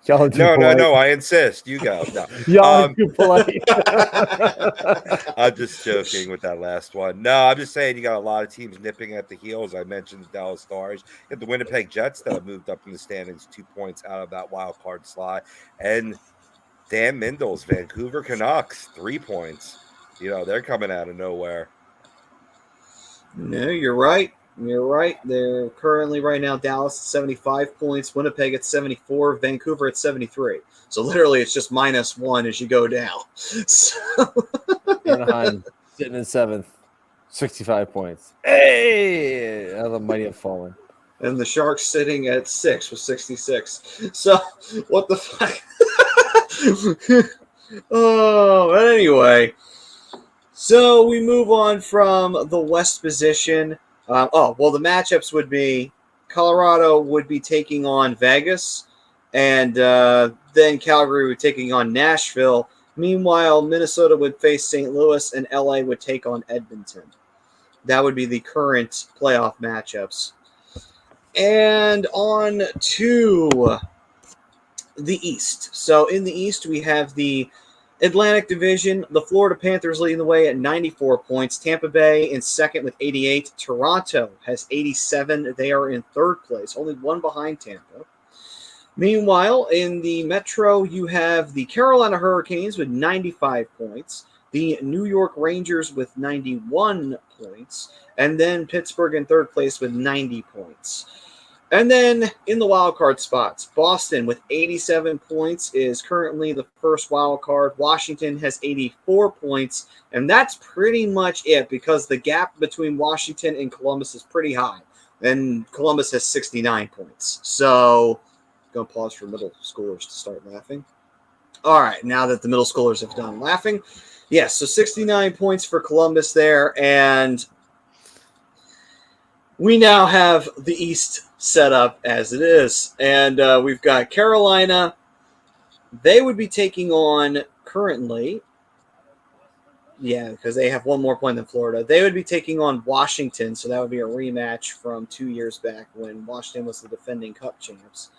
S1: No, I insist. You go. No.
S5: Y'all too polite.
S1: I'm just joking with that last one. No, I'm just saying you got a lot of teams nipping at the heels. I mentioned the Dallas Stars. You have the Winnipeg Jets that have moved up in the standings 2 points out of that wild card slot. And Dan Mindell's Vancouver Canucks, 3 points. They're coming out of nowhere.
S4: No, you're right. You're right. They're currently right now Dallas at 75 points, Winnipeg at 74, Vancouver at 73. So literally it's just -1 as you go down. So
S5: Anaheim sitting in 7th, 65 points. Hey! How the mighty have fallen.
S4: And the Sharks sitting at 6 with 66. So what the fuck? But anyway. So we move on from the West position. The matchups would be Colorado would be taking on Vegas, and then Calgary would be taking on Nashville. Meanwhile, Minnesota would face St. Louis, and LA would take on Edmonton. That would be the current playoff matchups. And on to the East. So in the East, we have the Atlantic Division, the Florida Panthers leading the way at 94 points. Tampa Bay in second with 88. Toronto has 87. They are in third place, only one behind Tampa. Meanwhile, in the Metro, you have the Carolina Hurricanes with 95 points, the New York Rangers with 91 points, and then Pittsburgh in third place with 90 points. And then in the wild card spots, Boston with 87 points is currently the first wild card. Washington has 84 points, and that's pretty much it because the gap between Washington and Columbus is pretty high. And Columbus has 69 points. So, going to pause for middle schoolers to start laughing. All right, now that the middle schoolers have done laughing. Yes, so 69 points for Columbus there, and we now have the East set up as it is. And we've got Carolina. They would be taking on currently, because they have one more point than Florida. They would be taking on Washington, so that would be a rematch from 2 years back when Washington was the defending Cup champs.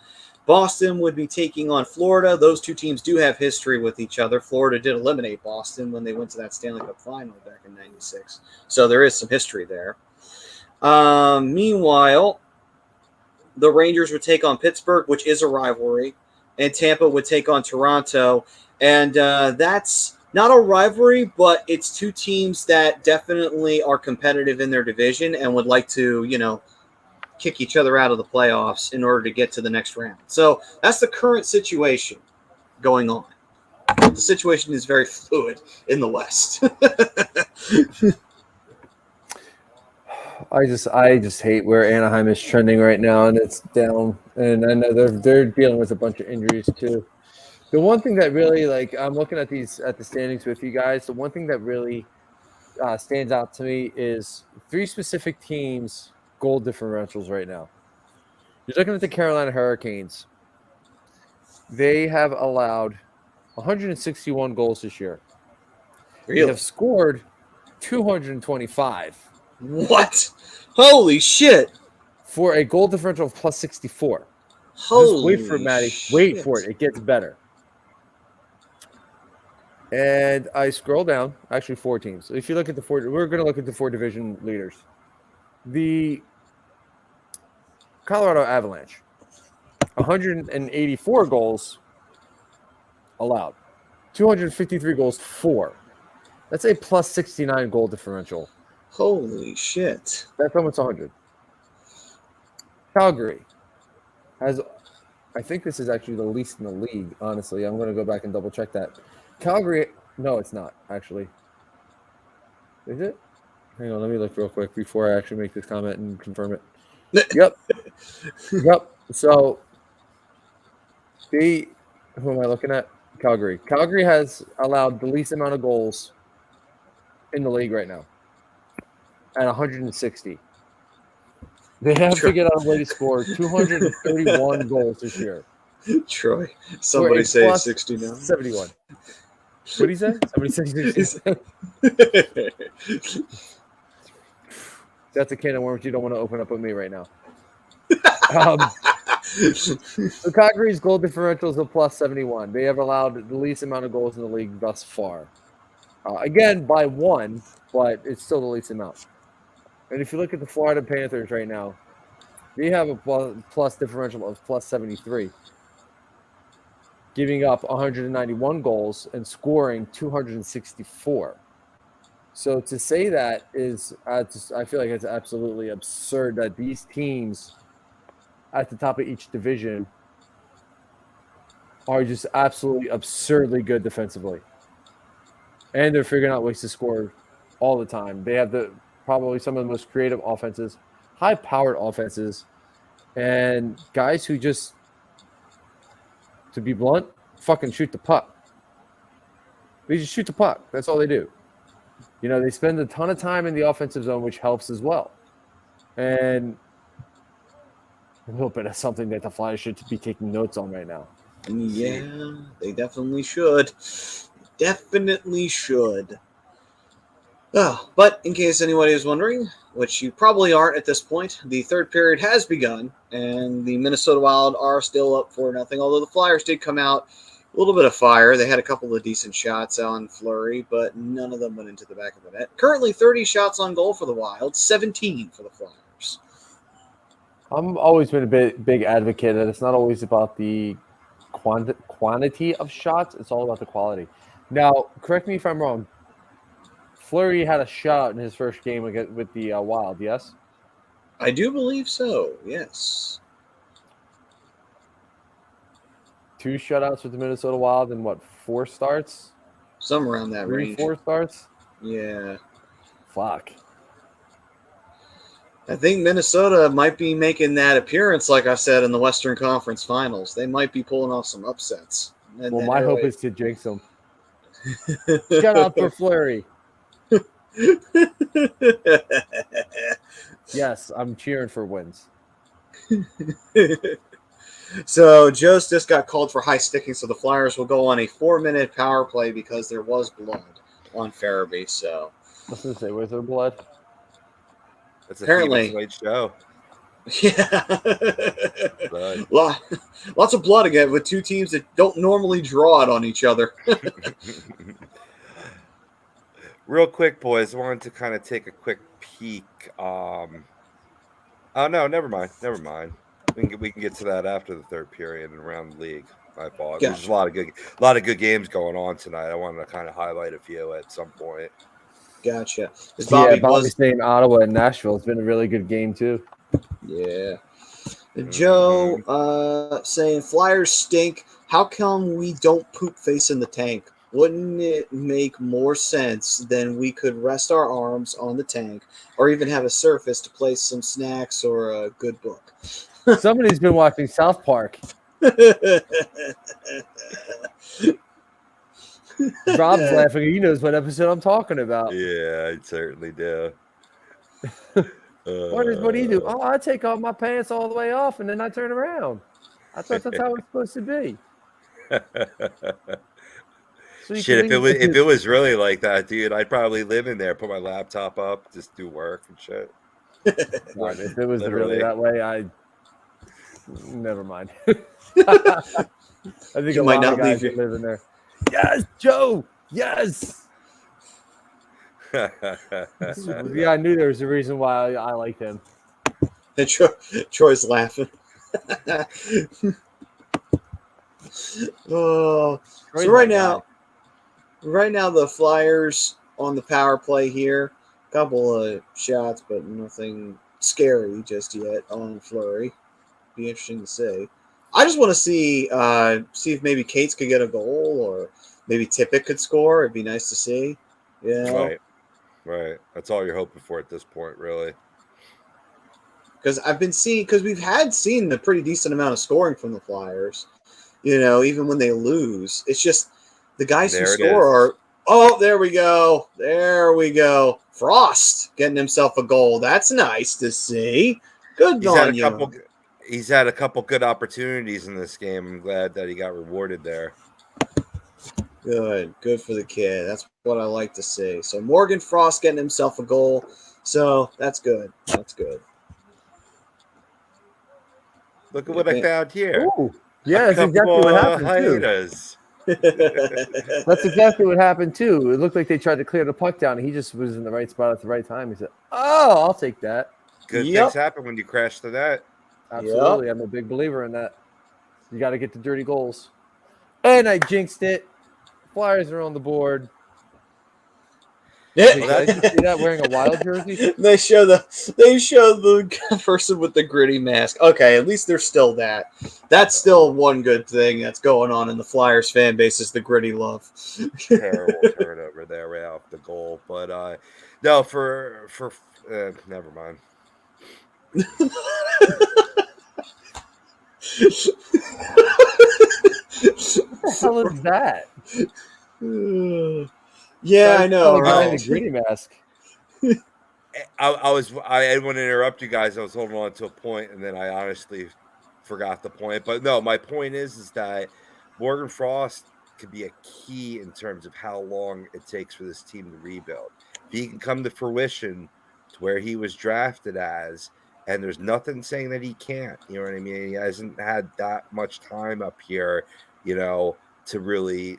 S4: Boston would be taking on Florida. Those two teams do have history with each other. Florida did eliminate Boston when they went to that Stanley Cup final back in '96. So there is some history there. Meanwhile, the Rangers would take on Pittsburgh, which is a rivalry, and Tampa would take on Toronto. And that's not a rivalry, but it's two teams that definitely are competitive in their division and would like to, kick each other out of the playoffs in order to get to the next round. So that's the current situation going on. The situation is very fluid in the West.
S5: I just hate where Anaheim is trending right now, and it's down. And I know they're dealing with a bunch of injuries too. The one thing that really, I'm looking at the standings with you guys. The one thing that really stands out to me is three specific teams' goal differentials right now. You're looking at the Carolina Hurricanes. They have allowed 161 goals this year.
S4: Really?
S5: They have scored 225.
S4: What? Holy shit!
S5: For a goal differential of plus 64.
S4: Holy
S5: Just wait for it, Maddie. Wait for it. It gets better. And I scroll down. Actually, 4 teams. If you look at we're going to look at the 4 division leaders. The Colorado Avalanche, 184 goals allowed, 253 goals for. That's a plus 69 goal differential.
S4: Holy shit.
S5: That's almost 100. Calgary has, I think this is actually the least in the league, honestly. I'm going to go back and double check that. Calgary, no, it's not, actually. Is it? Hang on, let me look real quick before I actually make this comment and confirm it. Yep. Yep. So, who am I looking at? Calgary. Calgary has allowed the least amount of goals in the league right now at 160. They have to get on a way to score 231 goals this year.
S4: Troy, somebody say 69.
S5: 71. What did he say? Somebody said 67. That's a can of worms you don't want to open up with me right now. So Calgary's goal differential is a plus 71. They have allowed the least amount of goals in the league thus far. Again, by 1, but it's still the least amount. And if you look at the Florida Panthers right now, they have a plus differential of plus 73, giving up 191 goals and scoring 264. So to say that is, I feel like it's absolutely absurd that these teams at the top of each division are just absolutely absurdly good defensively. And they're figuring out ways to score all the time. They have probably some of the most creative offenses, high-powered offenses, and guys who just, to be blunt, fucking shoot the puck. They just shoot the puck. That's all they do. They spend a ton of time in the offensive zone, which helps as well. And a little bit of something that the Flyers should be taking notes on right now.
S4: Yeah, they definitely should. Definitely should. Oh, but in case anybody is wondering, which you probably aren't at this point, the third period has begun, and the Minnesota Wild are still up 4-0, although the Flyers did come out a little bit of fire. They had a couple of decent shots on Fleury, but none of them went into the back of the net. Currently 30 shots on goal for the Wild, 17 for the Flyers.
S5: I'm always been a big advocate that it's not always about the quantity of shots. It's all about the quality. Now, correct me if I'm wrong. Fleury had a shutout in his first game with the Wild, yes?
S4: I do believe so, yes.
S5: 2 shutouts with the Minnesota Wild and 4 starts?
S4: Somewhere around that
S5: 3,
S4: range.
S5: 4 starts?
S4: Yeah.
S5: Fuck.
S4: I think Minnesota might be making that appearance, like I said, in the Western Conference Finals. They might be pulling off some upsets.
S5: Well, my hope is to jinx them. Shout out for Fleury. Yes, I'm cheering for wins.
S4: So Joe's just got called for high sticking, so the Flyers will go on a 4-minute power play because there was blood on Farabee. So
S5: I was going to say, where's their blood?
S1: That's
S4: apparently
S1: a show.
S4: Yeah, lots of blood again with two teams that don't normally draw it on each other.
S1: Real quick, boys, I wanted to kind of take a quick peek. Oh no, never mind. We can get to that after the third period and around the league. I thought
S4: Gotcha.
S1: there's a lot of good games going on tonight. I wanted to kind of highlight a few at some point.
S4: Gotcha. Is
S5: Bobby's
S4: was
S5: saying Ottawa and Nashville. It's been a really good game too.
S4: yeah. Joe saying Flyers stink. How come we don't poop face in the tank? Wouldn't it make more sense than we could rest our arms on the tank or even have a surface to place some snacks or a good book?
S5: Somebody's been watching South Park. Rob's laughing. He knows what episode I'm talking about.
S1: Yeah, I certainly do.
S5: What do you do? Oh, I take off my pants all the way off and then I turn around. I thought that's how it's supposed to be. So
S1: shit, if it was really like that, dude, I'd probably live in there, put my laptop up, just do work and shit.
S5: God, if it was really that way, never mind. I think
S4: you
S5: a
S4: might
S5: lot
S4: not
S5: of guys
S4: leave
S5: live in there. Yes, Joe. Yes. Yeah, I knew there was a reason why I liked him.
S4: And Troy's laughing. Oh, so right now the Flyers on the power play here. A couple of shots, but nothing scary just yet on Fleury. Be interesting to see. I just want to see if maybe Cates could get a goal or maybe Tippett could score. It'd be nice to see. Yeah.
S1: Right. That's all you're hoping for at this point, really.
S4: Because we've seen a pretty decent amount of scoring from the Flyers. You know, even when they lose, it's just the guys who score are. Oh, there we go. Frost getting himself a goal. That's nice to see. Good on you.
S1: He's had a couple good opportunities in this game. I'm glad that he got rewarded there.
S4: Good for the kid. That's what I like to see. So Morgan Frost getting himself a goal. So that's good.
S1: Look at what I found here.
S5: Ooh. Yeah, that's exactly what happened
S1: hyenas.
S5: Too. That's exactly what happened too. It looked like they tried to clear the puck down, and he just was in the right spot at the right time. He said, "Oh, I'll take that."
S1: Good things happen when you crash to that.
S5: Absolutely, I'm a big believer in that. You got to get the dirty goals. And I jinxed it. Flyers are on the board.
S4: Yeah,
S5: did you see that wearing a Wild jersey?
S4: They show the person with the gritty mask. Okay, at least there's still that. That's still one good thing that's going on in the Flyers fan base is the gritty love.
S1: Terrible turnover there right off the goal, but no, for never mind.
S4: What
S5: the hell is that?
S4: Yeah, I know.
S5: The guy in the gritty mask.
S1: I didn't want to interrupt you guys. I was holding on to a point, and then I honestly forgot the point. But no, my point is that Morgan Frost could be a key in terms of how long it takes for this team to rebuild. If he can come to fruition to where he was drafted as, and there's nothing saying that he can't. You know what I mean? He hasn't had that much time up here, to really,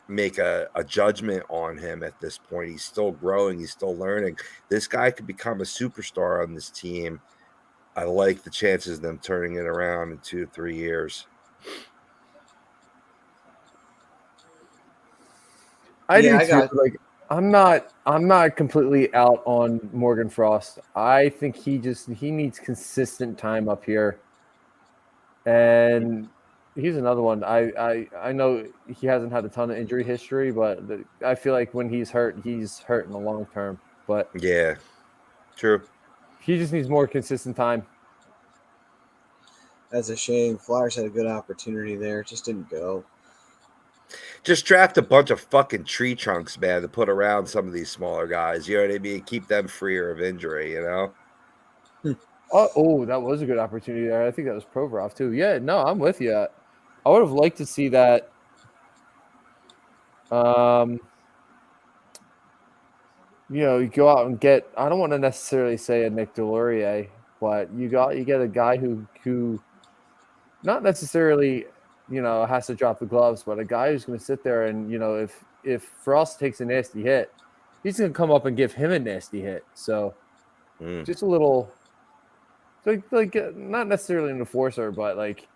S1: make a judgment on him at this point. He's still growing. He's still learning. This guy could become a superstar on this team. I like the chances of them turning it around in 2 to 3 years.
S5: I do too. I'm not completely out on Morgan Frost. I think he needs consistent time up here. And he's another one. I know he hasn't had a ton of injury history, but I feel like when he's hurt in the long term. But
S1: yeah, true.
S5: He just needs more consistent time.
S4: That's a shame. Flyers had a good opportunity there. It just didn't go.
S1: Just draft a bunch of fucking tree trunks, man, to put around some of these smaller guys. You know what I mean? Keep them freer of injury,
S5: Oh, that was a good opportunity there. I think that was Provorov too. Yeah, no, I'm with you. I would have liked to see that. You go out and get. I don't want to necessarily say a Nick Delorier, but you get a guy who, not necessarily, has to drop the gloves, but a guy who's going to sit there and if Frost takes a nasty hit, he's going to come up and give him a nasty hit. So, just a little not necessarily an enforcer, but like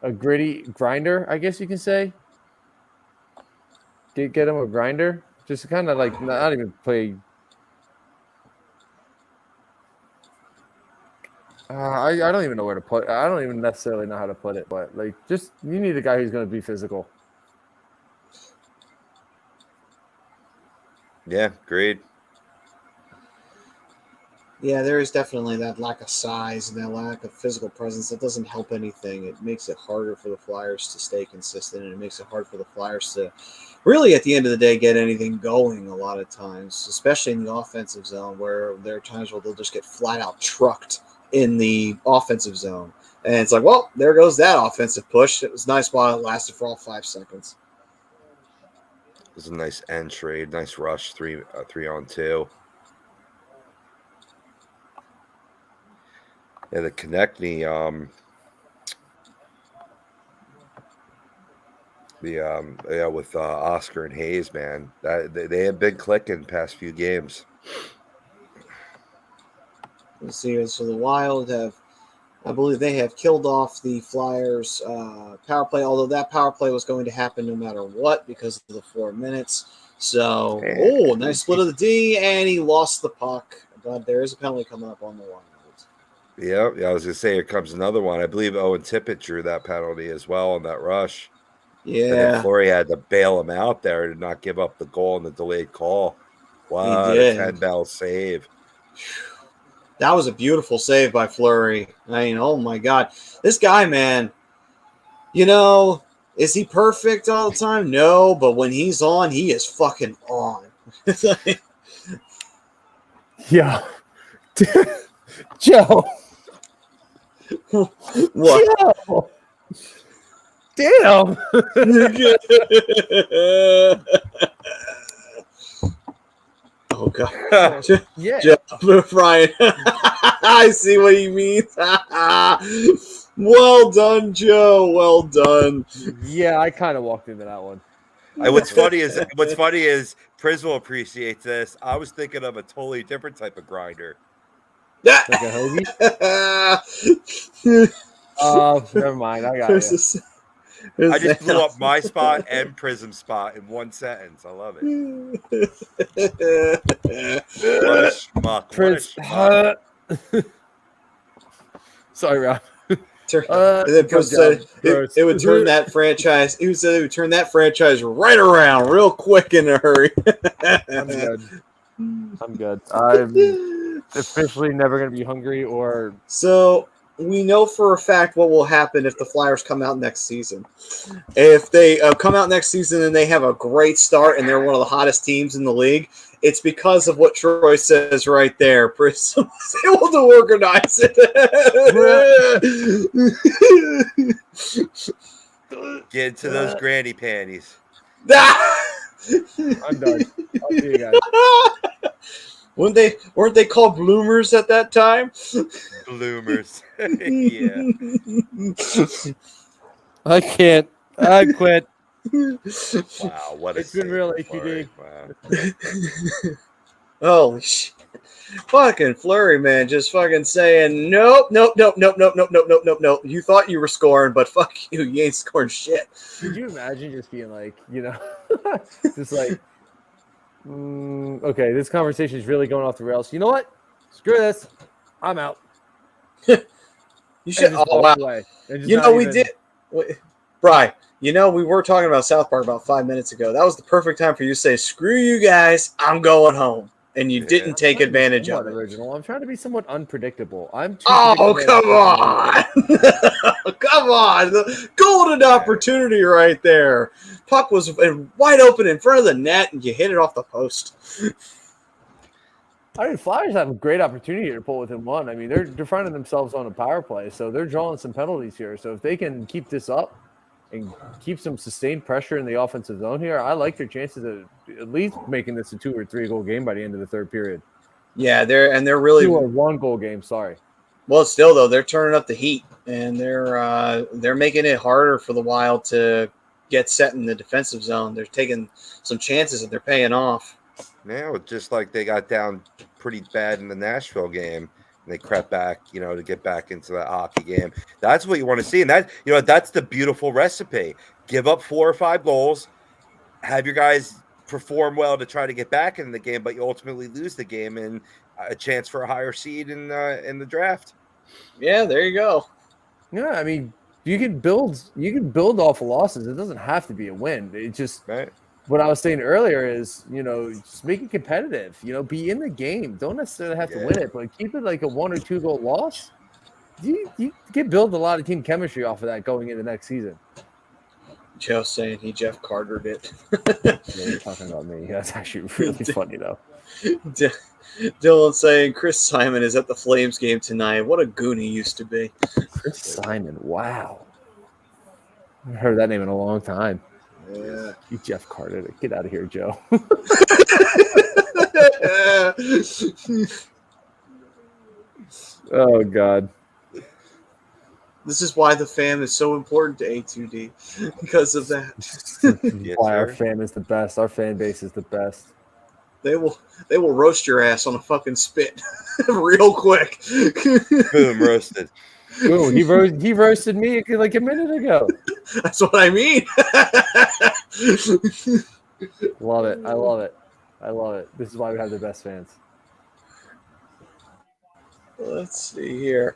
S5: a gritty grinder, I guess you can say. Get him a grinder, just to kind of like not even play. I don't even know where to put. I don't even necessarily know how to put it, but like, just you need a guy who's going to be physical.
S1: Yeah, agreed.
S4: Yeah, there is definitely that lack of size and that lack of physical presence. That doesn't help anything. It makes it harder for the Flyers to stay consistent, and it makes it hard for the Flyers to really, at the end of the day, get anything going a lot of times, especially in the offensive zone, where there are times where they'll just get flat out trucked in the offensive zone. And it's like, well, there goes that offensive push. It was nice while it lasted for all 5 seconds.
S1: It was a nice end trade, nice rush, 3-on-2. Yeah, the Konechny, with Oscar and Hayes, man, that they have been clicking past few games.
S4: Let's see. So the Wild I believe they have killed off the Flyers' power play, although that power play was going to happen no matter what because of the 4 minutes. So, nice split of the D, and he lost the puck. But there is a penalty coming up on the Wild.
S1: Yeah, I was going to say, here comes another one. I believe Owen Tippett drew that penalty as well on that rush.
S4: Yeah.
S1: And then Fleury had to bail him out there to not give up the goal in the delayed call. What a 10-bell save.
S4: That was a beautiful save by Fleury. I mean, oh my God. This guy, man, is he perfect all the time? No, but when he's on, he is fucking on.
S5: Yeah. Joe.
S4: What?
S5: Joe. Damn.
S4: Oh God.
S5: Yeah.
S4: Brian. I see what you mean. Well done, Joe. Well done.
S5: Yeah, I kind of walked into that one.
S1: What's funny is Priz will appreciate this. I was thinking of a totally different type of grinder.
S5: Like a hoagie? Oh, never mind. I got it.
S1: I just blew up my spot and Prism spot in one sentence. I love it. What a schmuck.
S5: Sorry, Rob.
S4: And then Chris said it would turn that franchise. He said it would turn that franchise right around real quick in a hurry.
S5: I'm good. I'm officially never going to be hungry or.
S4: So we know for a fact what will happen if the Flyers come out next season. If they come out next season and they have a great start and they're one of the hottest teams in the league, it's because of what Troy says right there. Prism was able to organize it.
S1: Get into those granny panties.
S5: I'm done. I'll see you guys.
S4: Weren't they called bloomers at that time?
S1: Bloomers. Yeah.
S5: I can't. I quit.
S1: Wow, what
S5: it's been real ATD.
S1: Wow.
S4: Holy shit. Fucking Fleury, man, just fucking saying nope. You thought you were scoring, but fuck you, you ain't scoring shit.
S5: Could you imagine just being like, just like, okay, this conversation is really going off the rails. You know what? Screw this. I'm out.
S4: You should. Oh wow. We did. Brian, we were talking about South Park about 5 minutes ago. That was the perfect time for you to say, "Screw you guys, I'm going home." And you didn't take advantage of it.
S5: Original. I'm trying to be somewhat unpredictable.
S4: Come on. Come on. The golden opportunity right there. Puck was wide open in front of the net, and you hit it off the post.
S5: I mean, Flyers have a great opportunity to pull within one. I mean, they're finding themselves on a power play, so they're drawing some penalties here. So if they can keep this up and keep some sustained pressure in the offensive zone here, I like their chances of at least making this a 2 or 3 goal game by the end of the third period.
S4: Yeah, they're really
S5: 2 or 1 goal game. Sorry.
S4: Well, still though, they're turning up the heat, and they're making it harder for the Wild to get set in the defensive zone. They're taking some chances and they're paying off.
S1: Now, just like they got down pretty bad in the Nashville game, And they crept back, to get back into that hockey game. That's what you want to see. And that's the beautiful recipe. Give up 4 or 5 goals, have your guys perform well to try to get back in the game, but you ultimately lose the game and a chance for a higher seed in the draft.
S4: Yeah, there you go.
S5: Yeah, I mean, you can build off of losses. It doesn't have to be a win. It just
S1: Right.
S5: What I was saying earlier is, just make it competitive. Be in the game. Don't necessarily have to win it, but keep it like a 1 or 2 goal loss. You can build a lot of team chemistry off of that going into next season.
S4: Joe saying he Jeff Cartered it.
S5: Yeah, you're talking about me. That's actually really funny, though.
S4: Dylan saying Chris Simon is at the Flames game tonight. What a goon he used to be.
S5: Chris Simon, wow. I haven't heard that name in a long time.
S4: Yeah.
S5: You Jeff Carter. Get out of here, Joe. Oh, God.
S4: This is why the fam is so important to A2D, because of that.
S5: Why our fan is the best. Our fan base is the best.
S4: They will roast your ass on a fucking spit real quick.
S1: Boom, roasted.
S5: Boom, he roasted me like a minute ago.
S4: That's what I mean.
S5: Love it. I love it. I love it. This is why we have the best fans.
S4: Let's see here.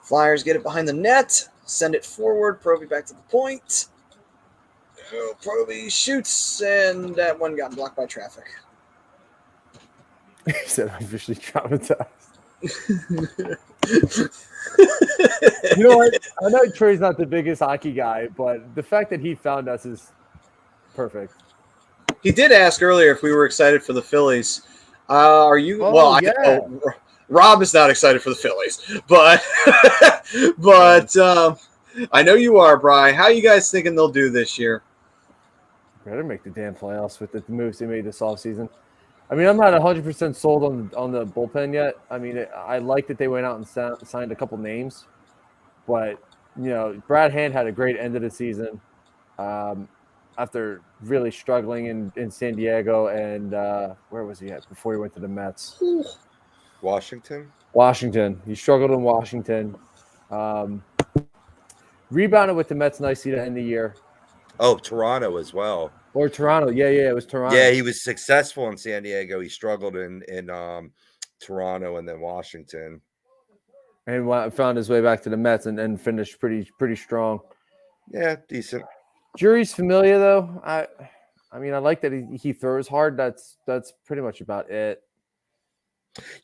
S4: Flyers get it behind the net. Send it forward. Proby back to the point. Oh, Proby shoots, and that one got blocked by traffic.
S5: He said I'm officially traumatized. You know what? I know Trey's not the biggest hockey guy, but the fact that he found us is perfect.
S4: He did ask earlier if we were excited for the Phillies. Are you?
S5: Oh,
S4: well,
S5: yeah.
S4: I know Rob is not excited for the Phillies, but I know you are, Bri. How are you guys thinking they'll do this year?
S5: Better make the damn playoffs with the moves they made this offseason. I mean, I'm not 100% sold on the bullpen yet. I mean, I like that they went out and signed a couple names, but Brad Hand had a great end of the season after really struggling in San Diego and where was he at before he went to the Mets?
S1: Washington.
S5: He struggled in Washington. Rebounded with the Mets nicely to end the year.
S1: Oh, Toronto as well.
S5: Or Toronto. Yeah, it was Toronto.
S1: Yeah, he was successful in San Diego. He struggled in Toronto and then Washington.
S5: And found his way back to the Mets and finished pretty strong.
S1: Yeah, decent.
S5: Jury's familiar though. I mean, I like that he throws hard. That's pretty much about it.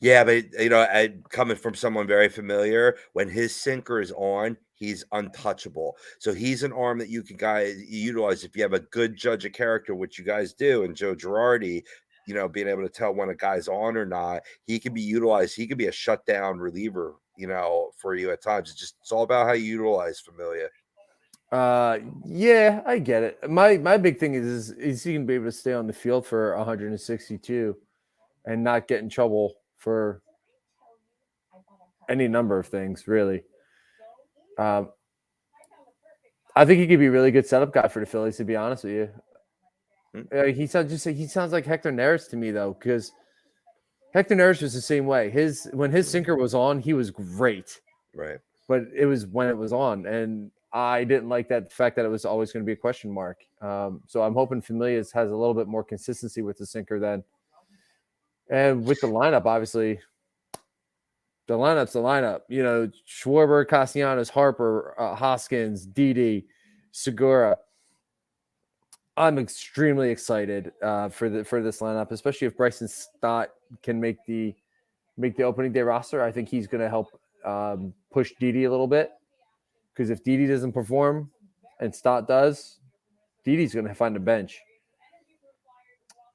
S1: Yeah, but coming from someone very familiar, when his sinker is on, he's untouchable. So he's an arm that you can guys utilize if you have a good judge of character, which you guys do. And Joe Girardi, being able to tell when a guy's on or not, he can be utilized. He could be a shutdown reliever, for you at times. It's all about how you utilize Familia.
S5: Yeah, I get it. My big thing is he can be able to stay on the field for 162 and not get in trouble for any number of things, really. I think he could be a really good setup guy for the Phillies, to be honest with you. He sounds like Hector Neris to me, though, because Hector Neris was the same way. When his sinker was on, he was great.
S1: Right.
S5: But it was when it was on, and I didn't like the fact that it was always going to be a question mark. So I'm hoping Familia has a little bit more consistency with the sinker then. And with the lineup, obviously, the lineup's the lineup. Schwarber, Castellanos, Harper, Hoskins, Didi, Segura. I'm extremely excited for this lineup, especially if Bryson Stott can make the opening day roster. I think he's going to help push Didi a little bit, because if Didi doesn't perform and Stott does, Didi's going to find a bench.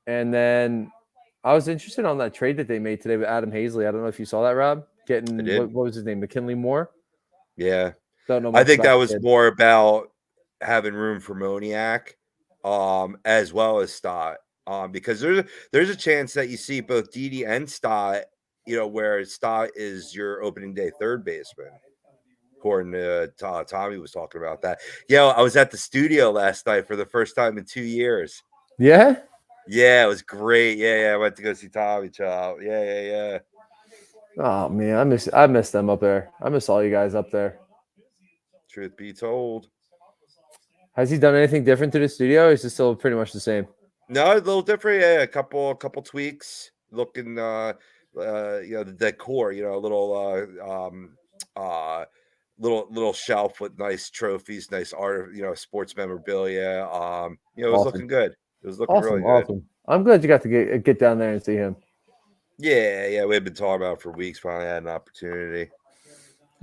S5: And then I was interested on that trade that they made today with Adam Hazley. I don't know if you saw that, Rob. What was his name? McKinley Moore?
S1: Yeah.
S5: Don't know.
S1: I think that was more about having room for Moniak, as well as Stott. Because there's a chance that you see both Didi and Stott, where Stott is your opening day third baseman. According to Tommy was talking about that. I was at the studio last night for the first time in 2 years.
S5: Yeah?
S1: Yeah, it was great. Yeah, I went to go see Tommy Chop. Yeah.
S5: Oh man, I miss them up there. I miss all you guys up there.
S1: Truth be told.
S5: Has he done anything different to the studio? Or is it still pretty much the same?
S1: No, a little different. Yeah, a couple tweaks. Looking, the decor. A little shelf with nice trophies, nice art. Sports memorabilia. It was
S5: Awesome.
S1: looking good. It was looking really good.
S5: Awesome. I'm glad you got to get down there and see him.
S1: Yeah, we've been talking about it for weeks. Finally had an opportunity.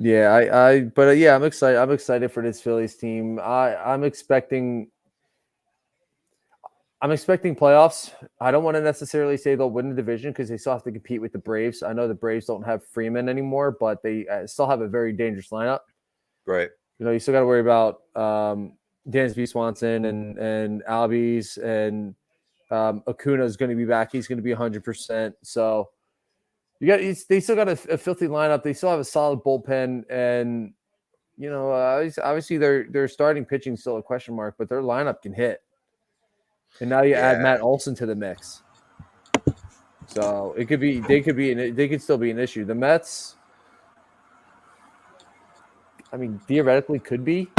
S5: Yeah, but yeah, I'm excited. I'm excited for this Phillies team. I'm expecting playoffs. I don't want to necessarily say they'll win the division because they still have to compete with the Braves. I know the Braves don't have Freeman anymore, but they still have a very dangerous lineup.
S1: Right.
S5: You still got to worry about Dansby Swanson and Albies, and Acuna is going to be back. He's going to be 100%. So they still got a filthy lineup. They still have a solid bullpen, and obviously their starting pitching is still a question mark, but their lineup can hit. And now you add Matt Olson to the mix, so they could still be an issue. The Mets, I mean, theoretically could be.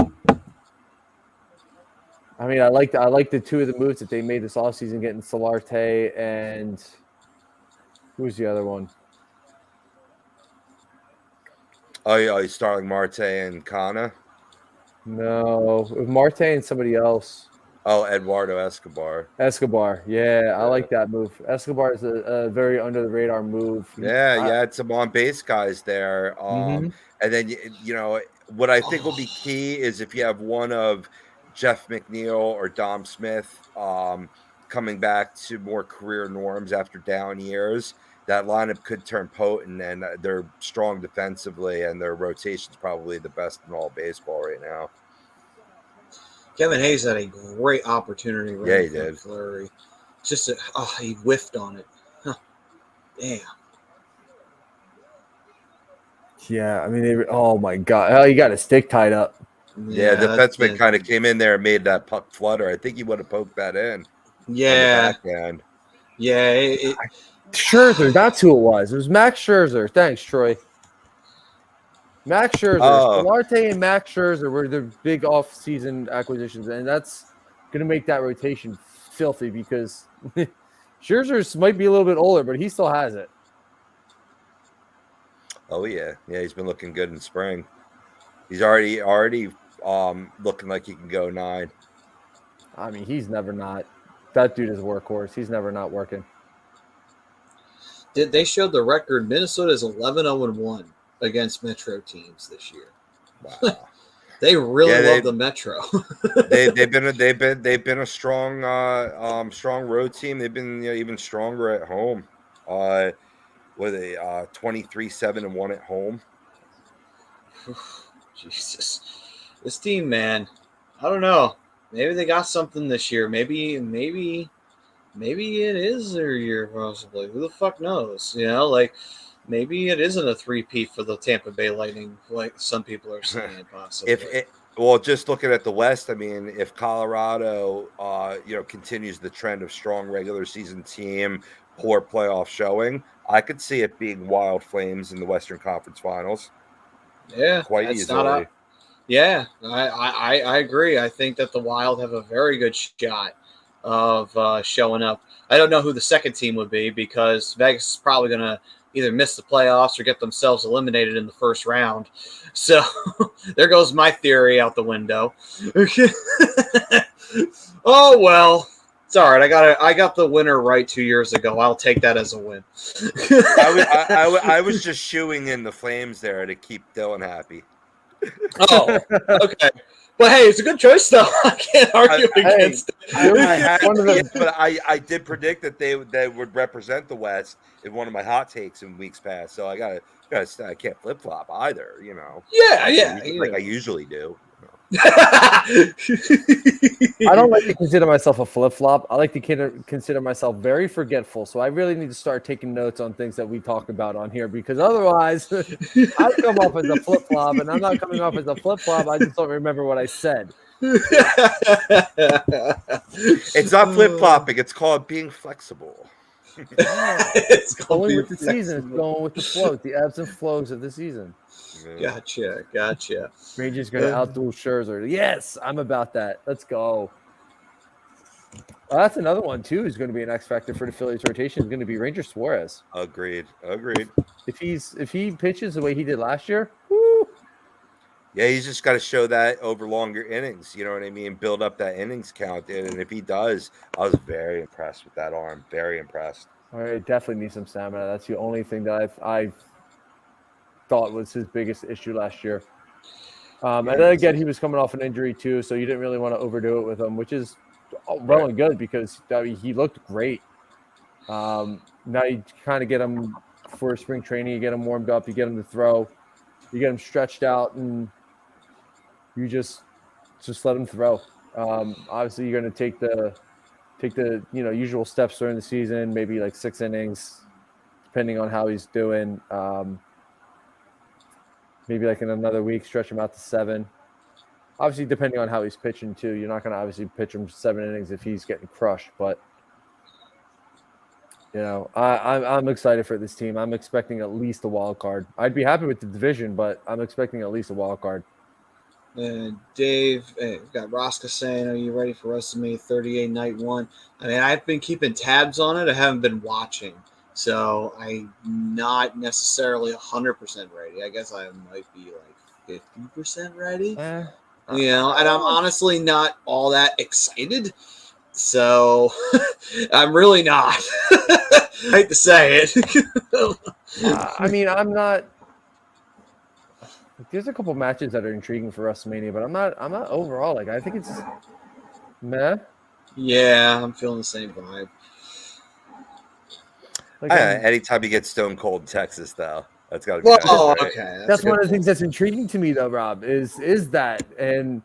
S5: I mean, I like the two of the moves that they made this offseason, getting Solarte and who was the other one?
S1: Oh, yeah, Starling Marte and Kana.
S5: No, Marte and somebody else.
S1: Oh, Eduardo Escobar.
S5: Yeah, I like that move. Escobar is a very under the radar move.
S1: Yeah, you had some on base guys there. And then what I think will be key is if you have one of Jeff McNeil or Dom Smith coming back to more career norms after down years, that lineup could turn potent, and they're strong defensively, and their rotation's probably the best in all baseball right now.
S4: Kevin Hayes had a great opportunity.
S1: Yeah, he did.
S4: Flurry. Just he whiffed on it. Huh. Damn.
S5: Yeah, I mean, oh my god, he got his stick tied up.
S1: Yeah, the defenseman kind of came in there and made that puck flutter. I think he would have poked that in.
S4: Yeah. Yeah.
S5: Scherzer, that's who it was. It was Max Scherzer. Thanks, Troy. Max Scherzer. Solarte and Max Scherzer were the big off-season acquisitions, and that's going to make that rotation filthy because Scherzer might be a little bit older, but he still has it.
S1: Oh, yeah. Yeah, he's been looking good in spring. He's already looking like he can go 9.
S5: I mean, he's never not. That dude is a workhorse. He's never not working.
S4: They showed the record. Minnesota is 11-0-1 against Metro teams this year.
S1: Wow.
S4: They really love the Metro.
S1: they've been a strong road team. They've been even stronger at home. Were they 23-7-1 at home?
S4: Jesus, this team, man. I don't know. Maybe they got something this year. Maybe it is their year. Possibly. Who the fuck knows? Maybe it isn't a 3-peat for the Tampa Bay Lightning, like some people are saying. Possibly.
S1: Just looking at the West, I mean, if Colorado, continues the trend of strong regular season team, poor playoff showing, I could see it being Wild Flames in the Western Conference Finals.
S4: Yeah,
S1: quite easily.
S4: I agree. I think that the Wild have a very good shot of showing up. I don't know who the second team would be because Vegas is probably going to either miss the playoffs or get themselves eliminated in the first round. So there goes my theory out the window. Oh, well. It's all right. I got the winner right 2 years ago. I'll take that as a win.
S1: I was just shooing in the Flames there to keep Dylan happy.
S4: Oh, okay. Well, hey, it's a good choice, though. I can't argue against it.
S1: But I did predict that they would represent the West in one of my hot takes in weeks past. So I can't flip flop either.
S4: Yeah.
S1: Like I usually do.
S5: I don't like to consider myself a flip-flop. I like to consider myself very forgetful. So I really need to start taking notes on things that we talk about on here because otherwise I come off as a flip-flop, and I'm not coming off as a flip-flop. I just don't remember what I said.
S1: It's not flip-flopping. It's called being flexible.
S4: It's
S5: Going with the season. It's going with the flow, the ebbs and flows of the season.
S4: Gotcha.
S5: Rangers going to outduel Scherzer. Yes, I'm about that. Let's go. That's another one too. Who's going to be an X factor for the Phillies rotation? Is going to be Ranger Suarez.
S1: Agreed.
S5: If he pitches the way he did last year, woo.
S1: Yeah, he's just got to show that over longer innings. You know what I mean? Build up that innings count, and if he does, I was very impressed with that arm. Very impressed.
S5: All right, definitely needs some stamina. That's the only thing that I thought was his biggest issue last year. And then again, he was coming off an injury too, so you didn't really want to overdo it with him, which is well and good because he looked great. Now you kind of get him for spring training, you get him warmed up, you get him to throw, you get him stretched out, and you just let him throw. Obviously, you're going to take the usual steps during the season, maybe like 6 innings, depending on how he's doing. Maybe like in another week, stretch him out to 7. Obviously, depending on how he's pitching too, you're not going to obviously pitch him 7 innings if he's getting crushed. But I'm excited for this team. I'm expecting at least a wild card. I'd be happy with the division, but I'm expecting at least a wild card.
S4: Dave, we've got Rosca saying, "Are you ready for WrestleMania 38 Night 1?" I mean, I've been keeping tabs on it. I haven't been watching, so I'm not necessarily 100% ready. I guess I might be like 50% ready. And I'm honestly not all that excited. So I'm really not. I hate to say it.
S5: I mean, I'm not. There's a couple matches that are intriguing for WrestleMania, but I'm not overall. Like, I think it's meh.
S4: Yeah, I'm feeling the same vibe.
S1: Like, anytime you get Stone Cold Texas, though, that's got to be.
S4: Well,
S1: nice, right?
S4: Okay.
S5: That's one of the things that's intriguing to me, though, Rob. Is that and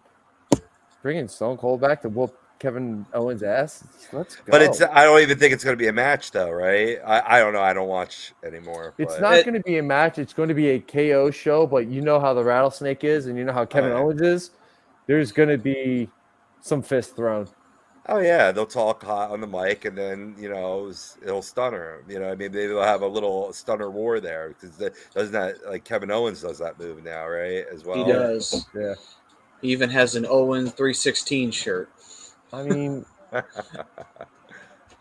S5: bringing Stone Cold back to whoop Kevin Owens' ass. Let's go.
S1: But I don't even think it's going to be a match, though, right? I don't know. I don't watch anymore.
S5: It's not going to be a match. It's going to be a KO show. But you know how the Rattlesnake is, and you know how Kevin Owens is. There's going to be some fist thrown.
S1: Oh yeah, they'll talk hot on the mic, and then it'll stunner him. I mean, maybe they'll have a little stunner war there because doesn't that like Kevin Owens does that move now, right? As well,
S4: he does.
S5: Yeah,
S4: he even has an Owen 316 shirt.
S5: I mean,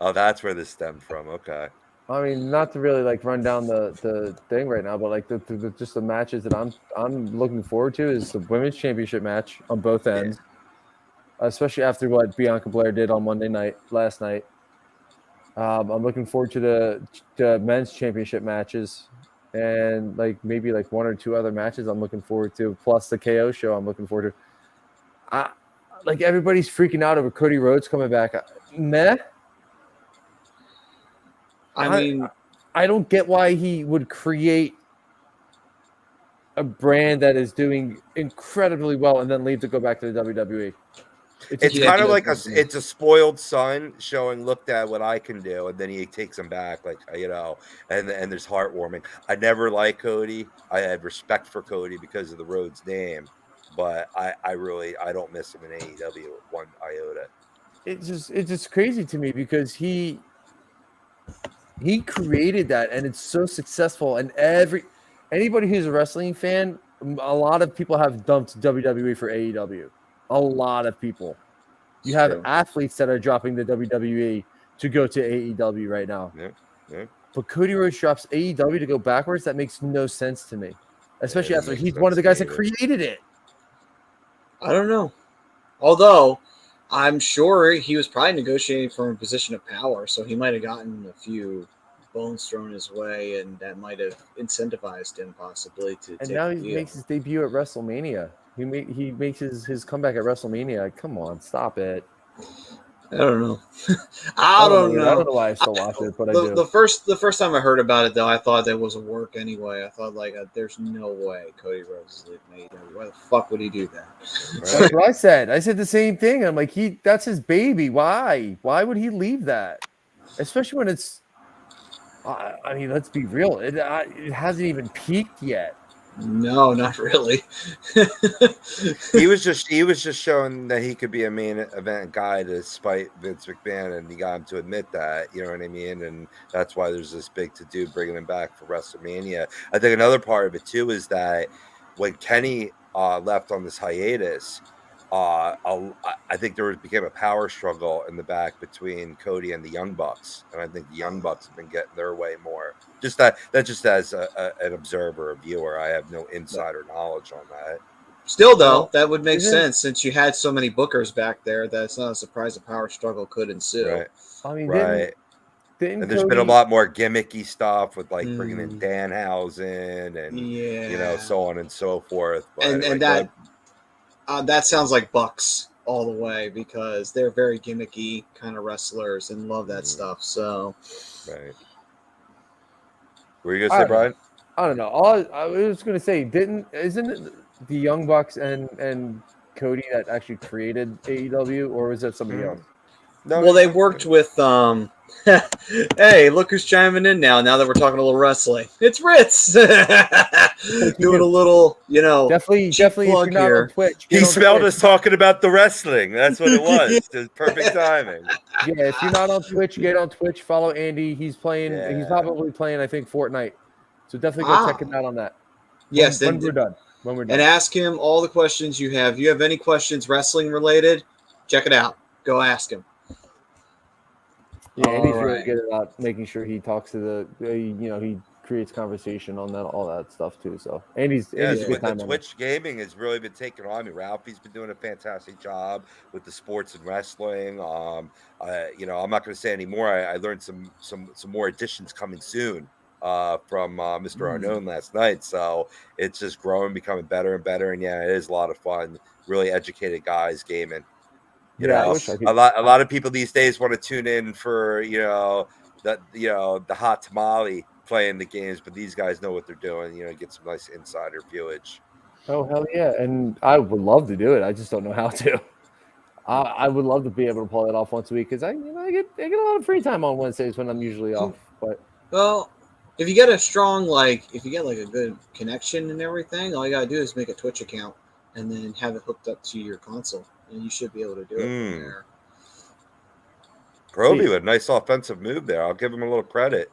S1: oh, that's where this stemmed from. Okay.
S5: I mean, not to really like run down the thing right now, but like just the matches that I'm looking forward to is the women's championship match on both ends. Yeah. Especially after what Bianca Belair did on last night. I'm looking forward to the men's championship matches and like maybe like 1 or 2 other matches I'm looking forward to, plus the KO show I'm looking forward to. Like everybody's freaking out over Cody Rhodes coming back. Meh.
S4: I mean,
S5: I don't get why he would create a brand that is doing incredibly well and then leave to go back to the WWE.
S1: It's kind of like it's a spoiled son showing, look at what I can do, and then he takes him back, like and there's heartwarming. I never liked Cody. I had respect for Cody because of the Rhodes name, but I don't miss him in AEW one iota.
S5: It's just crazy to me because he created that, and it's so successful. And anybody who's a wrestling fan, a lot of people have dumped WWE for AEW. A lot of people. You have athletes that are dropping the WWE to go to AEW right now.
S1: Yeah.
S5: But Cody Rhodes drops AEW to go backwards. That makes no sense to me, especially after he's one of the guys that created it.
S4: I don't know. Although I'm sure he was probably negotiating for a position of power, so he might have gotten a few bones thrown his way, and that might have incentivized him possibly to.
S5: And now he makes his debut at WrestleMania. He makes his comeback at WrestleMania. Come on, stop it.
S4: I don't know. I don't know.
S5: I don't know why I still watch it, but I do.
S4: The first time I heard about it, though, I thought that was a work anyway. I thought, there's no way Cody Rhodes is leaving AEW. Why the fuck would he do that?
S5: Right? That's what I said. I said the same thing. I'm like, that's his baby. Why? Why would he leave that? Especially when it's, I mean, let's be real. It hasn't even peaked yet.
S4: No, not really.
S1: He was just showing that he could be a main event guy despite Vince McMahon, and he got him to admit that. You know what I mean? And that's why there's this big to do bringing him back for WrestleMania. I think another part of it too is that when Kenny left on this hiatus, I think there became a power struggle in the back between Cody and the Young Bucks, and I think the Young Bucks have been getting their way more. Just that just as an observer, a viewer, I have no insider knowledge on that.
S4: Still, though, that would make sense since you had so many bookers back there. That's not a surprise a power struggle could ensue.
S1: Right.
S5: I mean,
S1: right.
S5: Didn't
S1: And there's
S5: Cody...
S1: been a lot more gimmicky stuff with like bringing in Danhausen and so on and so forth. But
S4: and that sounds like Bucks all the way because they're very gimmicky kind of wrestlers and love that stuff. So,
S1: right. What were you gonna say, Brian?
S5: I don't know. I was gonna say, isn't it the Young Bucks and Cody that actually created AEW, or was that somebody else?
S4: No, well, they worked with hey, look who's chiming in now that we're talking a little wrestling. It's Ritz doing a little,
S5: definitely if you're not on Twitch.
S1: He smelled us talking about the wrestling. That's what it was. It was perfect timing.
S5: Yeah, if you're not on Twitch, get on Twitch, follow Andy. He's playing he's probably playing, I think, Fortnite. So definitely go check him out on that.
S4: Yes,
S5: when we're done.
S4: And ask him all the questions you have. If you have any questions wrestling related, check it out. Go ask him.
S5: Yeah, Andy's really good about making sure he talks to he creates conversation on that, all that stuff too. So Andy's a good time.
S1: The Twitch gaming has really been taking on me. Ralphie's been doing a fantastic job with the sports and wrestling. I'm not going to say anymore. I learned some more additions coming soon from Mr. Arnone last night. So it's just growing, becoming better and better. And yeah, it is a lot of fun. Really educated guys gaming. You know, a lot of people these days want to tune in for the hot tamale playing the games, but these guys know what they're doing. Get some nice insider viewage.
S5: Oh hell yeah! And I would love to do it. I just don't know how to. I would love to be able to pull that off once a week because I get a lot of free time on Wednesdays when I'm usually off. But
S4: if you get a strong a good connection and everything, all you gotta do is make a Twitch account and then have it hooked up to your console. And you should be able to do it from there.
S1: Groby with a nice offensive move there. I'll give him a little credit.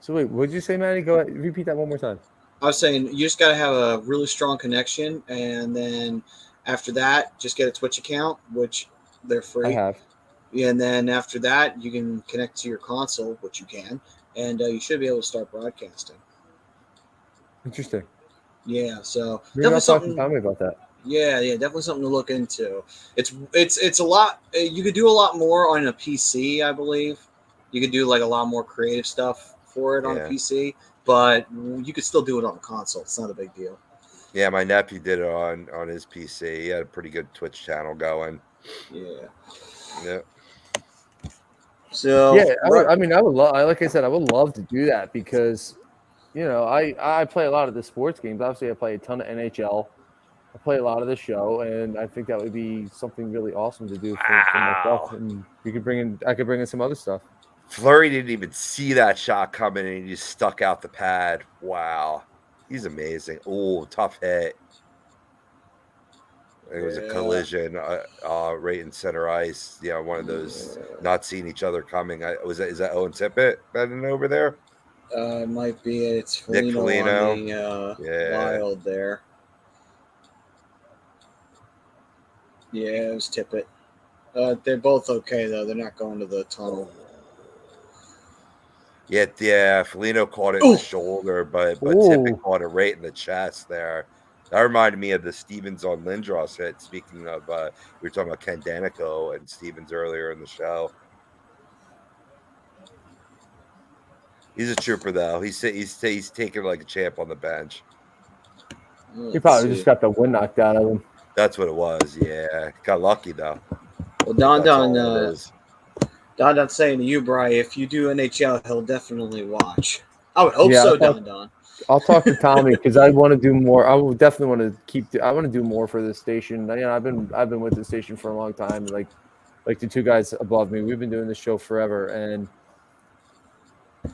S5: So wait, what did you say, Matty? Go ahead, repeat that one more time.
S4: I was saying you just got to have a really strong connection, and then after that, just get a Twitch account, which they're free.
S5: I have.
S4: And then after that, you can connect to your console, which you can, and you should be able to start broadcasting.
S5: Interesting.
S4: Yeah, so
S5: maybe I'll talk to Tommy about that.
S4: Yeah, definitely something to look into. It's a lot. You could do a lot more on a PC, I believe. You could do a lot more creative stuff for it on a PC, but you could still do it on a console. It's not a big deal.
S1: Yeah, my nephew did it on his PC. He had a pretty good Twitch channel going.
S4: Yeah. So
S5: I would love. Like I said, I would love to do that because, I play a lot of the sports games. Obviously, I play a ton of NHL. I play a lot of the show, and I think that would be something really awesome to do for myself. And I could bring in some other stuff.
S1: Fleury didn't even see that shot coming, and he just stuck out the pad. Wow, he's amazing. Oh, tough hit. It was a collision right in center ice. One of those not seeing each other coming. Is that Owen Tippett bending over there?
S4: It might be. It's
S1: Nick Foligno
S4: on the Wild there. Yeah, it was Tippett. They're both okay, though. They're not going to the tunnel.
S1: Yeah, Foligno caught it in the shoulder, but Tippett caught it right in the chest there. That reminded me of the Stevens on Lindros hit. Speaking of, we were talking about Ken Danico and Stevens earlier in the show. He's a trooper, though. He's taking like a champ on the bench.
S5: He probably just got the wind knocked out of him.
S1: That's what it was. Yeah, got lucky though.
S4: Well, Don saying to you, Bri, if you do NHL, he'll definitely watch. I would hope so, Don.
S5: I'll talk to Tommy because I want to do more. I will definitely want to I want to do more for this station. I've been with the station for a long time. Like the two guys above me, we've been doing this show forever, and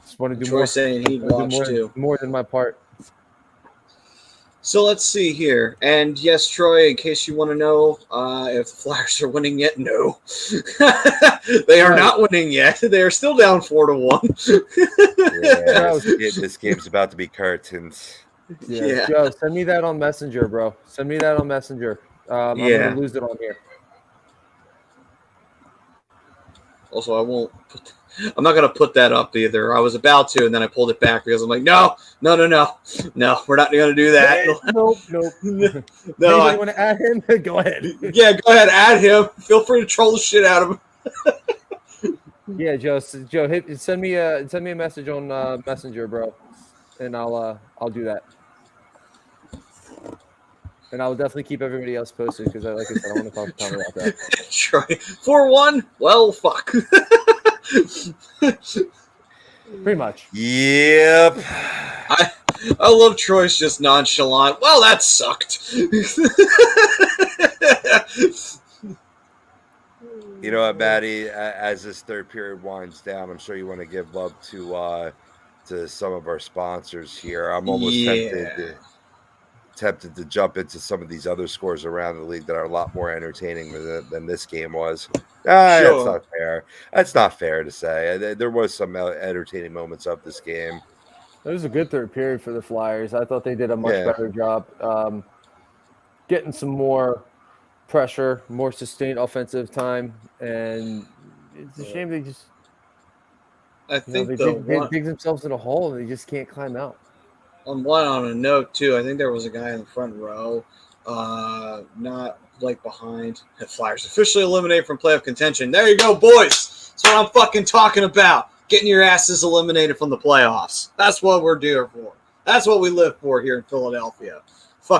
S5: just want to do more.
S4: Saying he'd watch too.
S5: More than my part.
S4: So let's see here. And yes, Troy, in case you want to know if the Flyers are winning yet, no. They are not winning yet. They are still down 4-1.
S1: Yeah, this game's about to be curtains.
S4: Yeah.
S5: Joe, send me that on Messenger, bro. Send me that on Messenger. I'm going to lose it on here.
S4: Also, I'm not going to put that up either. I was about to, and then I pulled it back because I'm like, no, we're not going to do that.
S5: Nope.
S4: No,
S5: you want to add him? Go ahead.
S4: Yeah, go ahead, add him. Feel free to troll the shit out of him.
S5: Yeah, Joe, send me a message on Messenger, bro, and I'll do that. And I'll definitely keep everybody else posted because, like I said, I want to talk to Tom about that.
S4: Troy, 4-1? Well, fuck.
S5: Pretty much.
S4: Yep. I love Troy's just nonchalant. Well, that sucked.
S1: You know what, Maddie? As this third period winds down, I'm sure you want to give love to some of our sponsors here. I'm almost tempted to jump into some of these other scores around the league that are a lot more entertaining than this game was. That's not fair. That's not fair to say. There was some entertaining moments of this game.
S5: It was a good third period for the Flyers. I thought they did a much better job getting some more pressure, more sustained offensive time, and it's a shame they just they dig themselves in a hole and they just can't climb out.
S4: On a note too, I think there was a guy in the front row, not like behind. The Flyers officially eliminated from playoff contention. There you go, boys. That's what I'm fucking talking about. Getting your asses eliminated from the playoffs. That's what we're doing for. That's what we live for here in Philadelphia.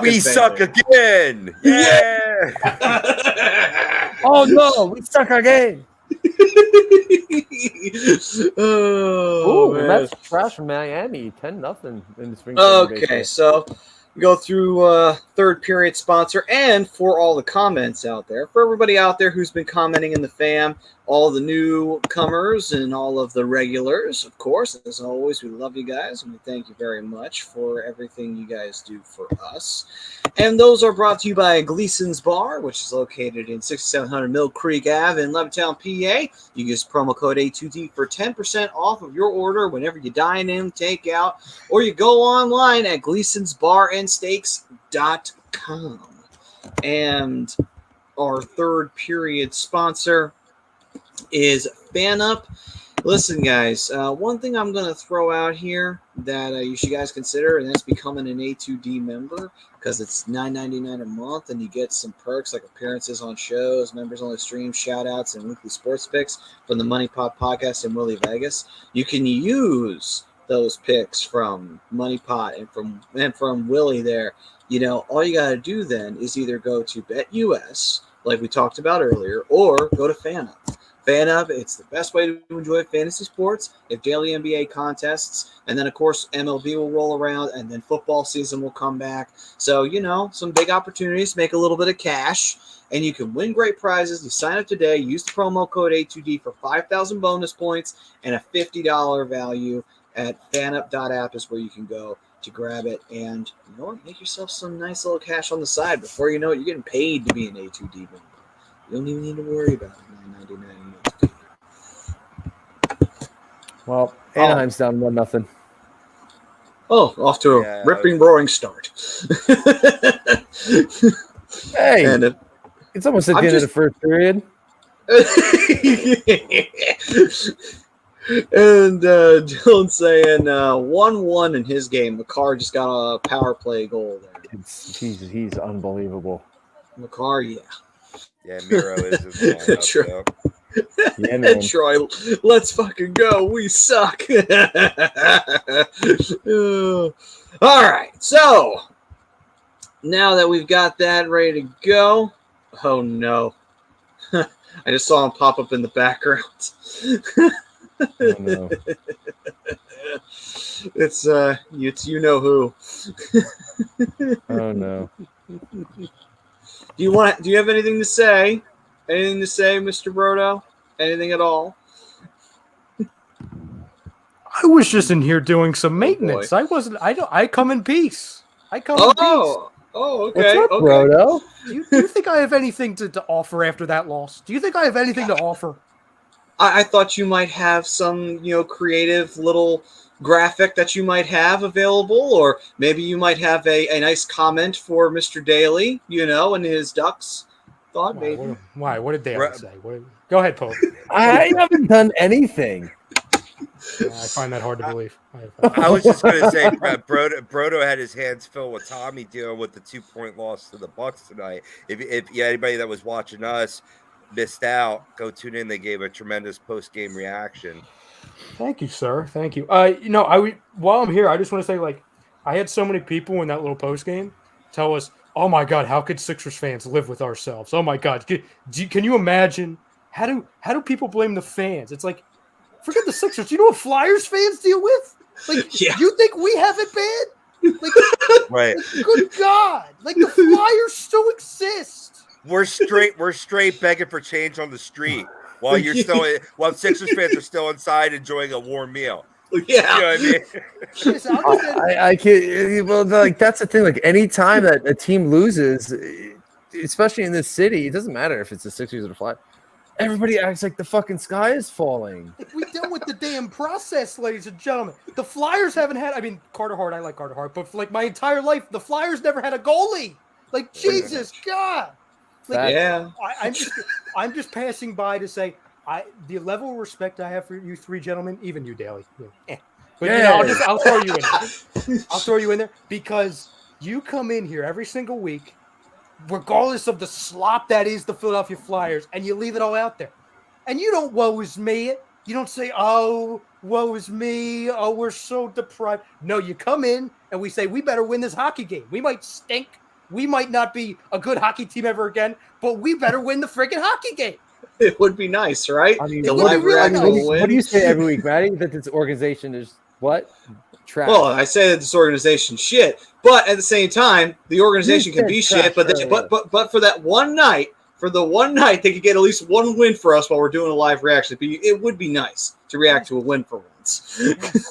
S1: We suck again. Yeah.
S5: Oh no, we suck again. That's trash from Miami, 10-0 in the spring.
S4: Okay, so we go through third period sponsor, and for all the comments out there, for everybody out there who's been commenting in the fam, all the newcomers and all of the regulars, of course, as always, we love you guys and we thank you very much for everything you guys do for us. And those are brought to you by Gleason's Bar, which is located in 6700 Mill Creek Ave in Levittown, PA. You use promo code A2D for 10% off of your order whenever you dine in, take out, or you go online at Gleason'sBarandSteaks.com. And our third period sponsor is FanUp. Listen, guys, one thing I'm going to throw out here that you should guys consider, and that's becoming an A2D member, because it's $9.99 a month, and you get some perks like appearances on shows, members-only streams, shout-outs, and weekly sports picks from the Money Pot Podcast and Willie Vegas. You can use those picks from Money Pot and from Willie there. You know, all you got to do then is either go to BetUS, like we talked about earlier, or go to FanUp. FanUp, it's the best way to enjoy fantasy sports. If daily NBA contests, and then, of course, MLB will roll around, and then football season will come back. So, you know, some big opportunities to make a little bit of cash, and you can win great prizes. You sign up today, use the promo code A2D for 5,000 bonus points and a $50 value at fanup.app is where you can go to grab it. And, you know what, make yourself some nice little cash on the side. Before you know it, you're getting paid to be an A2D member. You don't even need to worry about it. $9.99 a month.
S5: Well, Anaheim's down 1-0.
S4: Oh, off to a ripping, roaring start.
S5: Hey, and it's almost at the end of the first period.
S4: And Dylan saying 1-1 in his game. McCarr just got a power play goal there.
S5: He's unbelievable.
S4: McCarr, yeah.
S1: Yeah, Miro is
S4: Troy. And Troy, let's fucking go. We suck. All right. So now that we've got that ready to go. Oh no. I just saw him pop up in the background.
S5: Oh no.
S4: It's you know who.
S5: Oh no.
S4: Do you have anything to say? Anything to say, Mr. Brodo? Anything at all?
S6: I was just in here doing some maintenance. I come in peace. I come in peace.
S4: Okay.
S5: What's up,
S4: okay.
S5: Brodo?
S6: Do you think I have anything to offer after that loss? Do you think I have anything to offer?
S4: I thought you might have some, creative little graphic that you might have available, or maybe you might have a nice comment for Mr. Daly, and his Ducks thought maybe.
S6: Why? What did Daly say? Go ahead, Pope.
S5: I haven't done anything.
S6: I find that hard to believe.
S1: I was just going to say, Brodo had his hands filled with Tommy dealing with the 2-point loss to the Bucks tonight. If anybody that was watching us missed out, go tune in. They gave a tremendous post-game reaction.
S6: Thank you, sir. Thank you. While I'm here, I just want to say, I had so many people in that little post game tell us, "Oh my God, how could Sixers fans live with ourselves? Oh my God, can you imagine? How do people blame the fans? It's like, forget the Sixers. Do you know what Flyers fans deal with? You think we have it bad?
S1: Right.
S6: Good God! The Flyers still exist.
S1: We're straight begging for change on the street while while Sixers fans are still inside enjoying a warm meal.
S4: Yeah.
S1: You know what I mean?
S5: I can't. Well, that's the thing. Anytime that a team loses, especially in this city, it doesn't matter if it's the Sixers or the Flyers. Everybody acts like the fucking sky is falling.
S6: We dealt with the damn process, ladies and gentlemen. The Flyers haven't had. I mean, Carter Hart. I like Carter Hart, but for my entire life, the Flyers never had a goalie. Jesus God. I'm just passing by to say the level of respect I have for you three gentlemen, even you, Daly. But I'll throw you in there. I'll throw you in there because you come in here every single week, regardless of the slop that is the Philadelphia Flyers, and you leave it all out there. And you don't woe is me it. You don't say, oh, woe is me. Oh, we're so deprived. No, you come in and we say, we better win this hockey game. We might stink. We might not be a good hockey team ever again, but we better win the freaking hockey game.
S4: It would be nice, right?
S5: I mean,
S6: it would be really nice.
S5: What do you say every week, Matty? That this organization is what? Trash.
S4: Well, I say that this organization shit, but at the same time, the organization can be shit. But for that one night, they could get at least one win for us while we're doing a live reaction. It would be nice to react to a win for once.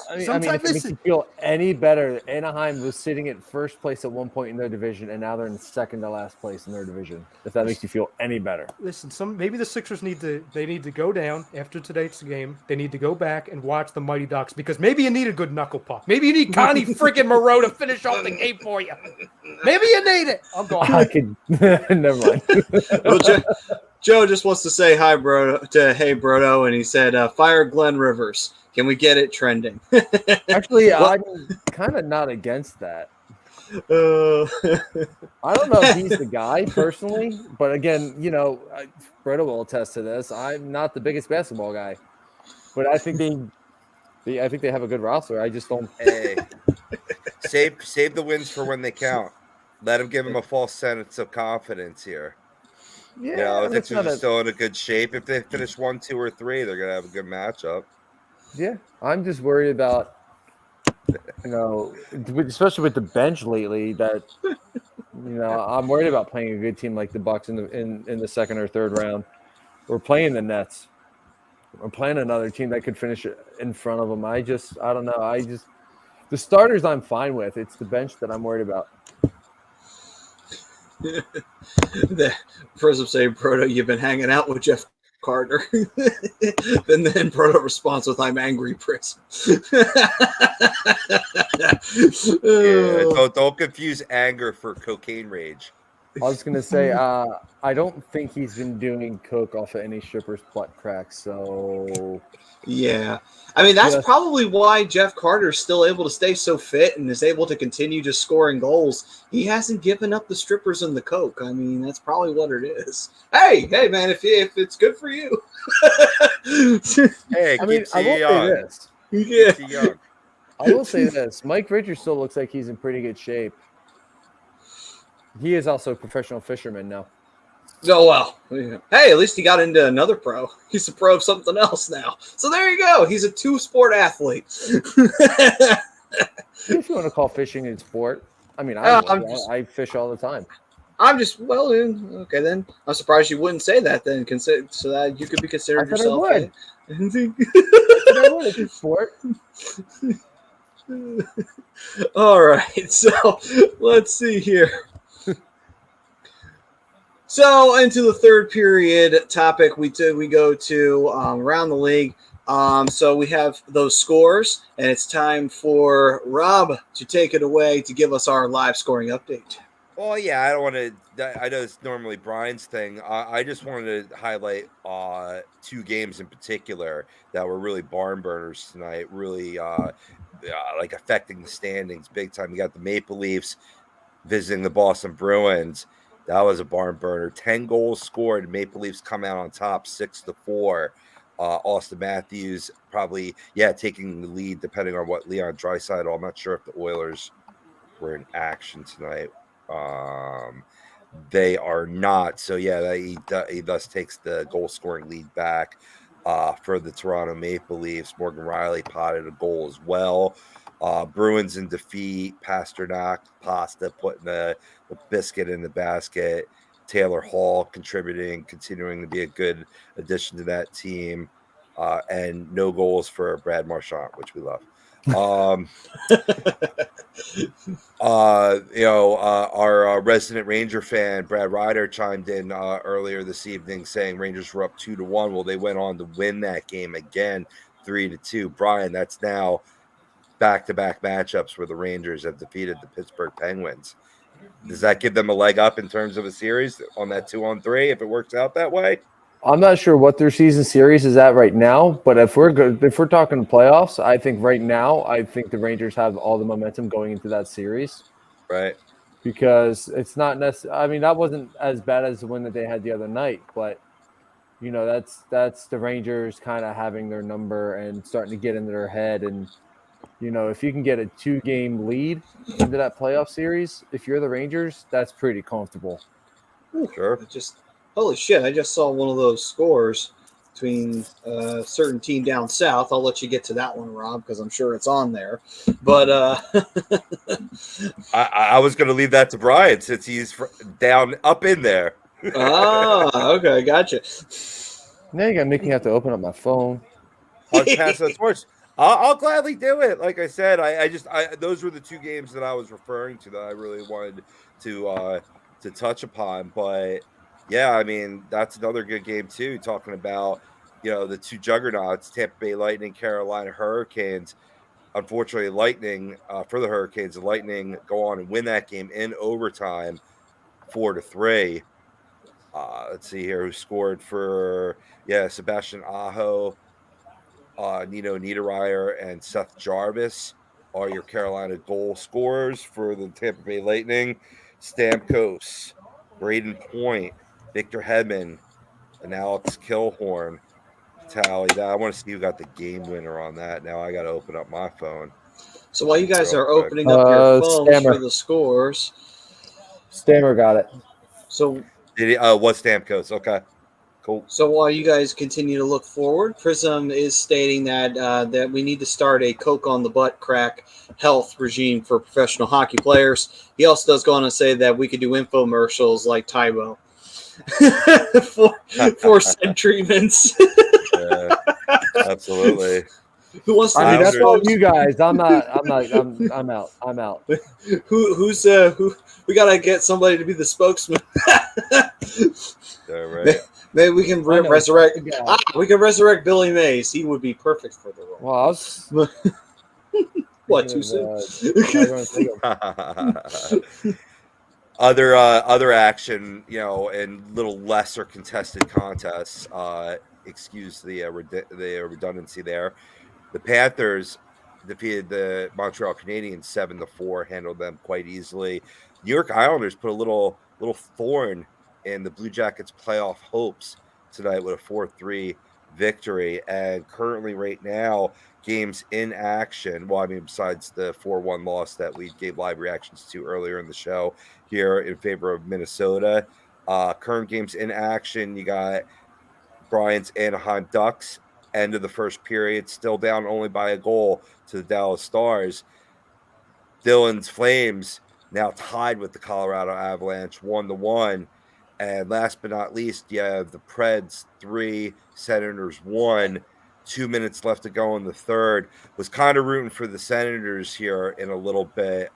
S5: I mean, if it makes you feel any better, Anaheim was sitting at first place at one point in their division, and now they're in second to last place in their division. If that makes you feel any better.
S6: Listen, maybe the Sixers need to go down after today's game. They need to go back and watch the Mighty Ducks because maybe you need a good knuckle puck. Maybe you need Connie freaking Moreau to finish off the game for you. Maybe you need it. I'm going.
S5: Never mind.
S4: Well, Joe just wants to say hi, Brodo, and he said, "Fire Glenn Rivers. Can we get it trending?"
S5: Actually, I'm kind of not against that. I don't know if he's the guy personally, but again, Brodo will attest to this. I'm not the biggest basketball guy, but I think they have a good roster. I just don't.
S1: Hey, save the wins for when they count. Let them give them a false sense of confidence here.
S5: Yeah,
S1: the Sixers are still in a good shape. If they finish 1, 2, or 3, they're gonna have a good matchup.
S5: Yeah, I'm just worried about, especially with the bench lately. That I'm worried about playing a good team like the Bucks in the second or third round. We're playing the Nets. We're playing another team that could finish in front of them. I don't know. The starters I'm fine with. It's the bench that I'm worried about.
S4: First, I'm saying, Proto, you've been hanging out with Jeff Carter. then Proto responds with, "I'm angry, Pris."
S1: Don't confuse anger for cocaine rage.
S5: I was going to say, I don't think he's been doing coke off of any stripper's butt cracks. So,
S4: yeah. I mean, that's probably why Jeff Carter is still able to stay so fit and is able to continue just scoring goals. He hasn't given up the strippers and the coke. I mean, that's probably what it is. Hey, man, if it's good for you.
S1: Hey,
S5: I will say this.
S4: Yeah.
S5: I will say this. Mike Richards still looks like he's in pretty good shape. He is also a professional fisherman now.
S4: Oh, well. Hey, at least he got into another pro. He's a pro of something else now. So there you go. He's a 2-sport athlete.
S5: If you want to call fishing a sport, I mean, I fish all the time.
S4: I'm just, okay, then. I'm surprised you wouldn't say that then, so that you could be considered yourself.
S5: I would. It's a sport.
S4: All right, so let's see here. So into the third period topic, we go to around the league. So we have those scores, and it's time for Rob to take it away to give us our live scoring update.
S1: Well, yeah, I don't want to. I know it's normally Brian's thing. I just wanted to highlight two games in particular that were really barn burners tonight. Really, like affecting the standings big time. You got the Maple Leafs visiting the Boston Bruins. That was a barn burner. 10 goals scored. Maple Leafs come out on top 6-4. Austin Matthews probably, taking the lead depending on what Leon Draisaitl. I'm not sure if the Oilers were in action tonight. They are not. So, he thus takes the goal scoring lead back for the Toronto Maple Leafs. Morgan Riley potted a goal as well. Bruins in defeat. Pasternak, Pasta putting the biscuit in the basket. Taylor Hall contributing, continuing to be a good addition to that team. And no goals for Brad Marchand, which we love. Our resident Ranger fan, Brad Ryder, chimed in earlier this evening saying Rangers were up 2-1. Well, they went on to win that game again, 3-2. Brian, that's now back-to-back matchups where the Rangers have defeated the Pittsburgh Penguins. Does that give them a leg up in terms of a series on that 2-on-3 if it works out that way?
S5: I'm not sure what their season series is at right now, but if we're talking playoffs, I think right now, the Rangers have all the momentum going into that series.
S1: Right.
S5: Because it's not necessarily, I mean, that wasn't as bad as the win that they had the other night, but that's the Rangers kind of having their number and starting to get into their head. And, if you can get a 2-game lead into that playoff series, if you're the Rangers, that's pretty comfortable.
S1: Sure.
S4: Holy shit, I just saw one of those scores between a certain team down south. I'll let you get to that one, Rob, because I'm sure it's on there. But
S1: I was going to leave that to Brian since he's up in there.
S4: Okay, gotcha.
S5: Now you're going to make me have to open up my phone.
S1: I'll pass those sports. I'll gladly do it. Like I said, those were the two games that I was referring to that I really wanted to touch upon. But yeah, I mean, that's another good game too. Talking about, the two juggernauts, Tampa Bay Lightning, Carolina Hurricanes. Unfortunately, Lightning for the Hurricanes, the Lightning go on and win that game in overtime, 4-3. Let's see here who scored for Sebastian Aho, Nino Niederreiter, and Seth Jarvis are your Carolina goal scorers for the Tampa Bay Lightning. Stamkos, Braden Point, Victor Hedman, and Alex Killhorn tally that. I want to see who got the game winner on that. Now I got to open up my phone.
S4: So while you guys are opening up your phones
S5: Stammer.
S4: for the scores,
S5: Stammer got it.
S4: So
S1: did he? What's Stamkos? Okay, cool.
S4: So while you guys continue to look forward, Prism is stating that that we need to start a Coke on the butt crack health regime for professional hockey players. He also does go on to say that we could do infomercials like Tybo for said treatments.
S1: Yeah, absolutely.
S4: Who wants to?
S5: I mean, that's all you guys. I'm out.
S4: Who's we gotta get somebody to be the spokesman.
S1: Yeah, right.
S4: Maybe we can resurrect. We can resurrect Billy Mays. He would be perfect for the role.
S5: Well,
S4: what too soon?
S1: Other action, in little lesser contested contests. Excuse the redundancy there. The Panthers defeated the Montreal Canadiens 7-4, handled them quite easily. New York Islanders put a little thorn in the Blue Jackets' playoff hopes tonight with a 4-3 victory. And currently, right now, games in action. Well, I mean, besides the 4-1 loss that we gave live reactions to earlier in the show here in favor of Minnesota. Current games in action, you got Brian's Anaheim Ducks, end of the first period, still down only by a goal to the Dallas Stars. Dylan's Flames now tied with the Colorado Avalanche 1-1. And last but not least, you have the Preds 3, Senators 1. 2 minutes left to go in the third. Was kind of rooting for the Senators here in a little bit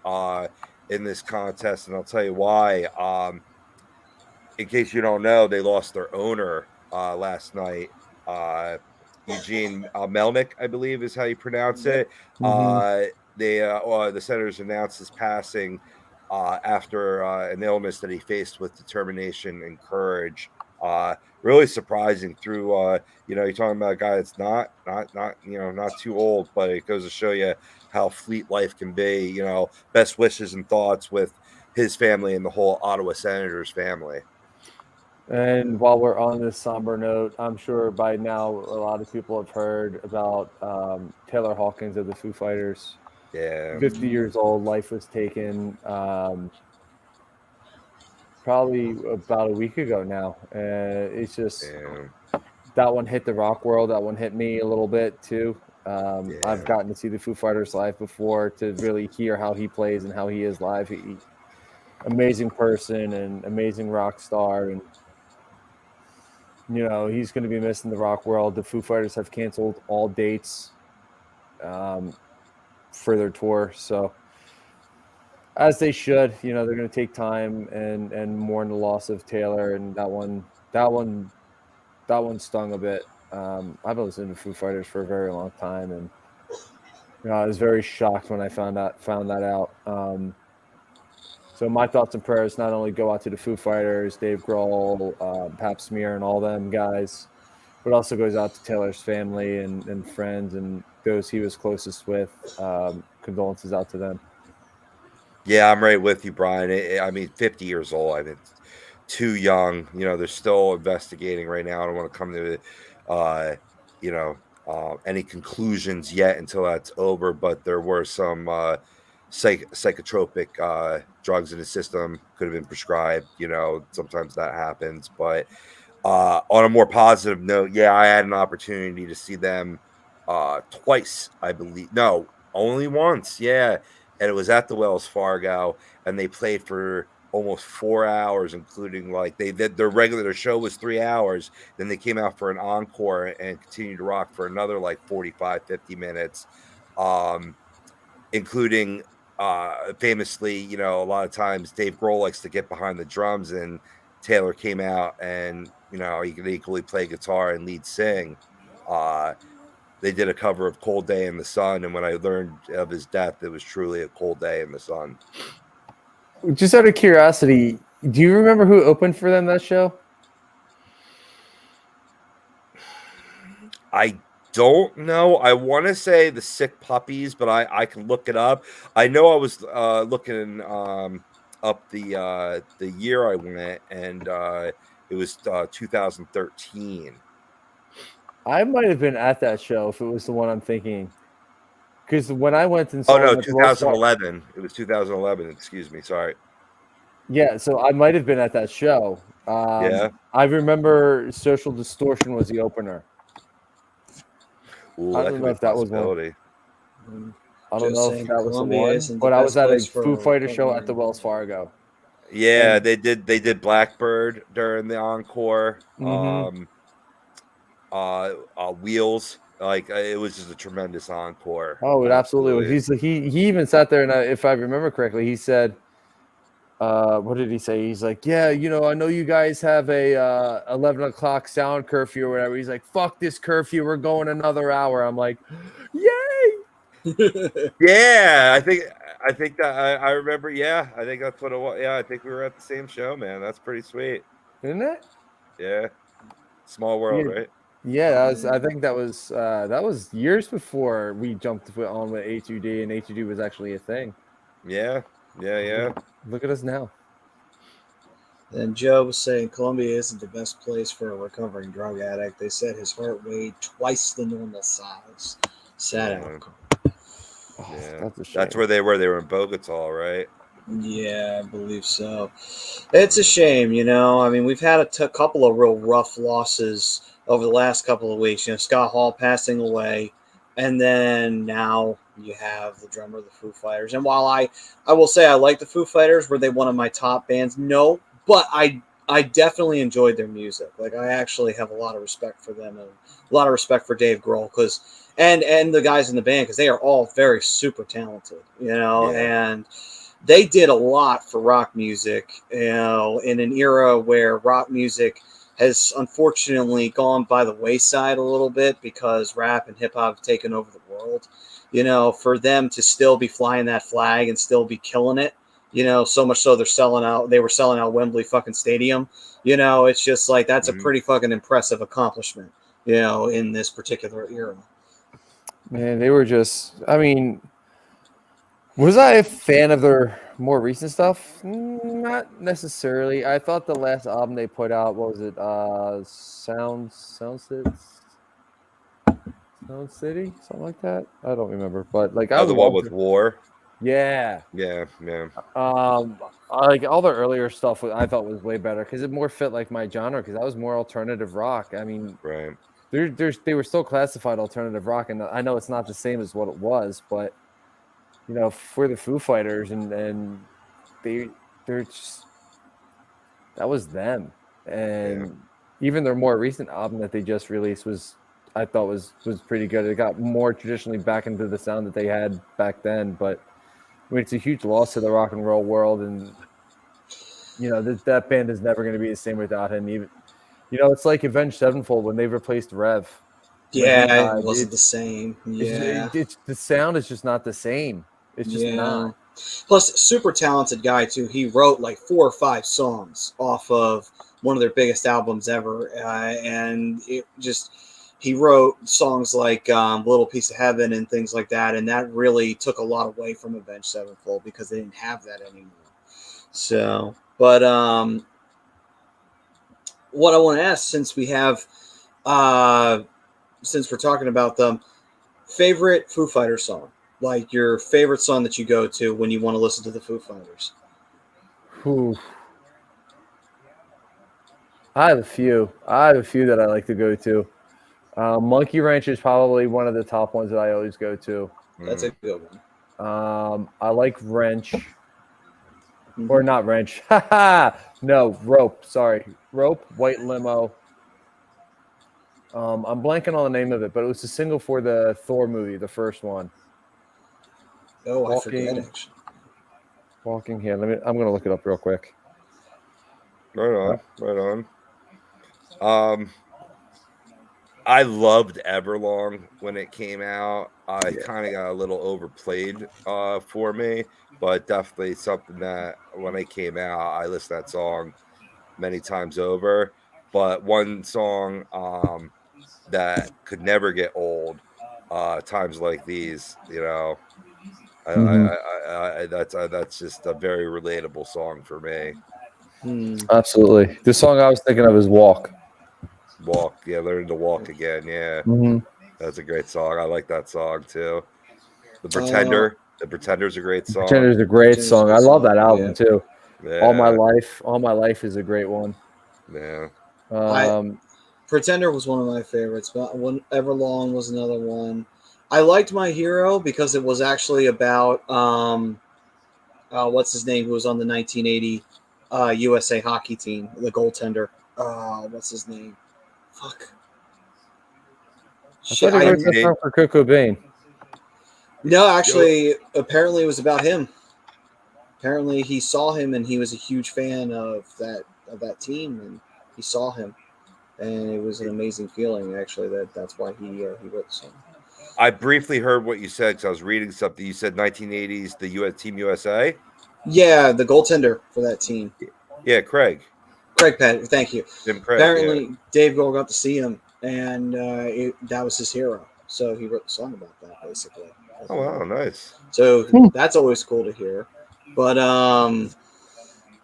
S1: in this contest, and I'll tell you why. In case you don't know, they lost their owner last night. Eugene Melnick, I believe, is how you pronounce it.
S5: Mhm.
S1: The Senators announced his passing after an illness that he faced with determination and courage. Really surprising. Through you're talking about a guy that's not too old, but it goes to show you how fleet life can be. Best wishes and thoughts with his family and the whole Ottawa Senators family.
S5: And while we're on this somber note, I'm sure by now a lot of people have heard about Taylor Hawkins of the Foo Fighters.
S1: Yeah.
S5: 50 years old, life was taken probably about a week ago now. It's just that one hit the rock world. That one hit me a little bit too. I've gotten to see the Foo Fighters live before to really hear how he plays and how he is live. He amazing person and amazing rock star, and he's going to be missed in the rock world. The Foo Fighters have canceled all dates for their tour, so as they should. They're going to take time and mourn the loss of Taylor, and that one stung a bit. I've listened to Foo Fighters for a very long time, and I was very shocked when I found that out. So my thoughts and prayers not only go out to the Foo Fighters, Dave Grohl, Pap Smear, and all them guys, but also goes out to Taylor's family and friends and those he was closest with. Condolences out to them.
S1: Yeah, I'm right with you, Brian. I mean, 50 years old. I mean, too young. They're still investigating right now. I don't want to come to, any conclusions yet until that's over. But there were some psychotropic drugs in the system, could have been prescribed. Sometimes that happens. But on a more positive note, yeah, I had an opportunity to see them twice, I believe. No, only once. Yeah. And it was at the Wells Fargo, and they played for almost 4 hours, including their show was 3 hours. Then they came out for an encore and continued to rock for another 45, 50 minutes, including famously, a lot of times Dave Grohl likes to get behind the drums, and Taylor came out and, he could equally play guitar and lead sing. They did a cover of Cold Day in the Sun, and when I learned of his death, it was truly a cold day in the sun.
S5: Just out of curiosity, do you remember who opened for them that show?
S1: I don't know. I want to say the Sick Puppies, but I can look it up. I know I was looking up the year I went, and it was 2013.
S5: I might have been at that show if it was the one I'm thinking. Because when I went and saw them at
S1: 2011. It was 2011. Excuse me. Sorry.
S5: Yeah, so I might have been at that show.
S1: Yeah.
S5: I remember Social Distortion was the opener.
S1: Ooh,
S5: I don't know if that was one. I don't know if that was the one, but I was at a Foo Fighter show at the Wells Fargo.
S1: Yeah, they did Blackbird during the encore.
S5: Mm-hmm.
S1: Wheels, it was just a tremendous encore.
S5: Oh, it absolutely was. He even sat there, and if I remember correctly, he said, what did he say? He's like, yeah, I know you guys have a 11 o'clock sound curfew or whatever. He's like, fuck this curfew, we're going another hour. I'm like, yay.
S1: Yeah, I think that I remember. Yeah, I think that's what it was. Yeah, I think we were at the same show, man. That's pretty sweet,
S5: isn't it?
S1: Yeah, small world, right?
S5: Yeah, I think that was years before we jumped on with A2D, and A2D was actually a thing.
S1: Yeah.
S5: Look at us now.
S4: And Joe was saying Colombia isn't the best place for a recovering drug addict. They said his heart weighed twice the normal size. Sad outcome.
S1: Yeah, that's where they were. They were in Bogota, right?
S4: Yeah, I believe so. It's a shame, I mean, we've had a couple of real rough losses over the last couple of weeks. Scott Hall passing away, and then now you have the drummer of the Foo Fighters. And while I will say I like the Foo Fighters, were they one of my top bands? No, but I I definitely enjoyed their music. Like, I actually have a lot of respect for them and a lot of respect for Dave Grohl and the guys in the band, because they are all very super talented, and they did a lot for rock music, in an era where rock music has unfortunately gone by the wayside a little bit because rap and hip hop have taken over the world. For them to still be flying that flag and still be killing it, so much so they were selling out Wembley fucking Stadium. It's just like, that's a pretty fucking impressive accomplishment, in this particular era.
S5: Man, they were just, I mean, was I a fan of their more recent stuff? Not necessarily. I thought the last album they put out, what was it? Sound City? Something like that? I don't remember. But like, I
S1: the one with War.
S5: Yeah.
S1: Yeah.
S5: Like all the earlier stuff I thought was way better because it more fit like my genre, because that was more alternative rock. I mean,
S1: right.
S5: They were still classified alternative rock, and I know it's not the same as what it was, but for the Foo Fighters, and they're just, that was them. And even their more recent album that they just released I thought was pretty good. It got more traditionally back into the sound that they had back then, but I mean, it's a huge loss to the rock and roll world, and that band is never going to be the same without him. Even it's like Avenged Sevenfold when they replaced Rev.
S4: Yeah, it wasn't the same.
S5: Yeah, it's the sound is just not the same. It's just not.
S4: Plus, super talented guy too. He wrote like 4 or 5 songs off of one of their biggest albums ever, and he wrote songs like "Little Piece of Heaven" and things like that, and that really took a lot away from Avenged Sevenfold because they didn't have that anymore. So, but what I want to ask, since we have, since we're talking about them, favorite Foo Fighters song, like your favorite song that you go to when you want to listen to the Foo Fighters.
S5: I have a few that I like to go to. Monkey Wrench is probably one of the top ones that I always go to.
S4: That's a good one.
S5: I like Wrench. Or not Wrench. No, Rope. Sorry. Rope, White Limo. I'm blanking on the name of it, but it was a single for the Thor movie, the first one.
S4: Oh, I forget actually.
S5: Walking here. I'm gonna look it up real quick.
S1: Right on. I loved Everlong when it came out. I kind of got a little overplayed for me, but definitely something that when it came out, I listened to that song many times over. But one song that could never get old, times like these, that's just a very relatable song for me.
S5: Absolutely. The song I was thinking of is Walk.
S1: Learn to walk again. That's a great song. I like that song too. The Pretender's a great song.
S5: Pretender's a great song. I love that album too. All My Life is a great one.
S4: Pretender was one of my favorites, but Everlong was another one. I liked My Hero because it was actually about what's his name, who was on the 1980 USA hockey team, the goaltender. What's his name? Fuck.
S5: I thought he wrote that song for Kurt Cobain.
S4: No, actually, apparently it was about him. Apparently he saw him and he was a huge fan of that team, and he saw him, and it was an amazing feeling. Actually, that's why he wrote the song.
S1: I briefly heard what you said because I was reading something. You said 1980s, the Team USA.
S4: Yeah, the goaltender for that team.
S1: Yeah, Craig
S4: Patton. Thank you.
S1: Jim Craig.
S4: Apparently, Dave Grohl got to see him, and that was his hero. So he wrote the song about that, basically.
S1: Oh wow, nice.
S4: So that's always cool to hear. But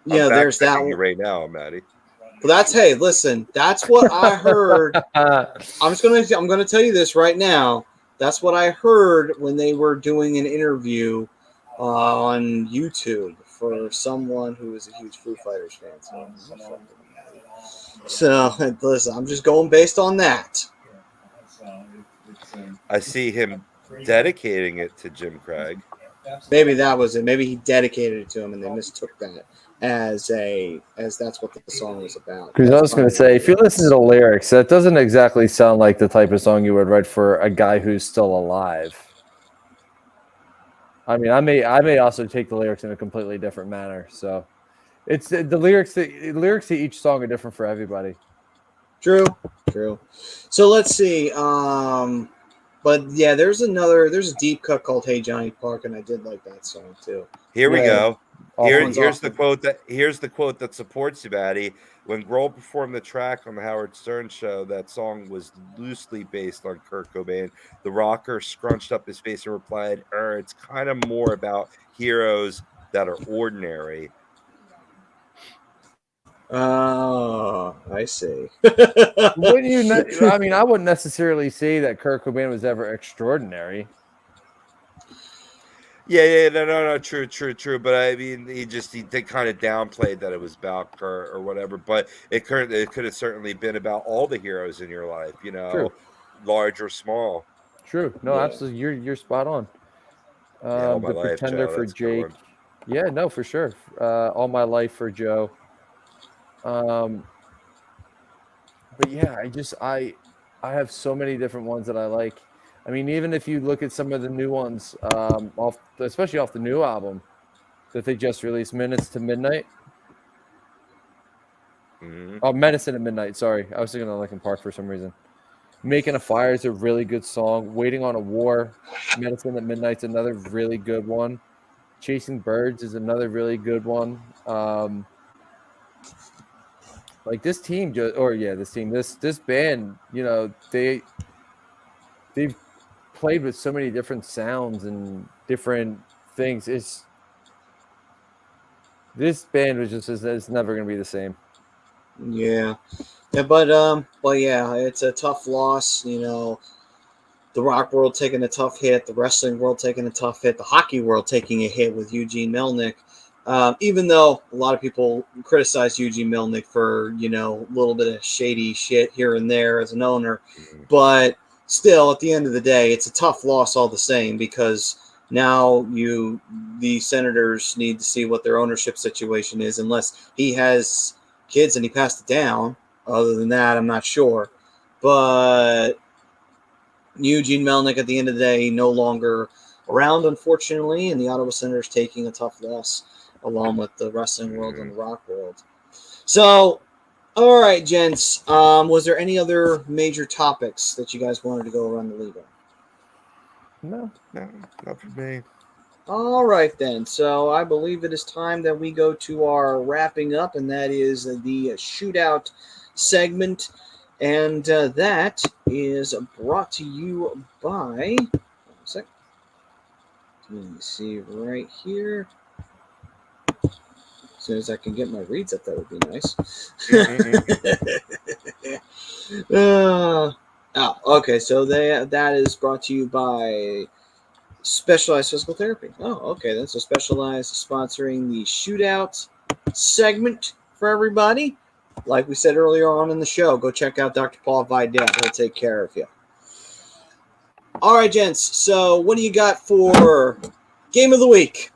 S4: there's that one
S1: right now, Maddie.
S4: Well, listen, that's what I heard. I'm gonna tell you this right now. That's what I heard when they were doing an interview on YouTube for someone who is a huge Foo Fighters fan. So listen, I'm just going based on that.
S1: I see him dedicating it to Jim Craig.
S4: Maybe that was it. Maybe he dedicated it to him, and they mistook that as that's what the song was about.
S5: Because I was going to say, if you listen to the lyrics, that doesn't exactly sound like the type of song you would write for a guy who's still alive. I mean, I may also take the lyrics in a completely different manner. So, it's the lyrics. The lyrics to each song are different for everybody.
S4: True. So let's see. But yeah, there's a deep cut called "Hey Johnny Park," and I did like that song too.
S1: Here we go. Here's
S4: awesome.
S1: the quote that supports you, Maddie. When Grohl performed the track on the Howard Stern show, that song was loosely based on Kurt Cobain. The rocker scrunched up his face and replied, it's kind of more about heroes that are ordinary."
S4: Oh, I see.
S5: Wouldn't you? I mean, I wouldn't necessarily say that Kurt Cobain was ever extraordinary.
S1: Yeah, no, true. But I mean, they kind of downplayed that it was about Kurt or whatever. But it could have certainly been about all the heroes in your life,
S5: True.
S1: large or small.
S5: True. No, absolutely. You're spot on.
S1: All my
S5: The
S1: life,
S5: Pretender
S1: Joe,
S5: for
S1: that's a good
S5: Jake.
S1: one.
S5: Yeah, no, for sure. All My Life for Joe. But yeah, I have so many different ones that I like. I mean, even if you look at some of the new ones, especially off the new album that they just released, Minutes to Midnight.
S1: Mm-hmm.
S5: Oh, Medicine at Midnight. Sorry, I was thinking of Linkin Park for some reason. Making a Fire is a really good song. Waiting on a War, Medicine at Midnight's another really good one. Chasing Birds is another really good one. Like this team, this band, they've played with so many different sounds and different things. This band it's never going to be the same.
S4: Yeah, but yeah, it's a tough loss. The rock world taking a tough hit, the wrestling world taking a tough hit, the hockey world taking a hit with Eugene Melnyk. Even though a lot of people criticize Eugene Melnyk for a little bit of shady shit here and there as an owner, but still, at the end of the day, it's a tough loss all the same because now the Senators need to see what their ownership situation is, unless he has kids and he passed it down. Other than that, I'm not sure. But Eugene Melnyk, at the end of the day, no longer around, unfortunately, and the Ottawa Senators taking a tough loss along with the wrestling world and the rock world. So, all right, gents. Was there any other major topics that you guys wanted to go around the league on?
S1: No, not for me.
S4: All right, then. So I believe it is time that we go to our wrapping up, and that is the shootout segment. And that is brought to you by... One sec. Let me see right here. As soon as I can get my reads up, that would be nice. Okay. So that is brought to you by Specialized Physical Therapy. Oh, okay. That's a Specialized sponsoring the shootout segment for everybody. Like we said earlier on in the show, go check out Dr. Paul Vidal. He'll take care of you. All right, gents. So what do you got for Game of the Week?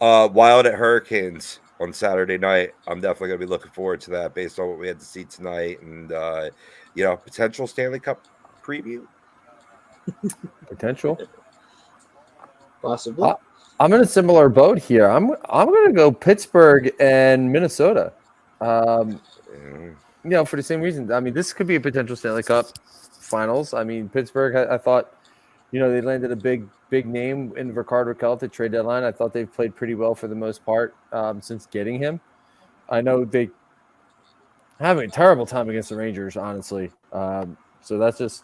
S1: Wild at Hurricanes on Saturday night. I'm definitely going to be looking forward to that based on what we had to see tonight and, potential Stanley Cup preview.
S5: Potential.
S4: Possibly.
S5: I'm in a similar boat here. I'm going to go Pittsburgh and Minnesota. For the same reason. I mean, this could be a potential Stanley Cup Finals. I mean, Pittsburgh, I thought, they landed a big name in Ricardo Rakell at the trade deadline. I thought they've played pretty well for the most part since getting him. I know they having a terrible time against the Rangers, honestly. So that's just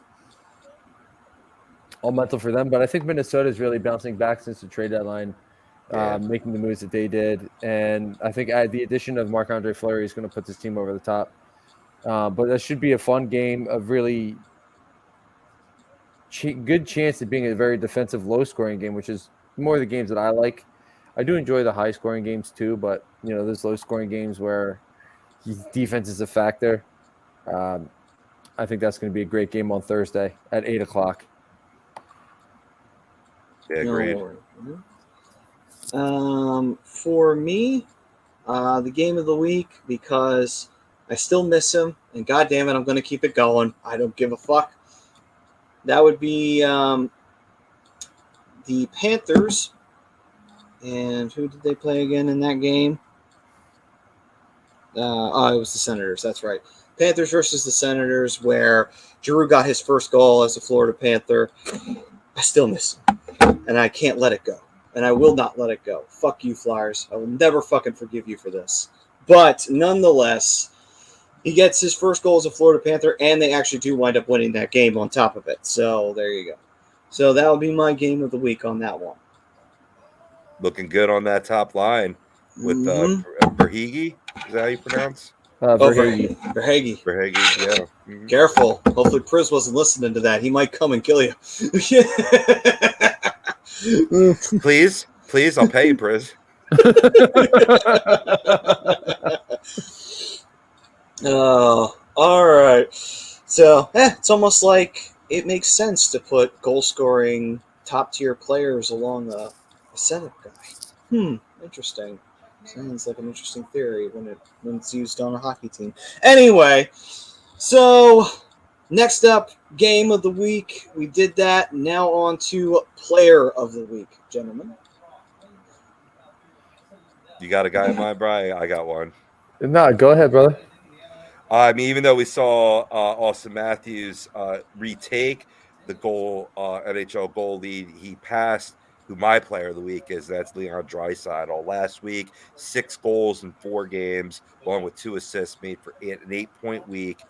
S5: all mental for them. But I think Minnesota is really bouncing back since the trade deadline, making the moves that they did. And I think the addition of Marc-Andre Fleury is going to put this team over the top. But that should be a fun game of really good chance of being a very defensive, low-scoring game, which is more the games that I like. I do enjoy the high-scoring games too, but there's low-scoring games where defense is a factor. I think that's going to be a great game on Thursday at 8:00.
S1: Yeah, agreed.
S4: For me, the game of the week, because I still miss him, and God damn it, I'm going to keep it going. I don't give a fuck. That would be the Panthers. And who did they play again in that game? It was the Senators. That's right. Panthers versus the Senators, where Giroux got his first goal as a Florida Panther. I still miss him, and I can't let it go. And I will not let it go. Fuck you, Flyers. I will never fucking forgive you for this. But nonetheless, he gets his first goal as a Florida Panther, and they actually do wind up winning that game on top of it. So there you go. So that will be my game of the week on that one.
S1: Looking good on that top line with Verhaeghe. Is that how you pronounce?
S5: Verhaeghe.
S4: Verhaeghe.
S1: Yeah. Mm-hmm.
S4: Careful. Hopefully Priz wasn't listening to that. He might come and kill you.
S1: Please, I'll pay you, Priz.
S4: Oh, all right. So, it's almost like it makes sense to put goal-scoring top-tier players along a Senate guy. Interesting. Sounds like an interesting theory when it's used on a hockey team. Anyway, so next up, game of the week. We did that. Now on to player of the week, gentlemen.
S1: You got a guy in mind, Brian? I got one.
S5: No, go ahead, brother.
S1: I mean, even though we saw Austin Matthews retake the NHL goal lead, he passed who my player of the week is. That's Leon Draisaitl. Last week, 6 goals in 4 games, along with 2 assists, made for an 8-point week.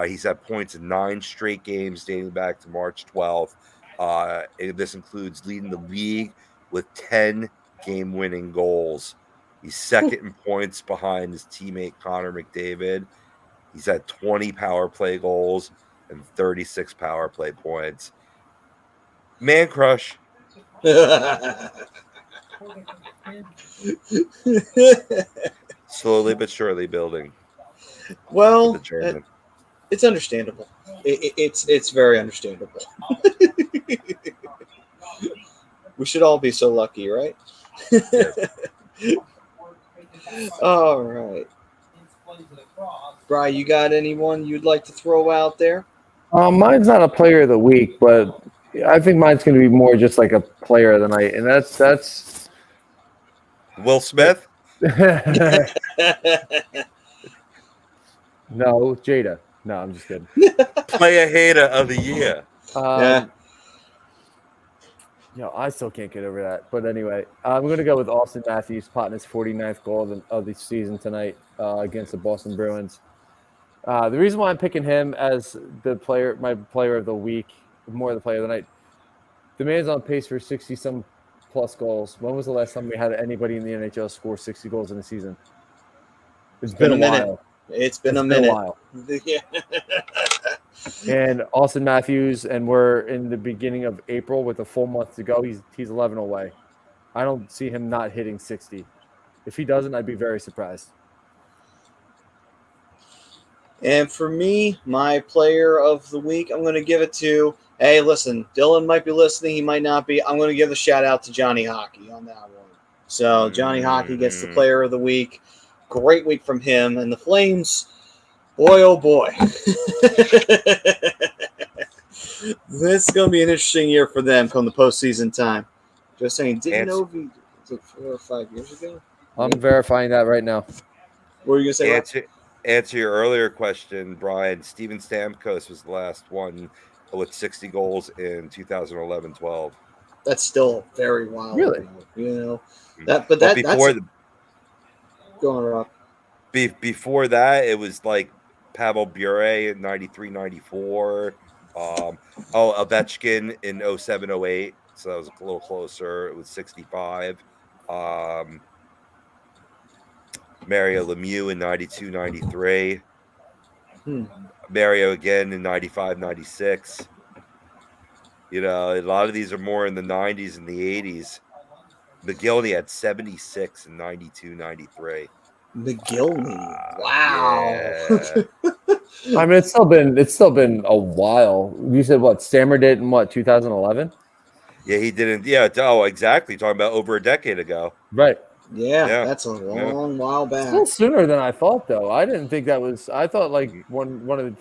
S1: He's had points in 9 straight games dating back to March 12th. This includes leading the league with 10 game-winning goals. He's second in points behind his teammate Connor McDavid. He's had 20 power play goals and 36 power play points. Man crush. Slowly but surely building.
S4: Well,
S1: the German.
S4: It's understandable. It's very understandable. We should all be so lucky, right? All right. Brian, you got anyone you'd like to throw out there?
S5: Mine's not a player of the week, but I think mine's going to be more just like a player of the night, and that's
S1: Will Smith.
S5: No, Jada. No, I'm just kidding.
S1: Player hater of the year.
S5: I still can't get over that. But anyway, I'm going to go with Austin Matthews potting his 49th goal of the season tonight against the Boston Bruins. The reason why I'm picking him as my player of the week, more the player of the night, the man's on pace for 60-some plus goals. When was the last time we had anybody in the NHL score 60 goals in a season? It's been a while.
S4: It's been a minute.
S5: And Austin Matthews, and we're in the beginning of April with a full month to go. He's 11 away. I don't see him not hitting 60. If he doesn't, I'd be very surprised.
S4: And for me, my player of the week, I'm going to give it to, hey, listen, Dylan might be listening. He might not be. I'm going to give a shout out to Johnny Hockey on that one. So Johnny Hockey gets the player of the week. Great week from him. And the Flames, boy, oh boy. This is going to be an interesting year for them come the postseason time. Just saying, didn't Ovi, was it 4 or 5 years ago?
S5: I'm verifying that right now.
S4: What were you going to say?
S1: Answer your earlier question, Brian. Steven Stamkos was the last one with 60 goals in 2011-12.
S4: That's still very wild.
S5: Really?
S4: That's going Rob.
S1: Before that, it was like Pavel Bure in 93-94. Ovechkin in 07-08. So that was a little closer. It was 65. Mario Lemieux in 92-93. Mario again in 95-96. A lot of these are more in the 90s and the 80s. McGillney had 76 in 92-93.
S4: McGillney. Wow.
S1: Yeah.
S5: I mean, it's still been a while. You said what? Stammer did in 2011?
S1: Yeah, he didn't. Yeah. Oh, exactly. Talking about over a decade ago.
S5: Right.
S4: Yeah,
S1: Yeah.
S4: that's a long while back.
S5: Still sooner than I thought, though. I didn't think that was. I thought like one of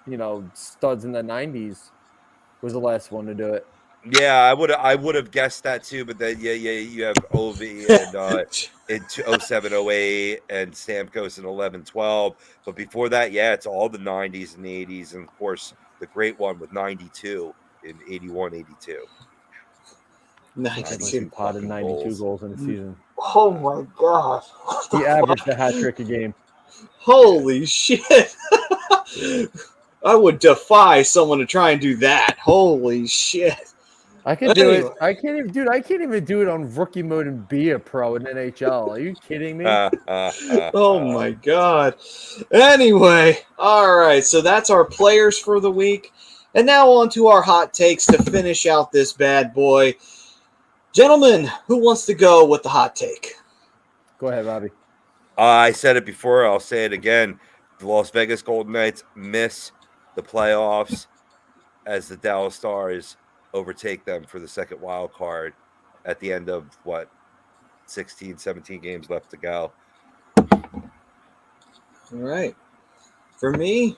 S5: the studs in the '90s was the last one to do it.
S1: Yeah, I would have guessed that too, but then you have Ovi and in 07, 08 and Stamkos in 11, 12. But before that, yeah, it's all the 90s and the 80s, and of course the great one with 92 in 81, 82.
S4: 92.
S5: He potted 92 goals in a season.
S4: Oh my gosh.
S5: He averaged a hat trick a game.
S4: Holy shit. I would defy someone to try and do that. Holy shit.
S5: I can do it. I can't even, dude. I can't even do it on rookie mode and be a pro in NHL. Are you kidding me?
S4: Oh my god. Anyway, all right. So that's our players for the week. And now on to our hot takes to finish out this bad boy. Gentlemen, who wants to go with the hot take?
S5: Go ahead, Robbie.
S1: I said it before. I'll say it again. The Las Vegas Golden Knights miss the playoffs as the Dallas Stars overtake them for the second wild card at the end of 16, 17 games left to go.
S4: All right. For me,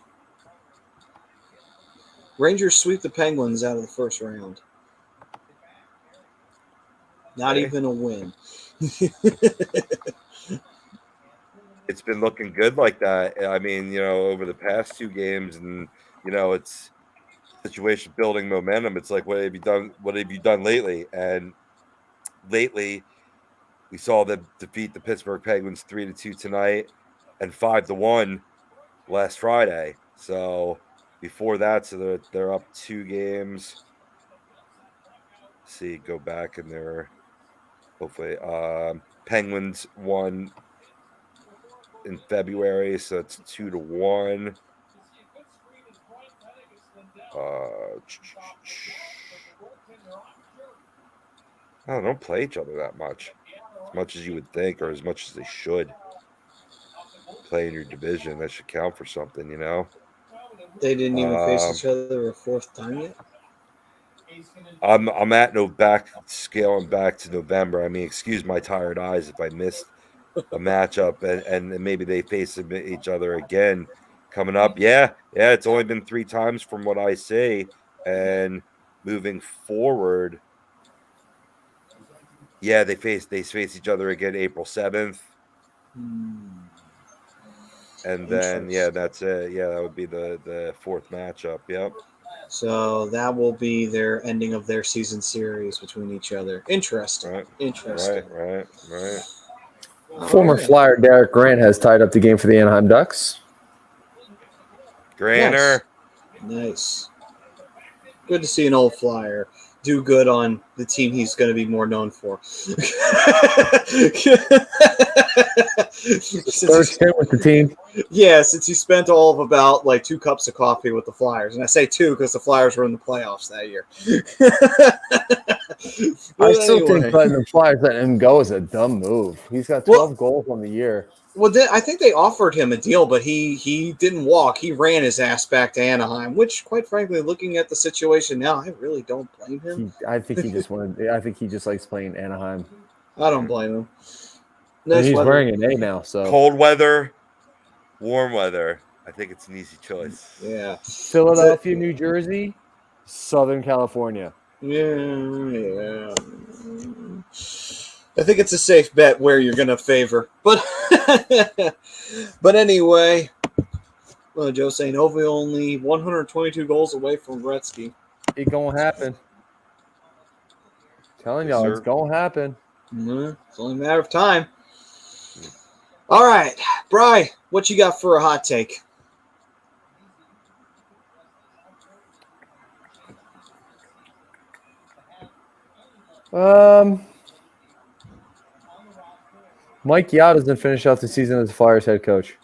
S4: Rangers sweep the Penguins out of the first round. Not even a win.
S1: It's been looking good like that. I mean, over the past two games, and it's situation building momentum. It's like, what have you done? What have you done lately? And lately, we saw them defeat the Pittsburgh Penguins 3-2 tonight, and 5-1 last Friday. So before that, so they're up 2 games. Let's see, go back and they're hopefully Penguins won in February, so it's 2-1. Don't play each other that much as you would think, or as much as they should. Play in your division, that should count for something,
S4: They didn't even face each other a fourth time yet.
S1: I'm scaling back to November. I mean, excuse my tired eyes if I missed a matchup, and maybe they face each other again coming up. Yeah, it's only been 3 times from what I see, and moving forward, yeah, they face each other again April 7th, and then that's it. Yeah, that would be the 4th matchup. Yep.
S4: So that will be their ending of their season series between each other. Interesting.
S1: Right.
S4: Interesting.
S1: Right.
S5: Former Flyer Derek Grant has tied up the game for the Anaheim Ducks.
S1: Granter.
S4: Nice. Good to see an old Flyer do good on the team he's going to be more known for.
S5: Third stint with the team.
S4: Yeah, since he spent all of about 2 cups of coffee with the Flyers. And I say 2 because the Flyers were in the playoffs that year.
S5: I still think letting the Flyers letting him go is a dumb move. He's got 12 goals on the year.
S4: Well, I think they offered him a deal, but he didn't walk. He ran his ass back to Anaheim, which, quite frankly, looking at the situation now, I really don't blame him.
S5: I think he just likes playing Anaheim.
S4: I don't blame him.
S5: He's wearing an A now, so
S1: cold weather, warm weather. I think it's an easy choice.
S4: Yeah.
S5: Philadelphia, New Jersey, Southern California.
S4: Yeah. I think it's a safe bet where you're going to favor. But anyway, Joe saying Ovi only 122 goals away from Gretzky.
S5: It going to happen. Telling y'all, it's going to happen.
S4: It's only a matter of time. All right, Bri, what you got for a hot take?
S5: Mike Yao doesn't finish out the season as the Flyers head coach.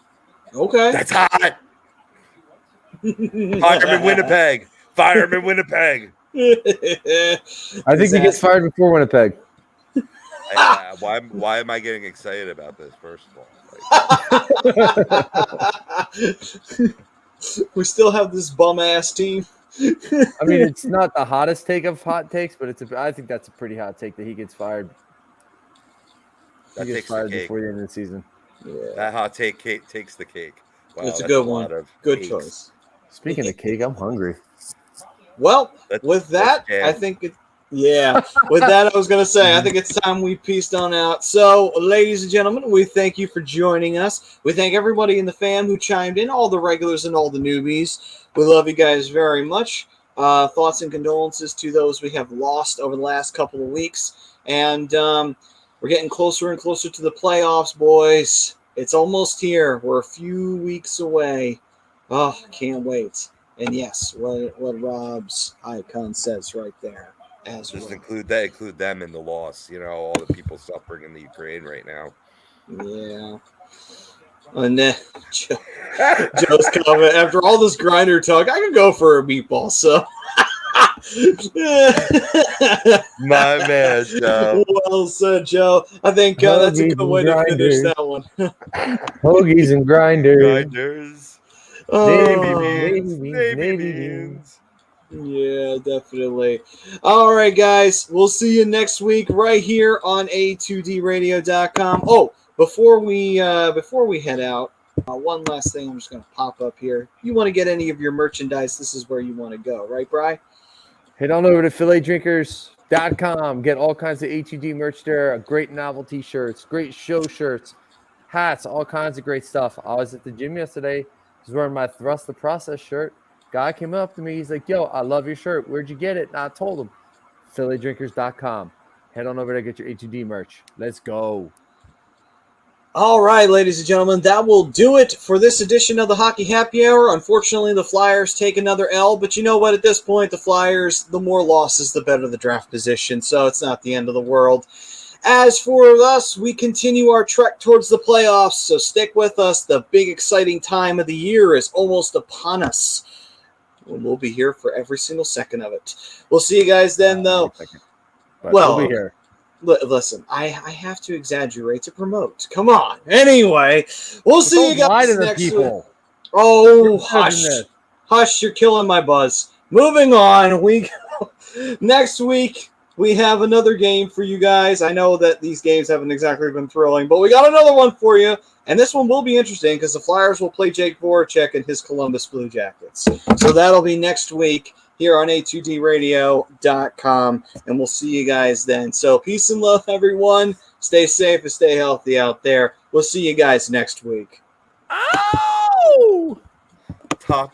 S4: Okay.
S1: That's hot. Fireman Winnipeg. Fireman Winnipeg.
S5: I think he gets fired before Winnipeg.
S1: Why am I getting excited about this, first of all?
S4: We still have this bum-ass team.
S5: I mean, it's not the hottest take of hot takes, but I think that's a pretty hot take that he gets fired.
S1: That
S5: He gets
S1: takes the
S5: fired
S1: cake.
S5: before the end of the season.
S4: Yeah,
S1: That hot take takes the cake. Wow,
S4: it's a
S1: that's
S4: good
S1: lot
S4: one.
S1: of
S4: Good
S1: cakes.
S4: choice.
S5: Speaking of cake, I'm hungry.
S4: Well,
S1: Let's-
S4: with that,
S1: let's jam.
S4: I think it. Yeah, with that, I was going to say, I think it's time we peaced on out. So, ladies and gentlemen, we thank you for joining us. We thank everybody in the fam who chimed in, all the regulars and all the newbies. We love you guys very much. Thoughts and condolences to those we have lost over the last couple of weeks. And we're getting closer and closer to the playoffs, boys. It's almost here. We're a few weeks away. Oh, can't wait. And yes, what Rob's icon says right there. As
S1: Just
S4: well.
S1: include them in the loss. You know, all the people suffering in the Ukraine right now.
S4: Yeah. And then Joe's comment, after all this grinder talk, I could go for a meatball, so.
S1: My man, Joe.
S4: Well said, Joe. I think that's a good way to finish that one.
S5: Hoagies and grinders.
S1: Grinders. Navy beans.
S4: Yeah, definitely. All right, guys. We'll see you next week right here on A2DRadio.com. Oh, before we head out, one last thing I'm just going to pop up here. If you want to get any of your merchandise, this is where you want to go. Right, Bri?
S5: Head on over to FiletDrinkers.com. Get all kinds of A2D merch there. Great novelty shirts, great show shirts, hats, all kinds of great stuff. I was at the gym yesterday. I was wearing my Thrust the Process shirt. Guy came up to me. He's like, yo, I love your shirt. Where'd you get it? And I told him, FiletDrinkers.com. Head on over to get your A2D merch. Let's go.
S4: All right, ladies and gentlemen, that will do it for this edition of the Hockey Happy Hour. Unfortunately, the Flyers take another L, but you know what? At this point, the Flyers, the more losses, the better the draft position, so it's not the end of the world. As for us, we continue our trek towards the playoffs, so stick with us. The big, exciting time of the year is almost upon us. We'll be here for every single second of it. We'll see you guys then, though.
S5: But
S4: Well,
S5: we'll be here.
S4: Listen, I have to exaggerate to promote. Come on. Anyway, we'll see you
S5: Don't lie
S4: guys
S5: to the
S4: next week.
S5: people.
S4: Oh,
S5: You're
S4: hush.
S5: judging this.
S4: Hush, you're killing my buzz. Moving on. Next week, we have another game for you guys. I know that these games haven't exactly been thrilling, but we got another one for you. And this one will be interesting because the Flyers will play Jake Voracek and his Columbus Blue Jackets. So that'll be next week here on A2DRadio.com. And we'll see you guys then. So peace and love, everyone. Stay safe and stay healthy out there. We'll see you guys next week.
S1: Ow! Taco.